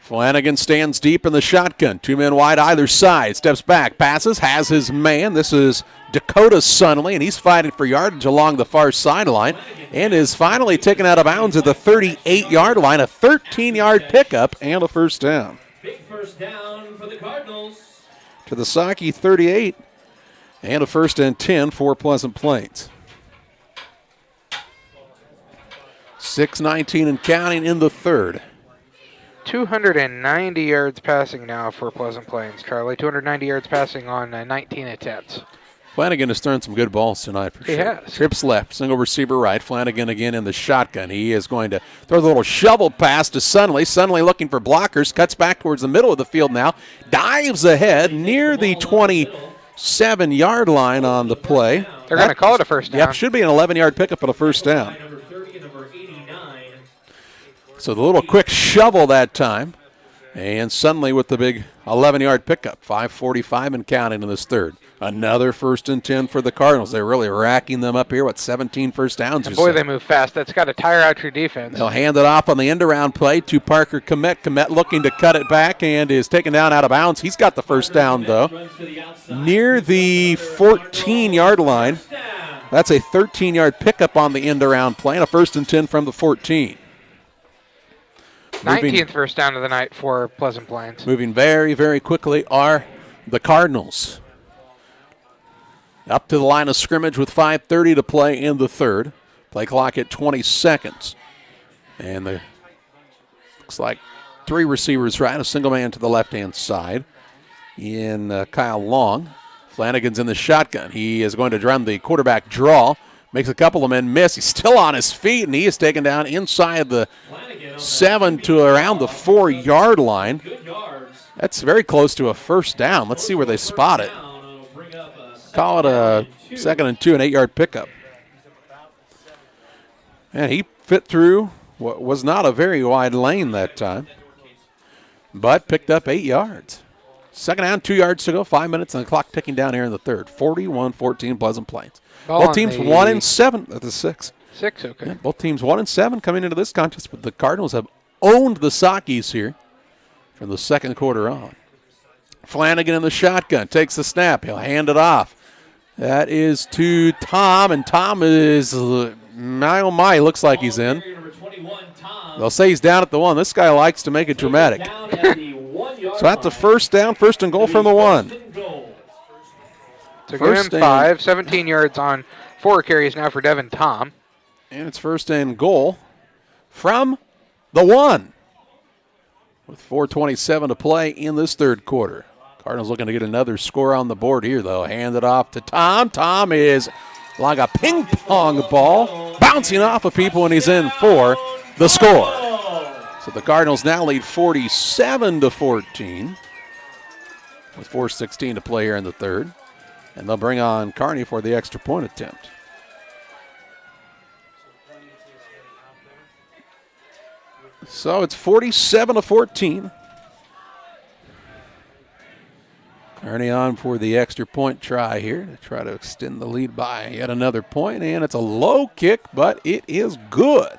Flanagan stands deep in the shotgun. 2 men wide either side. Steps back, passes, has his man. This is Dakota Sunley, and he's fighting for yardage along the far sideline and is finally taken out of bounds at the 38-yard line. A 13-yard pickup and a first down. Big first down for the Cardinals. To the Saki 38 and a 1st and 10 for Pleasant Plains. 6:19 and counting in the third. 290 yards passing now for Pleasant Plains, Charlie. 290 yards passing on 19 attempts. Flanagan has thrown some good balls tonight for sure. He has. Trips left, single receiver right. Flanagan again in the shotgun. He is going to throw the little shovel pass to Sunley. Sunley looking for blockers, cuts back towards the middle of the field now, dives ahead near the 27-yard line on the play. They're going to call it a first down. Yep, should be an 11-yard pickup and a first down. So the little quick shovel that time. And Sunley with the big 11-yard pickup. 5:45 and counting in this third. Another 1st and 10 for the Cardinals. They're really racking them up here. 17 first downs or so. Boy, they move fast. That's got to tire out your defense. They'll hand it off on the end-around play to Parker Komet. Komet looking to cut it back and is taken down out of bounds. He's got the first down, though. Near the 14-yard line. That's a 13-yard pickup on the end-around play and a 1st and 10 from the 14. 19th first down of the night for Pleasant Plains. Moving very, very quickly are the Cardinals. Up to the line of scrimmage with 5:30 to play in the third. Play clock at 20 seconds. And looks like 3 receivers right, a single man to the left-hand side in Kyle Long. Flanagan's in the shotgun. He is going to run the quarterback draw. Makes a couple of men miss. He's still on his feet, and he is taken down inside the 7 to around the 4-yard line. That's very close to a first down. Let's see where they spot it. Call it a 2nd and 2, an 8-yard pickup. And he fit through what was not a very wide lane that time, but picked up 8 yards. 2nd down, 2 yards to go, 5 minutes, and the clock ticking down here in the third. 41-14 Pleasant Plains. Both teams 1-7 at the 6. 6, okay. Yeah, both teams 1-7 coming into this contest, but the Cardinals have owned the Sakis here from the second quarter on. Flanagan in the shotgun, takes the snap. He'll hand it off. That is to Tom, and Tom is, my oh my, looks like he's in. They'll say he's down at the 1. This guy likes to make it dramatic. So that's a first down, 1st and goal from the 1. So give him 5, 17 yards on 4 carries now for Devin Tom. And it's 1st and goal from the 1. With 4:27 to play in this third quarter. Cardinals looking to get another score on the board here, though. Hand it off to Tom. Tom is like a ping pong ball, bouncing off of people, and he's in for the score. So the Cardinals now lead 47-14 with 4:16 to play here in the third. And they'll bring on Kearney for the extra point attempt. So it's 47-14. Kearney on for the extra point try here to try to extend the lead by yet another point, and it's a low kick, but it is good.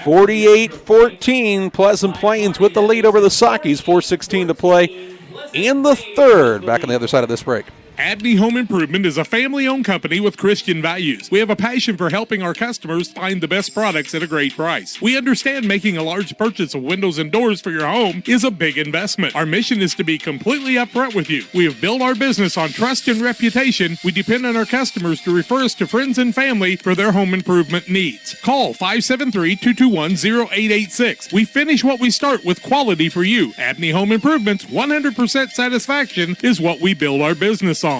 48-14, Pleasant Plains with the lead over the Sakis. 4:16 to play in the third. Back on the other side of this break. Abney Home Improvement is a family-owned company with Christian values. We have a passion for helping our customers find the best products at a great price. We understand making a large purchase of windows and doors for your home is a big investment. Our mission is to be completely upfront with you. We have built our business on trust and reputation. We depend on our customers to refer us to friends and family for their home improvement needs. Call 573-221-0886. We finish what we start with quality for you. Abney Home Improvements, 100% satisfaction is what we build our business on.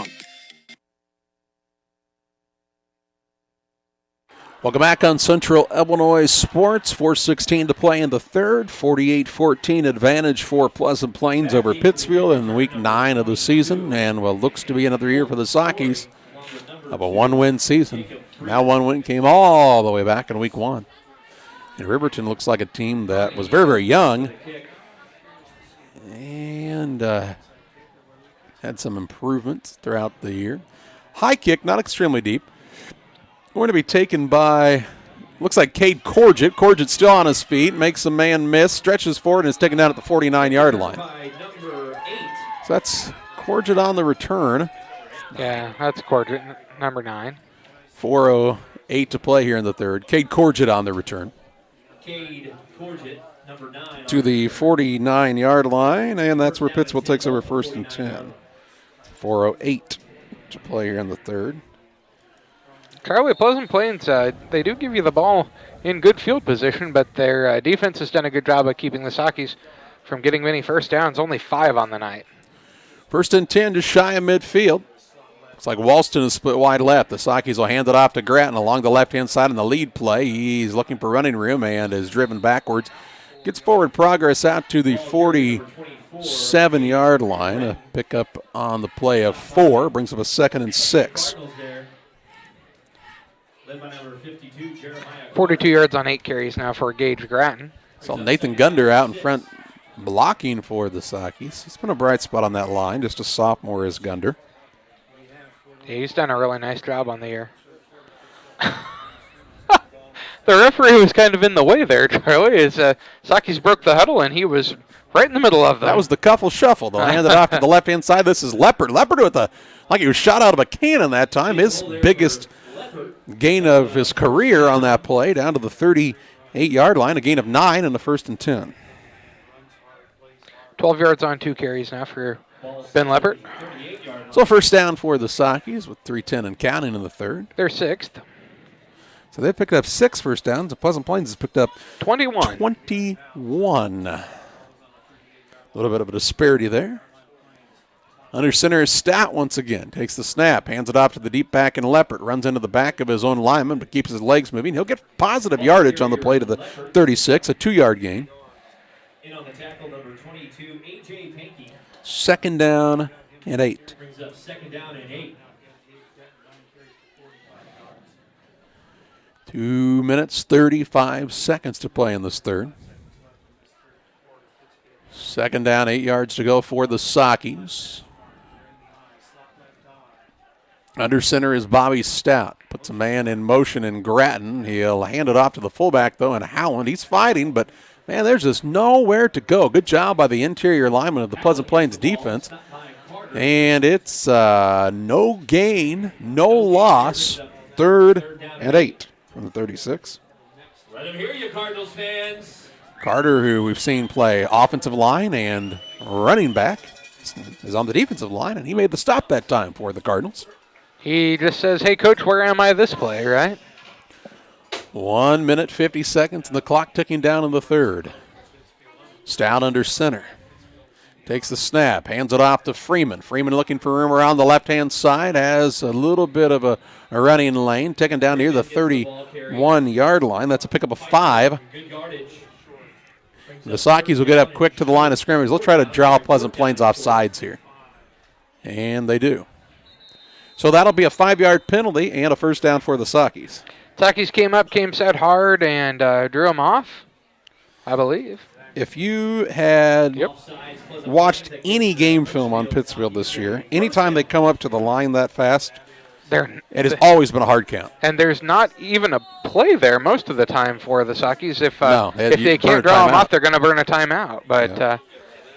Welcome back on Central Illinois Sports. 4:16 to play in the third. 48-14 advantage for Pleasant Plains over Pittsfield in week 9 of the season. And what looks to be another year for the Sakis of a 1-win season. Now 1 win came all the way back in week 1. And Riverton looks like a team that was very, very young. And and had some improvements throughout the year. High kick, not extremely deep. Going to be taken by, looks like Cade Corgett. Corgett's still on his feet, makes a man miss, stretches forward, and is taken down at the 49-yard line. So that's Corgett on the return. Yeah, that's Corgett, number 9. 4:08 to play here in the third. Cade Corgett on the return. Cade Corgett, number 9. To the 49-yard line, and that's where Pittsfield takes over first and 10. 4:08 to play here in the third. Charlie, Pleasant Plains, they do give you the ball in good field position, but their defense has done a good job of keeping the Sockies from getting many first downs, only 5 on the night. First and 10, just shy of midfield. Looks like Walston is split wide left. The Sockies will hand it off to Grattan along the left-hand side in the lead play. He's looking for running room and is driven backwards. Gets forward progress out to the 47-yard line. A pickup on the play of 4. Brings up a 2nd and 6. 42 yards on 8 carries now for Gage Grattan. Saw Nathan Gunder out in front blocking for the Sockies. He's been a bright spot on that line. Just a sophomore is Gunder. Yeah, he's done a really nice job on the year. The referee was kind of in the way there, Charlie, as Sockies broke the huddle, and he was right in the middle of them. That was the Cuffle Shuffle. They'll hand it off to the left-hand side. This is Leopard. Leopard with like he was shot out of a cannon that time. His biggest gain of his career on that play, down to the 38-yard line, a gain of 9 in the 1st and 10. 12 yards on 2 carries now for Ben Leopard. So first down for the Sockies with 3:10 and counting in the third. They're 6th. So they picked up 6 first downs. The Pleasant Plains has picked up 21. 21. A little bit of a disparity there. Under center is Stout once again. Takes the snap, hands it off to the deep back and Leopard. Runs into the back of his own lineman, but keeps his legs moving. He'll get positive yardage on the play to the 36, a 2-yard gain. In on the tackle, number 22, A.J. Pankey. 2nd down and 8. Brings up 2nd down and 8. 2 minutes, 35 seconds to play in this third. 2nd down, 8 yards to go for the Sockies. Under center is Bobby Stout. Puts a man in motion in Grattan. He'll hand it off to the fullback, though, and Howland. He's fighting, but, man, there's just nowhere to go. Good job by the interior lineman of the Pleasant Plains defense. And it's no gain, no loss. 3rd and 8 from the 36. Let him hear you, Cardinals fans. Carter, who we've seen play offensive line and running back, is on the defensive line, and he made the stop that time for the Cardinals. He just says, hey, Coach, where am I this play, right? 1 minute, 50 seconds, and the clock ticking down in the third. Stout under center. Takes the snap, hands it off to Freeman. Freeman looking for room around the left-hand side, has a little bit of a running lane, taken down near the 31-yard line. That's a pickup of 5. The Sockies will get up quick to the line of scrimmage. They'll try to draw Pleasant Plains off sides here. And they do. So that'll be a 5-yard penalty and a first down for the Sockies. Sockies came set hard, and drew him off, I believe. If you had watched any game film on Pittsfield this year, anytime they come up to the line that fast, it has always been a hard count. And there's not even a play there most of the time for the Sockies. If they can't burn draw them off, they're going to burn a timeout. But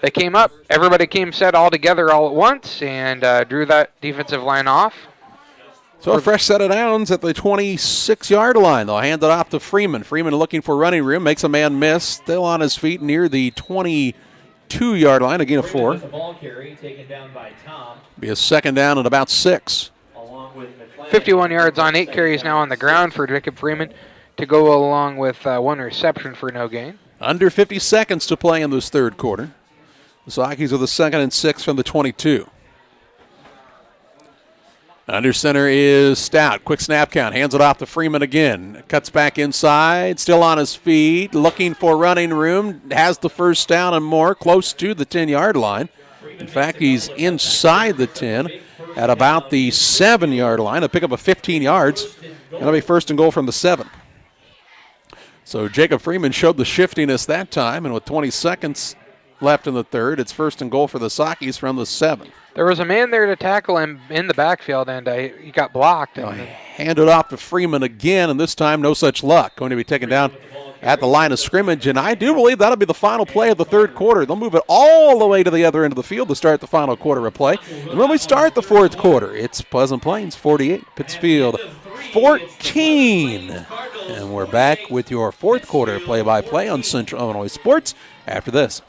they came up. Everybody came set all together all at once and drew that defensive line off. So a fresh set of downs at the 26-yard line. They'll hand it off to Freeman. Freeman looking for running room, makes a man miss. Still on his feet near the 22-yard line, a gain of 4. Be a 2nd down and about 6. 51 yards on 8 carries now on the ground for Jacob Freeman to go along with 1 reception for no gain. Under 50 seconds to play in this third quarter. The Sockies are the 2nd and 6 from the 22. Under center is Stout. Quick snap count. Hands it off to Freeman again. Cuts back inside. Still on his feet. Looking for running room. Has the first down and more. Close to the 10-yard line. In fact, he's inside the 10 at about the 7-yard line. A pickup of 15 yards. That'll be first and goal from the 7. So Jacob Freeman showed the shiftiness that time. And with 20 seconds left in the third. It's 1st and goal for the Sockies from the 7. There was a man there to tackle him in the backfield, and he got blocked. Handed off to Freeman again, and this time no such luck. Going to be taken down at the line of scrimmage, and I do believe that'll be the final play of the third quarter. They'll move it all the way to the other end of the field to start the final quarter of play. And when we start the fourth quarter, it's Pleasant Plains 48, Pittsfield 14. And we're back with your fourth quarter play-by-play on Central Illinois Sports after this.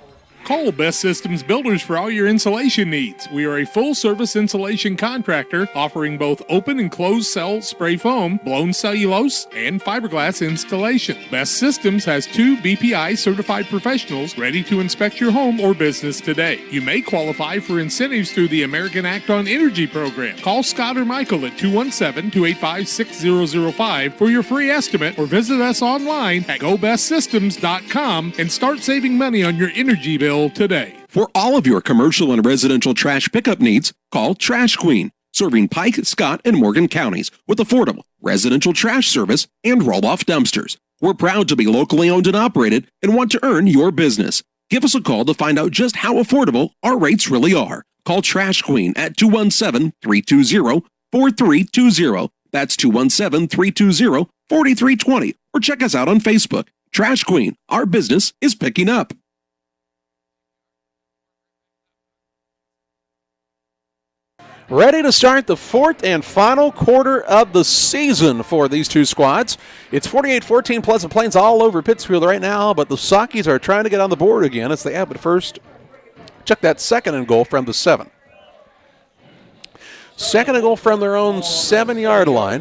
Call Best Systems Builders for all your insulation needs. We are a full-service insulation contractor offering both open and closed cell spray foam, blown cellulose, and fiberglass installation. Best Systems has 2 BPI certified professionals ready to inspect your home or business today. You may qualify for incentives through the American Act on Energy program. Call Scott or Michael at 217-285-6005 for your free estimate, or visit us online at gobestsystems.com and start saving money on your energy bill today. For all of your commercial and residential trash pickup needs, call Trash Queen, serving Pike, Scott, and Morgan counties with affordable residential trash service and roll-off dumpsters. We're proud to be locally owned and operated and want to earn your business. Give us a call to find out just how affordable our rates really are. Call Trash Queen at 217-320-4320. That's 217-320-4320. Or check us out on Facebook. Trash Queen, our business is picking up. Ready to start the fourth and final quarter of the season for these two squads. It's 48-14 Pleasant Plains all over Pittsfield right now, but the Sockies are trying to get on the board again as they have it first. Check that 2nd and goal from the 7. 2nd and goal from their own 7-yard line.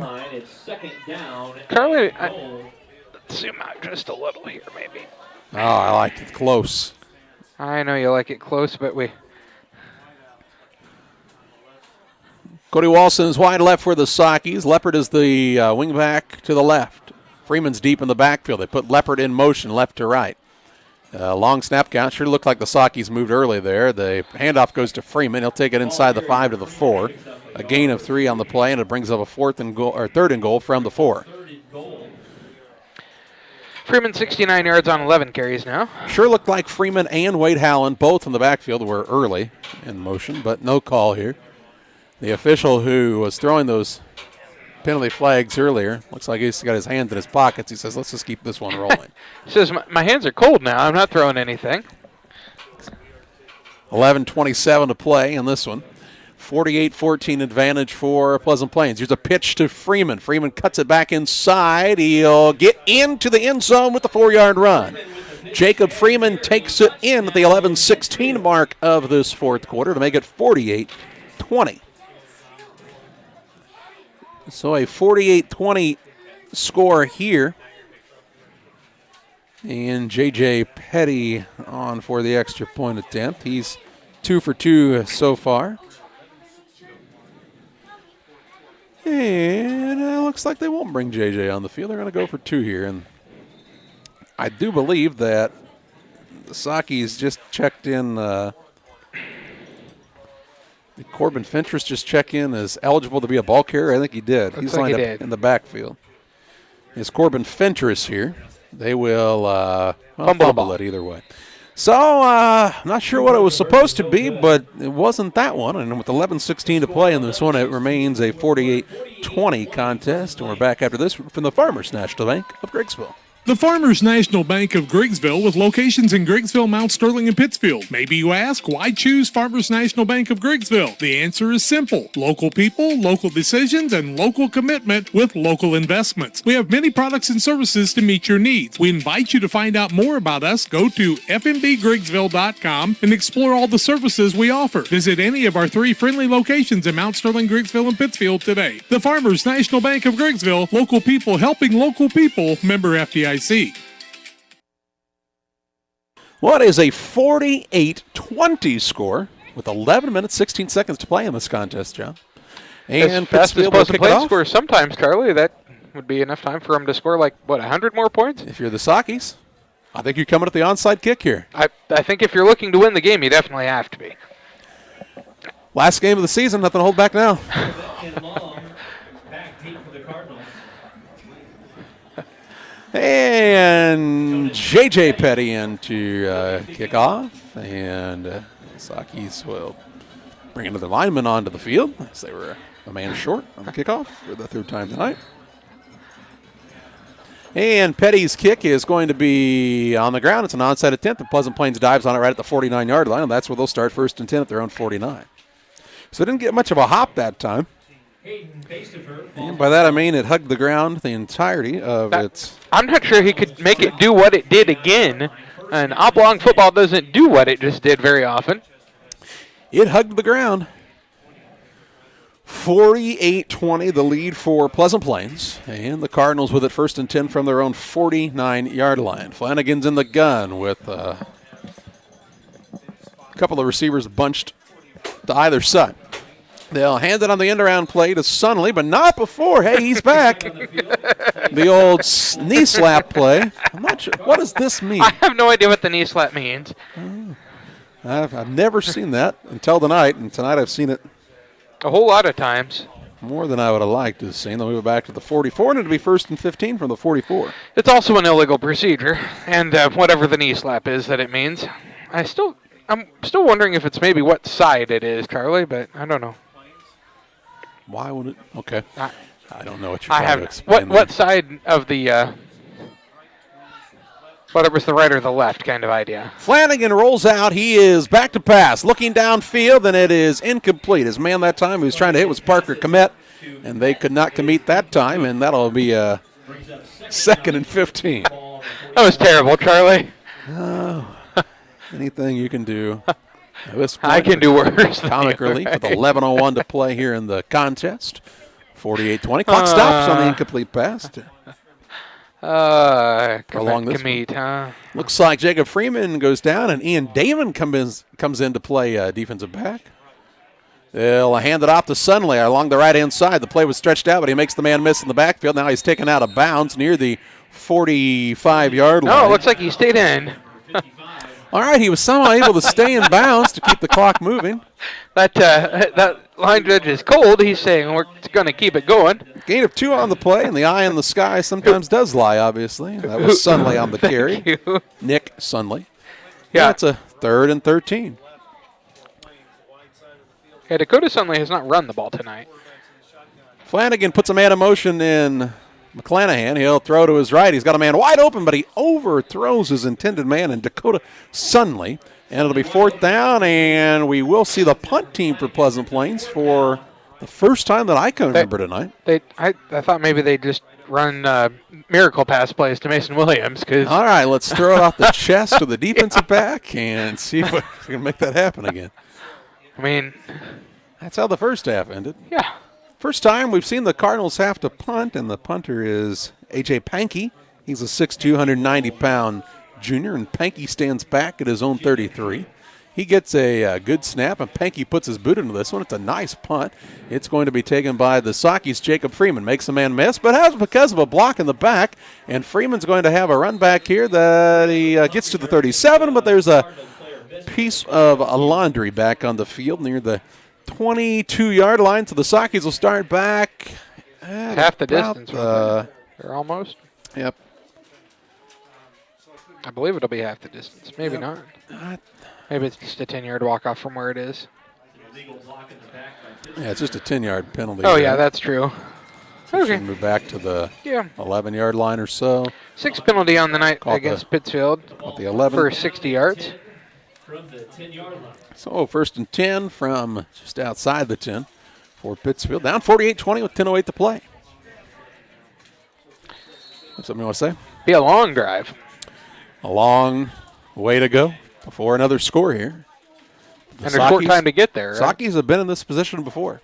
Carly, let's zoom out just a little here, maybe. Oh, I like it close. I know you like it close, but Cody Walson is wide left for the Sockies. Leopard is the wingback to the left. Freeman's deep in the backfield. They put Leopard in motion left to right. Long snap count. Sure looked like the Sockies moved early there. The handoff goes to Freeman. He'll take it inside the 5 to the 4. A gain of 3 on the play, and it brings up a 3rd and goal from the 4. Freeman 69 yards on 11 carries now. Sure looked like Freeman and Wade Howland, both in the backfield, were early in motion, but no call here. The official who was throwing those penalty flags earlier, looks like he's got his hands in his pockets. He says, let's just keep this one rolling. He says, my hands are cold now. I'm not throwing anything. 11:27 to play in this one. 48-14 advantage for Pleasant Plains. Here's a pitch to Freeman. Freeman cuts it back inside. He'll get into the end zone with the 4-yard run. Jacob Freeman takes it in at the 11:16 mark of this fourth quarter to make it 48-20. So a 48-20 score here. And J.J. Petty on for the extra point attempt. He's 2 for 2 so far. And it looks like they won't bring J.J. on the field. They're going to go for 2 here. And I do believe that the Sockies just checked in. Corbin Fentress just checked in as eligible to be a ball carrier. I think he did. He's lined up in the backfield. It's Corbin Fentress here. They will fumble it either way. So, not sure what it was supposed to be, but it wasn't that one. And with 11:16 to play in this one, it remains a 48-20 contest. And we're back after this from the Farmers National Bank of Griggsville. The Farmers National Bank of Griggsville, with locations in Griggsville, Mount Sterling, and Pittsfield. Maybe you ask, why choose Farmers National Bank of Griggsville? The answer is simple. Local people, local decisions, and local commitment with local investments. We have many products and services to meet your needs. We invite you to find out more about us. Go to fmbgriggsville.com and explore all the services we offer. Visit any of our 3 friendly locations in Mount Sterling, Griggsville, and Pittsfield today. The Farmers National Bank of Griggsville, local people helping local people, member FDIC. What is a 48-20 score with 11 minutes, 16 seconds to play in this contest, John? And Pittsfield will kick it off. Score sometimes, Carly, that would be enough time for them to score 100 more points? If you're the Sockies, I think you're coming at the onside kick here. I think if you're looking to win the game, you definitely have to be. Last game of the season, nothing to hold back now. And J.J. Petty in to kick off. And Sakis will bring another lineman onto the field as they were a man short on the kickoff for the third time tonight. And Petty's kick is going to be on the ground. It's an onside attempt, and Pleasant Plains dives on it right at the 49-yard line, and that's where they'll start 1st and 10 at their own 49. So it didn't get much of a hop that time. And by that I mean it hugged the ground the entirety of its... I'm not sure he could make it do what it did again. And oblong football doesn't do what it just did very often. It hugged the ground. 48-20, the lead for Pleasant Plains. And the Cardinals with it 1st and 10 from their own 49-yard line. Flanagan's in the gun with a couple of receivers bunched to either side. They'll hand it on the end-around play to Sunley, but not before. Hey, he's back. The old knee slap play. I'm not sure. What does this mean? I have no idea what the knee slap means. I've never seen that until tonight, and tonight I've seen it a whole lot of times. More than I would have liked to have seen. They'll move it back to the 44, and it'll be 1st and 15 from the 44. It's also an illegal procedure, and whatever the knee slap is that it means. I'm still wondering if it's maybe what side it is, Charlie, but I don't know. Why would it? Okay. I don't know what you're trying to explain. What side of the... whether it was the right or the left kind of idea. Flanagan rolls out. He is back to pass. Looking downfield, and it is incomplete. His man that time who was trying to hit was Parker Komet, and they could not commit that time, and that'll be 2nd and 15. That was terrible, Charlie. Anything you can do. At this point, I can do worse. Comic relief with 11:01 to play here in the contest. 48-20. Clock stops on the incomplete pass. Along this commit, huh? Looks like Jacob Freeman goes down, and Ian Damon comes in to play defensive back. They'll hand it off to Sunley along the right-hand side. The play was stretched out, but he makes the man miss in the backfield. Now he's taken out of bounds near the 45-yard line. No, it looks like he stayed in. All right, he was somehow able to stay in bounds to keep the clock moving. That line judge is cold. He's saying we're going to keep it going. Gain of 2 on the play, and the eye in the sky sometimes does lie, obviously. That was Sunley on the carry. You. Nick Sunley. Yeah. That's a 3rd and 13. Yeah, Dakota Sunley has not run the ball tonight. Flanagan puts a man in motion in McClanahan. He'll throw to his right. He's got a man wide open, but he overthrows his intended man in Dakota Sunley. And it'll be 4th down, and we will see the punt team for Pleasant Plains for the first time that I can remember tonight. I thought maybe they just run miracle pass plays to Mason Williams. All right, let's throw it off the chest to the defensive back and see if we can make that happen again. I mean, that's how the first half ended. Yeah. First time we've seen the Cardinals have to punt, and the punter is A.J. Pankey. He's a 6'2", 190-pound junior, and Pankey stands back at his own 33. He gets a good snap, and Pankey puts his boot into this one. It's a nice punt. It's going to be taken by the Sockies. Jacob Freeman makes a man miss, but has because of a block in the back, and Freeman's going to have a run back here that he gets to the 37, but there's a piece of a laundry back on the field near the 22-yard line, so the Sockies will start back at half the distance. They're almost. Yep. I believe it'll be half the distance. Maybe not. Maybe it's just a 10-yard walk-off from where it is. Yeah, it's just a 10-yard penalty. Oh, yeah, that's true. So okay. Move back to the 11-yard line or so. 6th penalty on the night against Pittsfield the 11 for 60 yards. From the 10-yard line. So 1st and 10 from just outside the 10 for Pittsfield. Down 48-20 with 10:08 to play. Something you want to say? Be a long drive. A long way to go before another score here. And a short time to get there. Right? Sockies have been in this position before.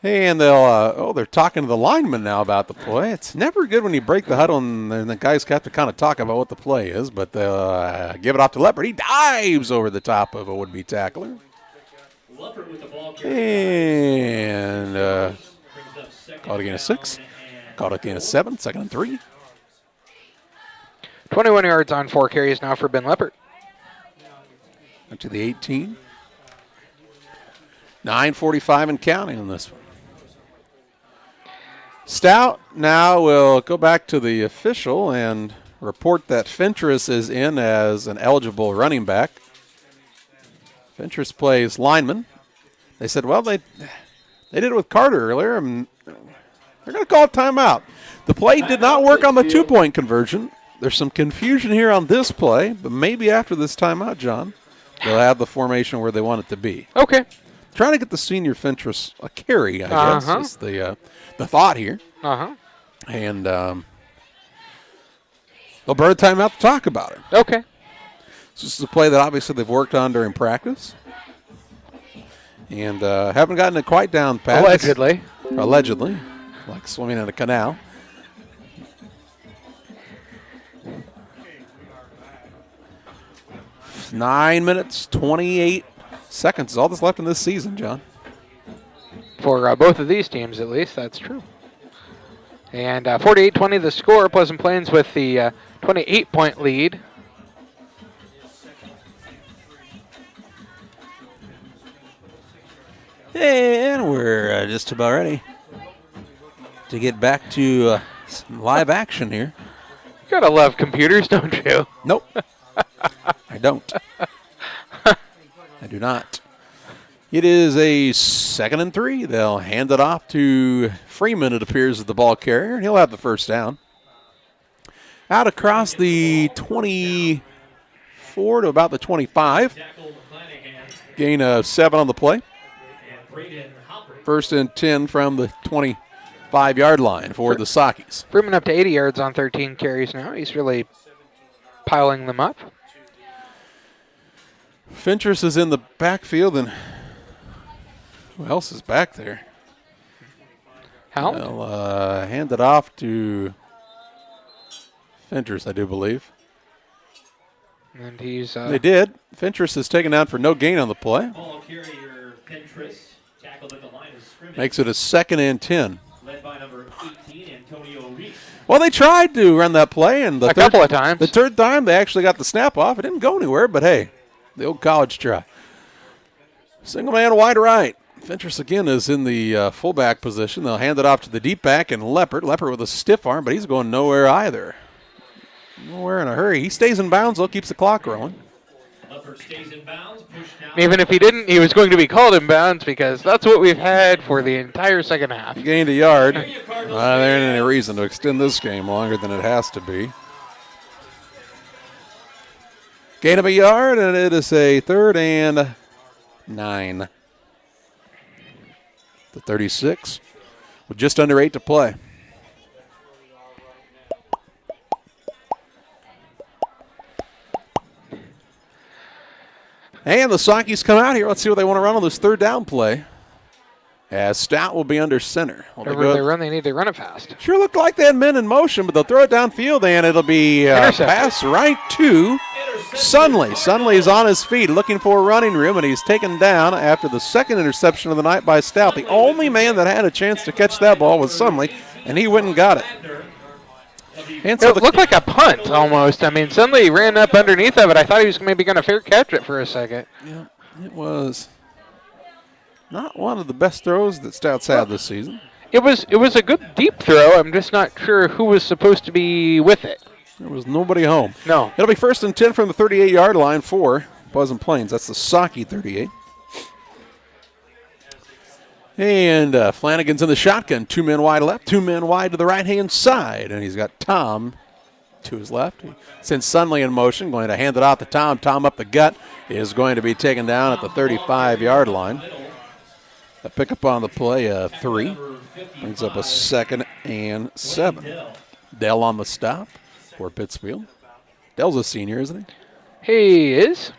And they're talking to the lineman now about the play. It's never good when you break the huddle and the guys have to kind of talk about what the play is, but they'll give it off to Leopard. He dives over the top of a would-be tackler. Leopard with the ball. And caught again a 6. Caught again a 7. 2nd and 3. 21 yards on 4 carries now for Ben Leopard. Up to the 18. 9:45 and counting on this one. Stout now will go back to the official and report that Fentress is in as an eligible running back. Fentress plays lineman. They said, well, they did it with Carter earlier, and they're going to call a timeout. The play did not work on the two-point conversion. There's some confusion here on this play, but maybe after this timeout, John, they'll have the formation where they want it to be. Okay. Trying to get the senior Fentress a carry, I guess, is the thought here. Uh-huh. And they'll burn a timeout to talk about it. Okay. So this is a play that obviously they've worked on during practice. And haven't gotten it quite down pat. Allegedly. Like swimming in a canal. Nine minutes, 28 seconds is all that's left in this season, John. For both of these teams, at least, that's true. And 48-20 the score. Pleasant Plains with the 28-point lead. And we're just about ready to get back to some live action here. You gotta love computers, don't you? Nope. I don't. I do not. It is a 2nd and 3. They'll hand it off to Freeman, it appears, as the ball carrier, and he'll have the first down. Out across the 24 to about the 25. Gain of 7 on the play. 1st and 10 from the 25-yard line for the Sockies. Freeman up to 80 yards on 13 carries now. He's really piling them up. Fentress is in the backfield, and who else is back there? Hal? They'll hand it off to Fentress, I do believe. And he's... They did. Fentress is taken down for no gain on the play. Ball carrier Fentress tackled at the line of scrimmage. Makes it a 2nd and 10. Led by number 18, Antonio Reese. Well, they tried to run that play, and a couple of times. The third time, they actually got the snap off. It didn't go anywhere, but hey, the old college try. Single man wide right. Fentress again is in the fullback position. They'll hand it off to the deep back and Leopard. Leopard with a stiff arm, but he's going nowhere either. Nowhere in a hurry. He stays in bounds, though, keeps the clock rolling. Leopard stays in bounds, pushed down. Even if he didn't, he was going to be called in bounds because that's what we've had for the entire second half. He gained a yard. There ain't any reason to extend this game longer than it has to be. Gain of a yard, and it is a 3rd and 9. The 36 with just under 8 to play. And the Sockies come out here. Let's see what they want to run on this 3rd down play. As Stout will be under center. Whenever they run, they need to run it fast. Sure looked like they had men in motion, but they'll throw it downfield, and it'll be pass right to Sunley. Sunley is on his feet looking for running room, and he's taken down after the 2nd interception of the night by Stout. The only man that had a chance to catch that ball was Sunley, and he went and got it. And so it looked like a punt almost. I mean, Sunley ran up underneath of it. I thought he was maybe going to fair catch it for a second. Yeah, it was not one of the best throws that Stout's had this season. It was a good deep throw. I'm just not sure who was supposed to be with it. There was nobody home. No. It'll be 1st and 10 from the 38-yard line for Pleasant Plains. That's the Socky 38. And Flanagan's in the shotgun. 2 men wide left, 2 men wide to the right-hand side. And he's got Tom to his left. He sends Sunley in motion, going to hand it off to Tom. Tom up the gut is going to be taken down at the 35-yard line. A pickup on the play, 3. Brings up a 2nd and 7. Dell on the stop for Pittsfield. Dell's a senior, isn't he? He is.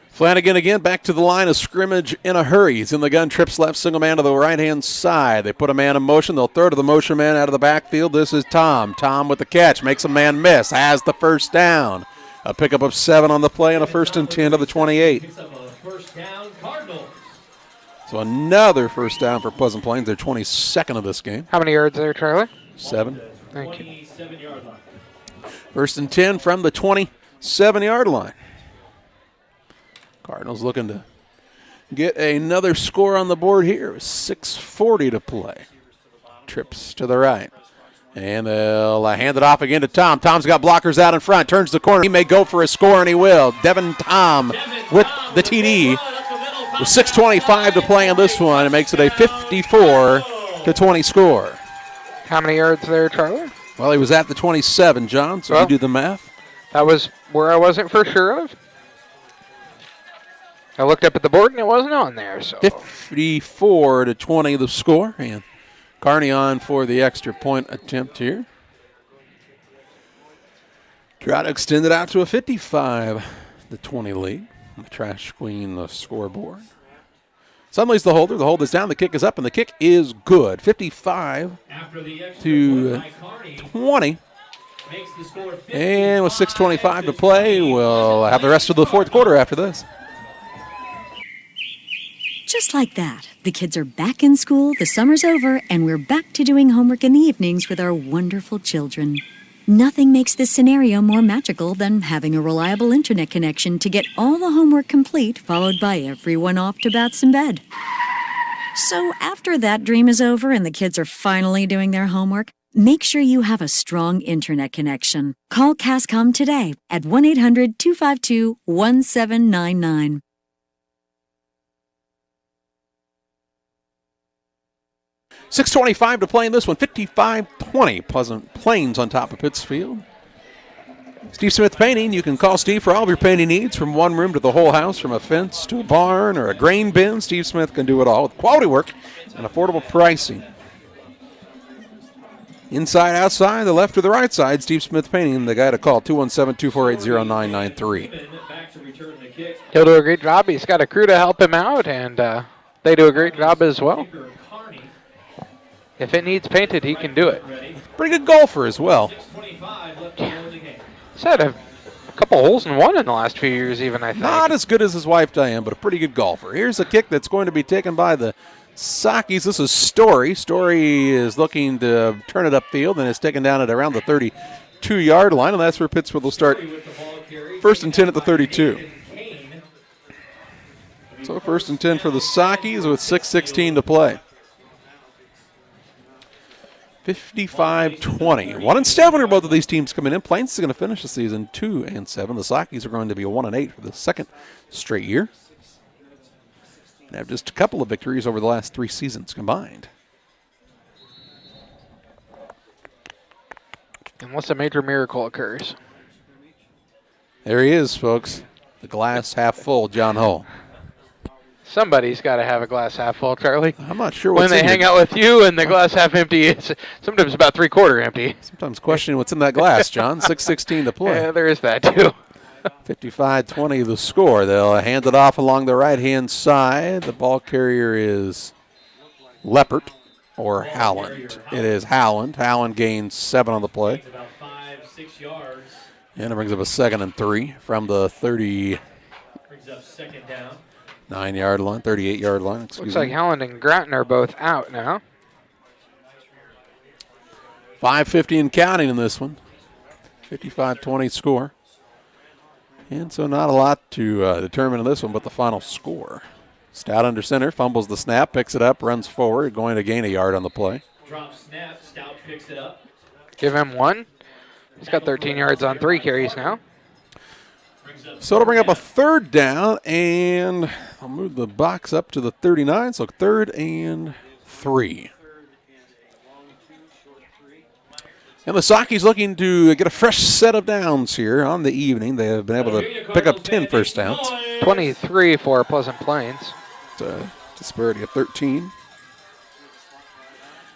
Flanagan again back to the line of scrimmage in a hurry. He's in the gun, trips left, single man to the right-hand side. They put a man in motion. They'll throw to the motion man out of the backfield. This is Tom. Tom with the catch. Makes a man miss. Has the first down. A pickup of 7 on the play and a 1st and 10 to the 28. So another first down for Pleasant Plains. Their 22nd of this game. How many yards there, Charlie? 7. Thank you. 1st and 10 from the 27-yard line. Cardinals looking to get another score on the board here. 6:40 to play. Trips to the right. And they'll hand it off again to Tom. Tom's got blockers out in front. Turns the corner. He may go for a score, and he will. Devin Tom with the TD. With 6:25 to play on this one, it makes it a 54-20 score. How many yards there, Charlie? Well, he was at the 27, John, so you do the math. That was where I wasn't for sure of. I looked up at the board, and it wasn't on there. So 54-20 the score, and Kearney on for the extra point attempt here. Try to extend it out to a 55-20 lead. The Trash Queen, the scoreboard. Sunley's the holder. The hold is down. The kick is up, and the kick is good. 55-20. And with 6:25 to play, we'll have the rest of the fourth quarter after this. Just like that, the kids are back in school, the summer's over, and we're back to doing homework in the evenings with our wonderful children. Nothing makes this scenario more magical than having a reliable internet connection to get all the homework complete, followed by everyone off to baths and bed. So after that dream is over and the kids are finally doing their homework, make sure you have a strong internet connection. Call Cascom today at 1-800-252-1799. 6:25 to play in this one. 55-20. Pleasant Plains on top of Pittsfield. Steve Smith Painting. You can call Steve for all of your painting needs, from one room to the whole house, from a fence to a barn or a grain bin. Steve Smith can do it all with quality work and affordable pricing. Inside, outside, the left or the right side, Steve Smith Painting, the guy to call, 217-248-0993. He'll do a great job. He's got a crew to help him out, and they do a great job as well. If it needs painted, he can do it. Pretty good golfer as well. He's had a couple holes in one in the last few years even, I think. Not as good as his wife, Diane, but a pretty good golfer. Here's a kick that's going to be taken by the Sakis. This is Story. Story is looking to turn it upfield and is taken down at around the 32-yard line, and that's where Pittsfield will start. 1st and 10 at the 32. So 1st and 10 for the Sakis with 6:16 to play. 55-20. 1-7 are both of these teams coming in. Plains is going to finish the season 2-7. The Sakis are going to be 1-8 for the second straight year. And have just a couple of victories over the last 3 seasons combined. Unless a major miracle occurs. There he is, folks. The glass half full, John Hull. Somebody's got to have a glass half full, Charlie. I'm not sure when what's they hang out with you and the glass half empty, it's sometimes about 3/4 empty. Sometimes questioning what's in that glass, John. 6:16 to play. Yeah, there is that too. 55-20 the score. They'll hand it off along the right-hand side. The ball carrier is Leppert or Howland. It is Howland. Howland gains 7 on the play. About 5-6 yards. And it brings up a 2nd and 3 from the 39-yard Brings up 2nd down. line, 38-yard line. Looks like Howland and Gratton are both out now. 5:50 and counting in this one. 55-20 score. And so not a lot to determine in this one but the final score. Stout under center, fumbles the snap, picks it up, runs forward, going to gain a yard on the play. Drop snap, Stout picks it up. Give him 1. He's got 13 yards on 3 carries now. So it'll bring up a 3rd down, and I'll move the box up to the 39, so 3rd and 3. And the Sakis looking to get a fresh set of downs here on the evening. They have been able to pick up 10 first downs. 23 for Pleasant Plains. It's a disparity of 13.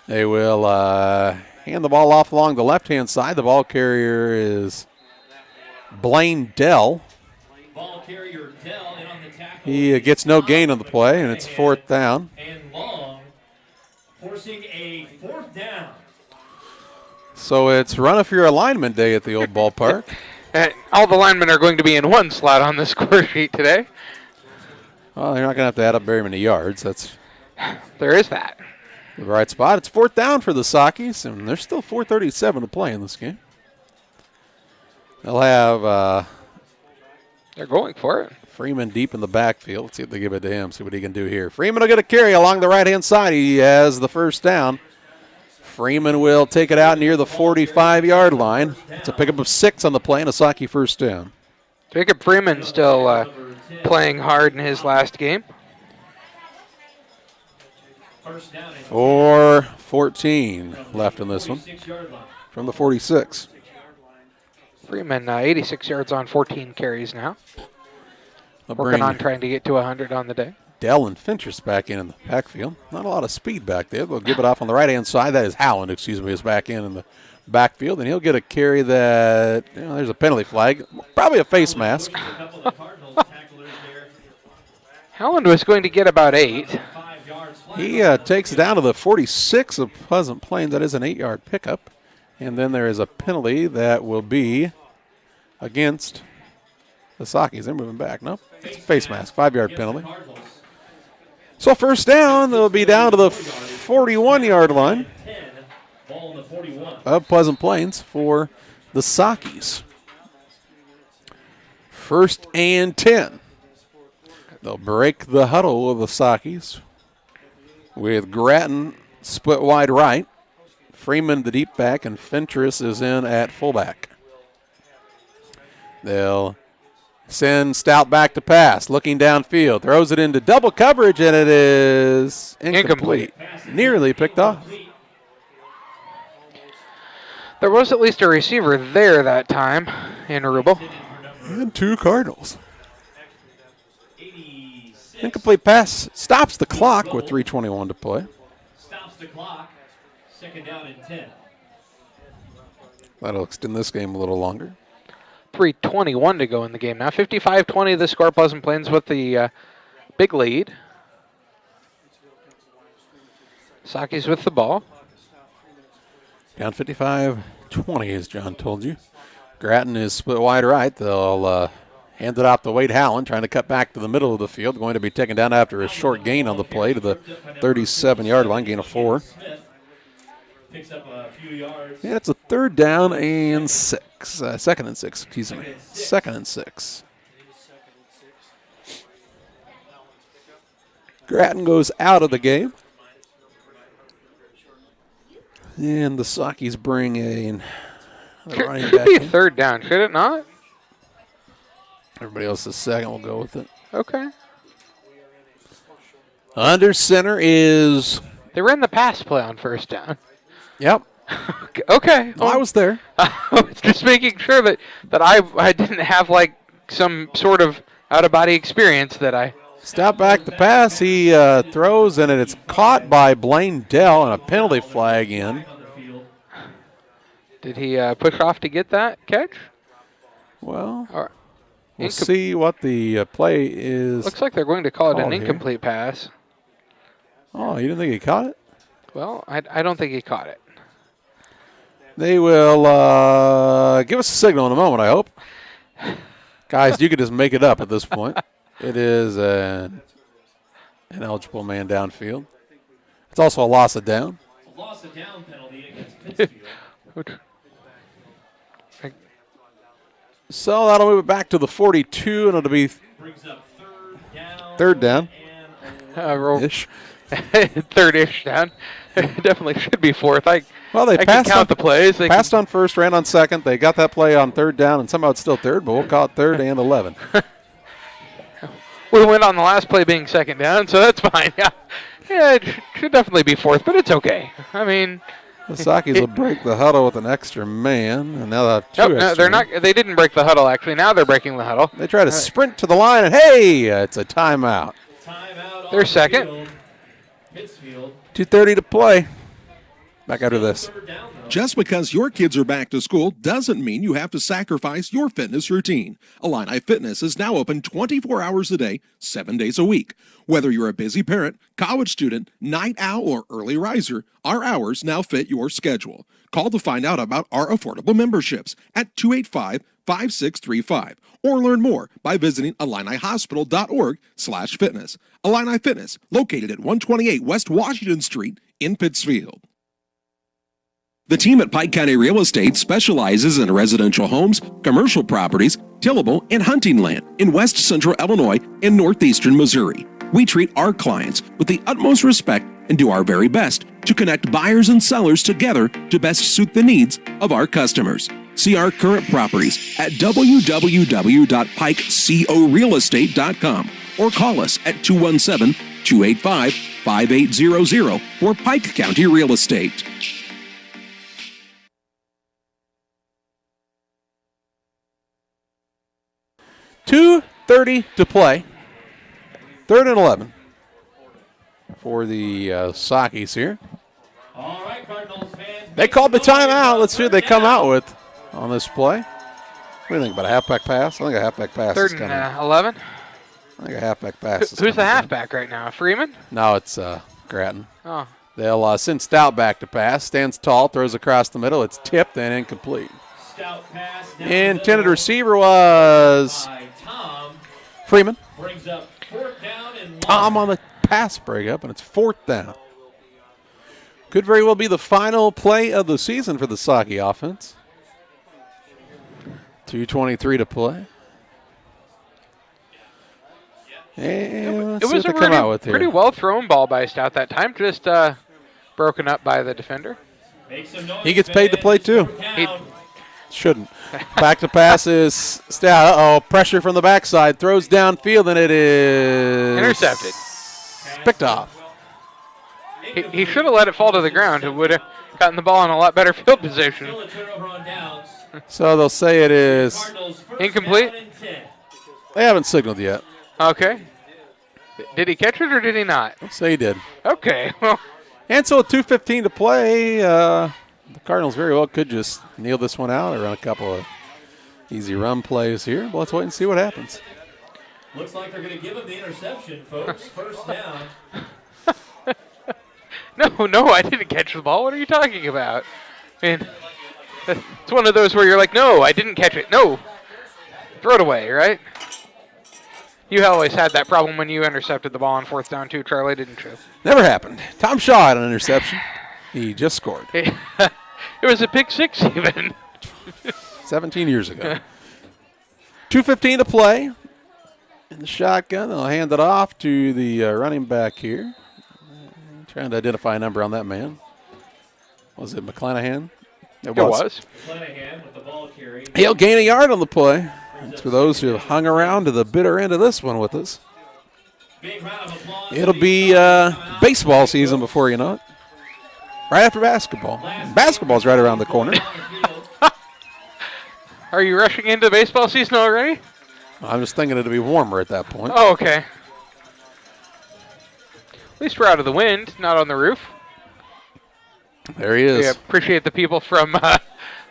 They will hand the ball off along the left-hand side. The ball carrier is Blaine Dell. Ball carrier Dell in on the tackle. He gets no gain on the play, and it's 4th down. And Long forcing a 4th down. So it's run if you're a lineman day at the old ballpark. All the linemen are going to be in one slot on the score sheet today. Well, they're not going to have to add up very many yards. There is that. The right spot. It's 4th down for the Sakis, and there's still 4:37 to play in this game. They'll have they're going for it. Freeman deep in the backfield. Let's see if they give it to him, see what he can do here. Freeman will get a carry along the right-hand side. He has the first down. Freeman will take it out near the 45-yard line. It's a pickup of 6 on the play and a Saki first down. Jacob Freeman still playing hard in his last game. 4:14 left in this one from the 46. Freeman, 86 yards on 14 carries now. They'll Working on trying to get to 100 on the day. Dell and Fincher's back in the backfield. Not a lot of speed back there. They'll give it off on the right-hand side. That is Howland, is back in the backfield, and he'll get a carry that, there's a penalty flag. Probably a face mask. Howland was going to get about 8. He takes it down to the 46 of Pleasant Plains. That is an 8-yard pickup. And then there is a penalty that will be against the Sakis. They're moving back. No, it's a face mask, 5-yard penalty. So first down, they'll be down to the 41-yard line of Pleasant Plains for the Sakis. 1st and 10. They'll break the huddle of the Sakis with Grattan split wide right, Freeman the deep back, and Fentress is in at fullback. They'll send Stout back to pass, looking downfield, throws it into double coverage, and it is incomplete. Nearly picked off. There was at least a receiver there that time in Rubel. And 2 Cardinals. Incomplete pass stops the clock with 3:21 to play. Stops the clock. 2nd down and 10. That'll extend this game a little longer. 3:21 to go in the game now. 55-20 the score. Pleasant Plains with the big lead. Saki's with the ball. Down 55-20, as John told you. Grattan is split wide right. They'll hand it off to Wade Howland, trying to cut back to the middle of the field. Going to be taken down after a short gain on the play to the 37-yard line, gain of 4. Picks up a few yards. And it's a 3rd down and 6. 2nd and 6, excuse me. 2nd and 6. Grattan goes out of the game. And the Sakis bring a running Should back be in. 3rd down, should it not? Everybody else is 2nd. We'll go with it. Okay. Under center is... They ran the pass play on 1st down. Yep. Okay. Well, I was there. I was just making sure that I didn't have like some sort of out-of-body experience that I... Step back the pass. He throws, and it's caught by Blaine Dell, and a penalty flag in. Did he push off to get that catch? Well, Or we'll see what the play is. Looks like they're going to call it an called here. incomplete pass. Oh, you didn't think he caught it? Well, I don't think he caught it. They will give us a signal in a moment, I hope. Guys, you can just make it up at this point. It is an eligible man downfield. It's also a loss of down. A loss of down penalty against Pittsfield. So that'll move it back to the 42, and it'll be Brings up 3rd down. Ish. 3rd-ish down. Definitely should be 4th. I passed can count the plays. They passed on 1st, ran on 2nd. They got that play on 3rd down, and somehow it's still 3rd, but we'll call it 3rd and 11. We went on the last play being 2nd down, so that's fine. Yeah, it should definitely be 4th, but it's okay. I mean, the Sakis will break the huddle with an extra man, and now they'll have 2 extra. No, they're not. They didn't break the huddle. Actually, now they're breaking the huddle. They try to sprint to the line, and hey, it's a timeout. They're 2nd. Pittsfield. 2:30 to play. Back after this. Just because your kids are back to school doesn't mean you have to sacrifice your fitness routine. Illini Fitness is now open 24 hours a day, 7 days a week. Whether you're a busy parent, college student, night owl, or early riser, our hours now fit your schedule. Call to find out about our affordable memberships at 285-5635 or learn more by visiting IlliniHospital.org/fitness. Illini Fitness, located at 128 West Washington Street in Pittsfield. The team at Pike County Real Estate specializes in residential homes, commercial properties, tillable, and hunting land in west central Illinois and northeastern Missouri. We treat our clients with the utmost respect and do our very best to connect buyers and sellers together to best suit the needs of our customers. See our current properties at www.pikecorealestate.com or call us at 217-285-5800 for Pike County Real Estate. .2:30 to play. 3rd and 11 for the Sockies here. All right, Cardinals fans. They called the timeout. Let's see what they come out with on this play. What do you think about a halfback pass? I think a halfback pass is 3rd coming. and 11. I think a halfback pass is Who's the coming in. halfback right now? Freeman? No, it's Grattan. Oh. They'll send Stout back to pass. Stands tall, throws across the middle. It's tipped and incomplete. Stout pass down Intended receiver was by Tom. Freeman. Brings up 4th down and 1. Tom on the pass breakup, and it's 4th down. Could very well be the final play of the season for the Socky offense. 2:23 to play. And It was a pretty well thrown ball by Stout that time, just broken up by the defender. He gets paid to play too. He shouldn't. Back to pass is Stout. Uh-oh, pressure from the backside. Throws downfield, and it is intercepted. Picked off. He should have let it fall to the ground. It would have gotten the ball in a lot better field position. So they'll say it is incomplete. They haven't signaled yet. Okay. Did he catch it or did he not? Let's say he did. Okay. Well. And so 2:15 to play. The Cardinals very well could just kneel this one out or run a couple of easy run plays here. But let's wait and see what happens. Looks like they're going to give him the interception, folks. 1st down. No, I didn't catch the ball. What are you talking about? I mean, it's one of those where you're like, no, I didn't catch it. No. Throw it away, right? You always had that problem when you intercepted the ball on 4th down too, Charlie, didn't you? Never happened. Tom Shaw had an interception. He just scored. It was a pick 6 even. 17 years ago. 2:15 to play. In the shotgun, they'll hand it off to the running back here. Trying to identify a number on that man. Was it McClanahan? It was. McClanahan with the ball carry. He'll gain a yard on the play. That's for those who have hung around to the bitter end of this one with us. It'll be baseball season before you know it. Right after basketball. Basketball's right around the corner. Are you rushing into baseball season already? I'm just thinking it'll be warmer at that point. Oh, okay. At least we're out of the wind, not on the roof. There he is. We appreciate the people from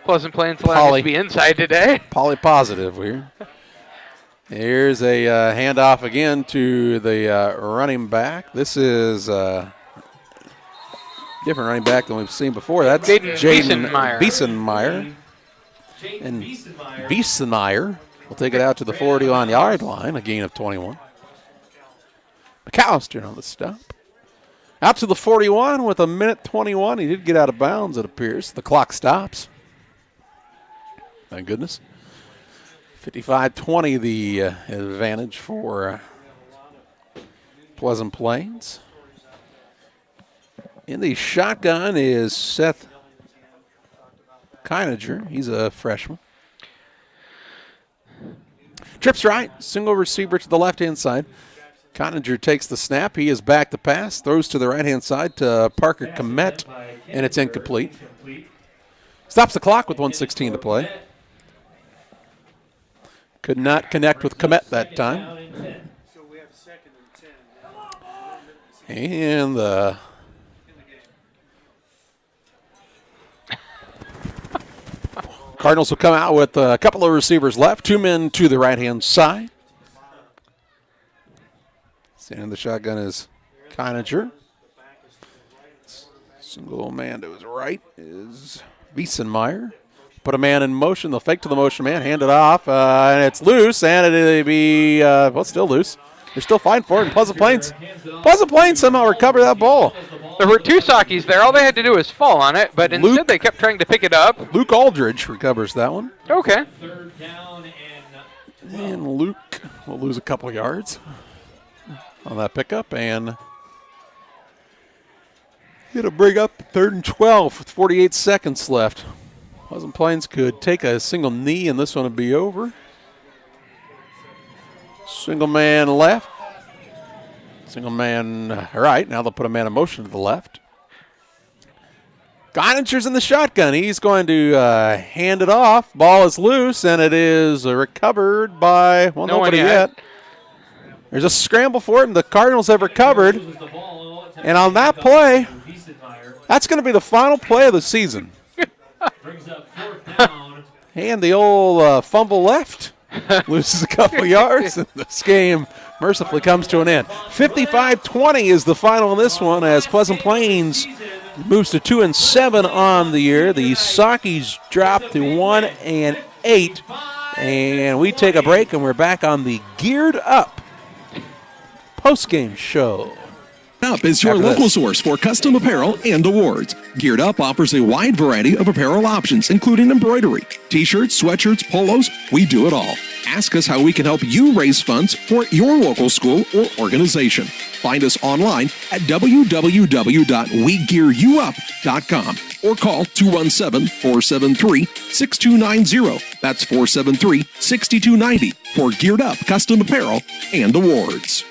Pleasant Plains allowing us to be inside today. Poly positive here. Here's a handoff again to the running back. This is different running back than we've seen before. That's Jaden Biesenmeyer. And Biesenmeyer will take it out to the 41-yard line, a gain of 21. McAllister on the stop. Out to the 41 with 1:21. He did get out of bounds, it appears. The clock stops. Thank goodness. 55-20 the advantage for Pleasant Plains. In the shotgun is Seth Keininger. He's a freshman. Trips right. Single receiver to the left-hand side. Keininger takes the snap. He is back to pass. Throws to the right-hand side to Parker Komet, and it's incomplete. Stops the clock with 1:16 to play. Could not connect with Komet that time. And the Cardinals will come out with a couple of receivers left. 2 men to the right-hand side. Standing in the shotgun is Keininger. Single man to his right is Wiesenmeyer. Put a man in motion. They'll fake to the motion man, hand it off, and it's loose, and it'll be, still loose. They're still fighting for it in Pleasant Plains. Pleasant Plains somehow recovered that ball. There were two Sakis there. All they had to do was fall on it, but instead they kept trying to pick it up. Luke Aldridge recovers that one. Okay. Third down and 12. And Luke will lose a couple yards on that pickup, and it'll bring up 3rd and 12 with 48 seconds left. Pleasant Plains could take a single knee, and this one would be over. Single man left. Single man right. Now they'll put a man in motion to the left. Geininger's in the shotgun. He's going to hand it off. Ball is loose, and it is recovered by, well, nobody yet. There's a scramble for it, and the Cardinals have recovered. And on that play, that's going to be the final play of the season. Brings up 4th down. And the old fumble left. Loses a couple yards, and this game mercifully comes to an end. 55-20 is the final in this one as Pleasant Plains moves to 2-7 on the year. The Sakis drop to 1-8, and we take a break, and we're back on the Geared Up postgame show. Up is your local source for custom apparel and awards. Geared Up offers a wide variety of apparel options, including embroidery, t-shirts, sweatshirts, polos. We do it all. Ask us how we can help you raise funds for your local school or organization. Find us online at www.wegearyouup.com or call 217-473-6290. That's 473-6290 for Geared Up custom apparel and awards.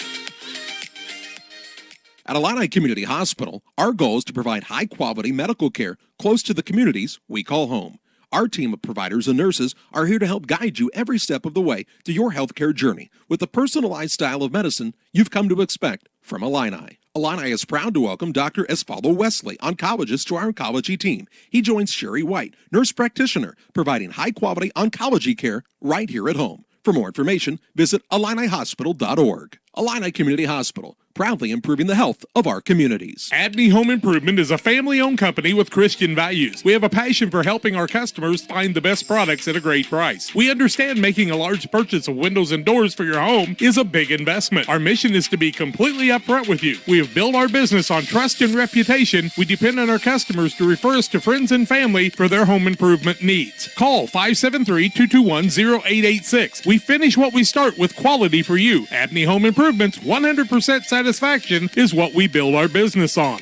At Illini Community Hospital, our goal is to provide high-quality medical care close to the communities we call home. Our team of providers and nurses are here to help guide you every step of the way to your healthcare journey with the personalized style of medicine you've come to expect from Illini. Illini is proud to welcome Dr. Esfaldo Wesley, oncologist, to our oncology team. He joins Sherry White, nurse practitioner, providing high-quality oncology care right here at home. For more information, visit IlliniHospital.org. Illini Community Hospital, proudly improving the health of our communities. Abney Home Improvement is a family-owned company with Christian values. We have a passion for helping our customers find the best products at a great price. We understand making a large purchase of windows and doors for your home is a big investment. Our mission is to be completely upfront with you. We have built our business on trust and reputation. We depend on our customers to refer us to friends and family for their home improvement needs. Call 573-221-0886. We finish what we start with quality for you. Abney Home Improvement, 100% satisfaction is what we build our business on.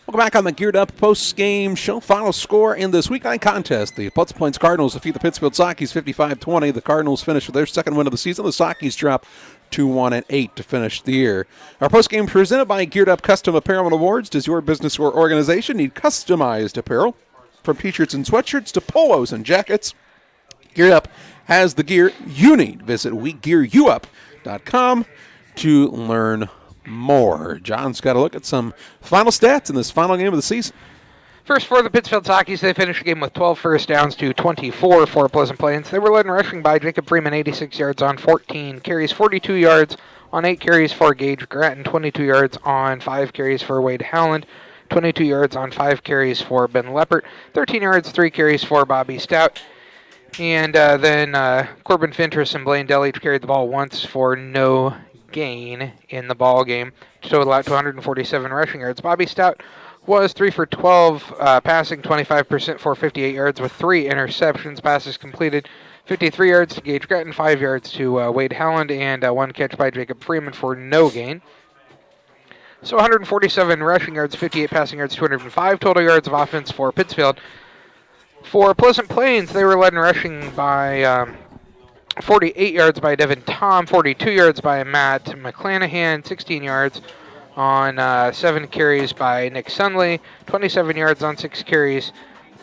Welcome back on the Geared Up post-game show. Final score in this weeknight contest. The Pleasant Plains Cardinals defeat the Pittsfield Sakis 55-20. The Cardinals finish with their second win of the season. The Sakis drop to 1-8 to finish the year. Our post-game presented by Geared Up Custom Apparel and Awards. Does your business or organization need customized apparel? From t-shirts and sweatshirts to polos and jackets, Geared Up has the gear you need. Visit WeGearYouUp.com to learn more. John's got a look at some final stats in this final game of the season. First, for the Pittsfield Sakis, they finished the game with 12 first downs to 24 for Pleasant Plains. They were led in rushing by Jacob Freeman, 86 yards on 14 carries, 42 yards on 8 carries for Gage Gratton, 22 yards on 5 carries for Wade Howland, 22 yards on 5 carries for Ben Leppert, 13 yards, 3 carries for Bobby Stout. And then Corbin Fintris and Blaine Dell each carried the ball once for no gain in the ball game, to total out to 147 rushing yards. Bobby Stout was 3 for 12, passing 25% for 58 yards with 3 interceptions. Passes completed 53 yards to Gage Gratton, 5 yards to Wade Howland, and 1 catch by Jacob Freeman for no gain. So 147 rushing yards, 58 passing yards, 205 total yards of offense for Pittsfield. For Pleasant Plains, they were led in rushing by 48 yards by Devin Tom, 42 yards by Matt McClanahan, 16 yards on 7 carries by Nick Sunley, 27 yards on 6 carries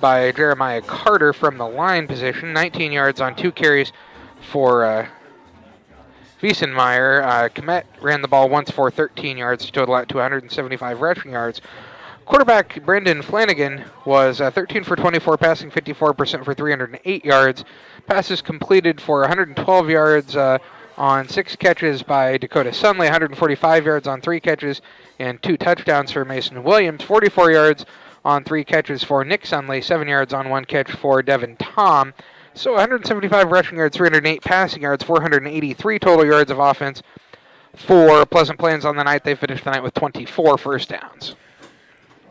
by Jeremiah Carter from the line position, 19 yards on 2 carries for Wiesenmeyer. Komet ran the ball once for 13 yards to total out to 175 rushing yards. Quarterback Brendan Flanagan was 13 for 24, passing 54% for 308 yards. Passes completed for 112 yards on 6 catches by Dakota Sunley, 145 yards on 3 catches, and 2 touchdowns for Mason Williams, 44 yards on 3 catches for Nick Sunley, 7 yards on 1 catch for Devin Tom. So 175 rushing yards, 308 passing yards, 483 total yards of offense for Pleasant Plains on the night. They finished the night with 24 first downs.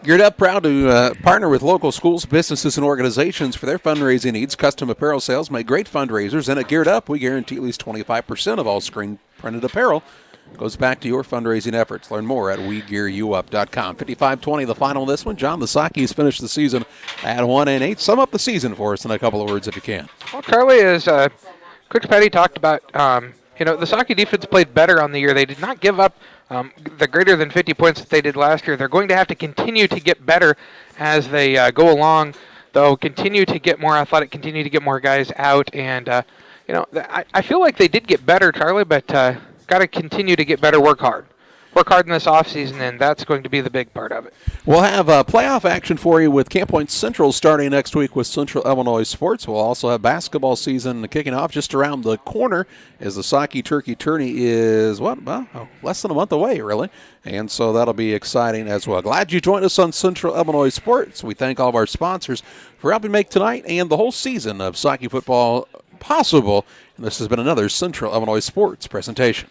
Geared Up, proud to partner with local schools, businesses, and organizations for their fundraising needs. Custom apparel sales make great fundraisers, and at Geared Up, we guarantee at least 25% of all screen printed apparel goes back to your fundraising efforts. Learn more at WeGearYouUp.com. 55-20 the final in this one. John, the Sockies finished the season at 1-8. Sum up the season for us in a couple of words if you can. Well, Charlie, as Coach Petty talked about, the Socky defense played better on the year. They did not give up the greater than 50 points that they did last year. They're going to have to continue to get better as they go along, though, continue to get more athletic, continue to get more guys out. And, I feel like they did get better, Charlie, but got to continue to get better, work hard. Work hard in this offseason, and that's going to be the big part of it. We'll have playoff action for you with Camp Point Central starting next week with Central Illinois Sports. We'll also have basketball season kicking off just around the corner as the Socky Turkey Tourney is, less than a month away, really. And so that'll be exciting as well. Glad you joined us on Central Illinois Sports. We thank all of our sponsors for helping make tonight and the whole season of Socky football possible. And this has been another Central Illinois Sports presentation.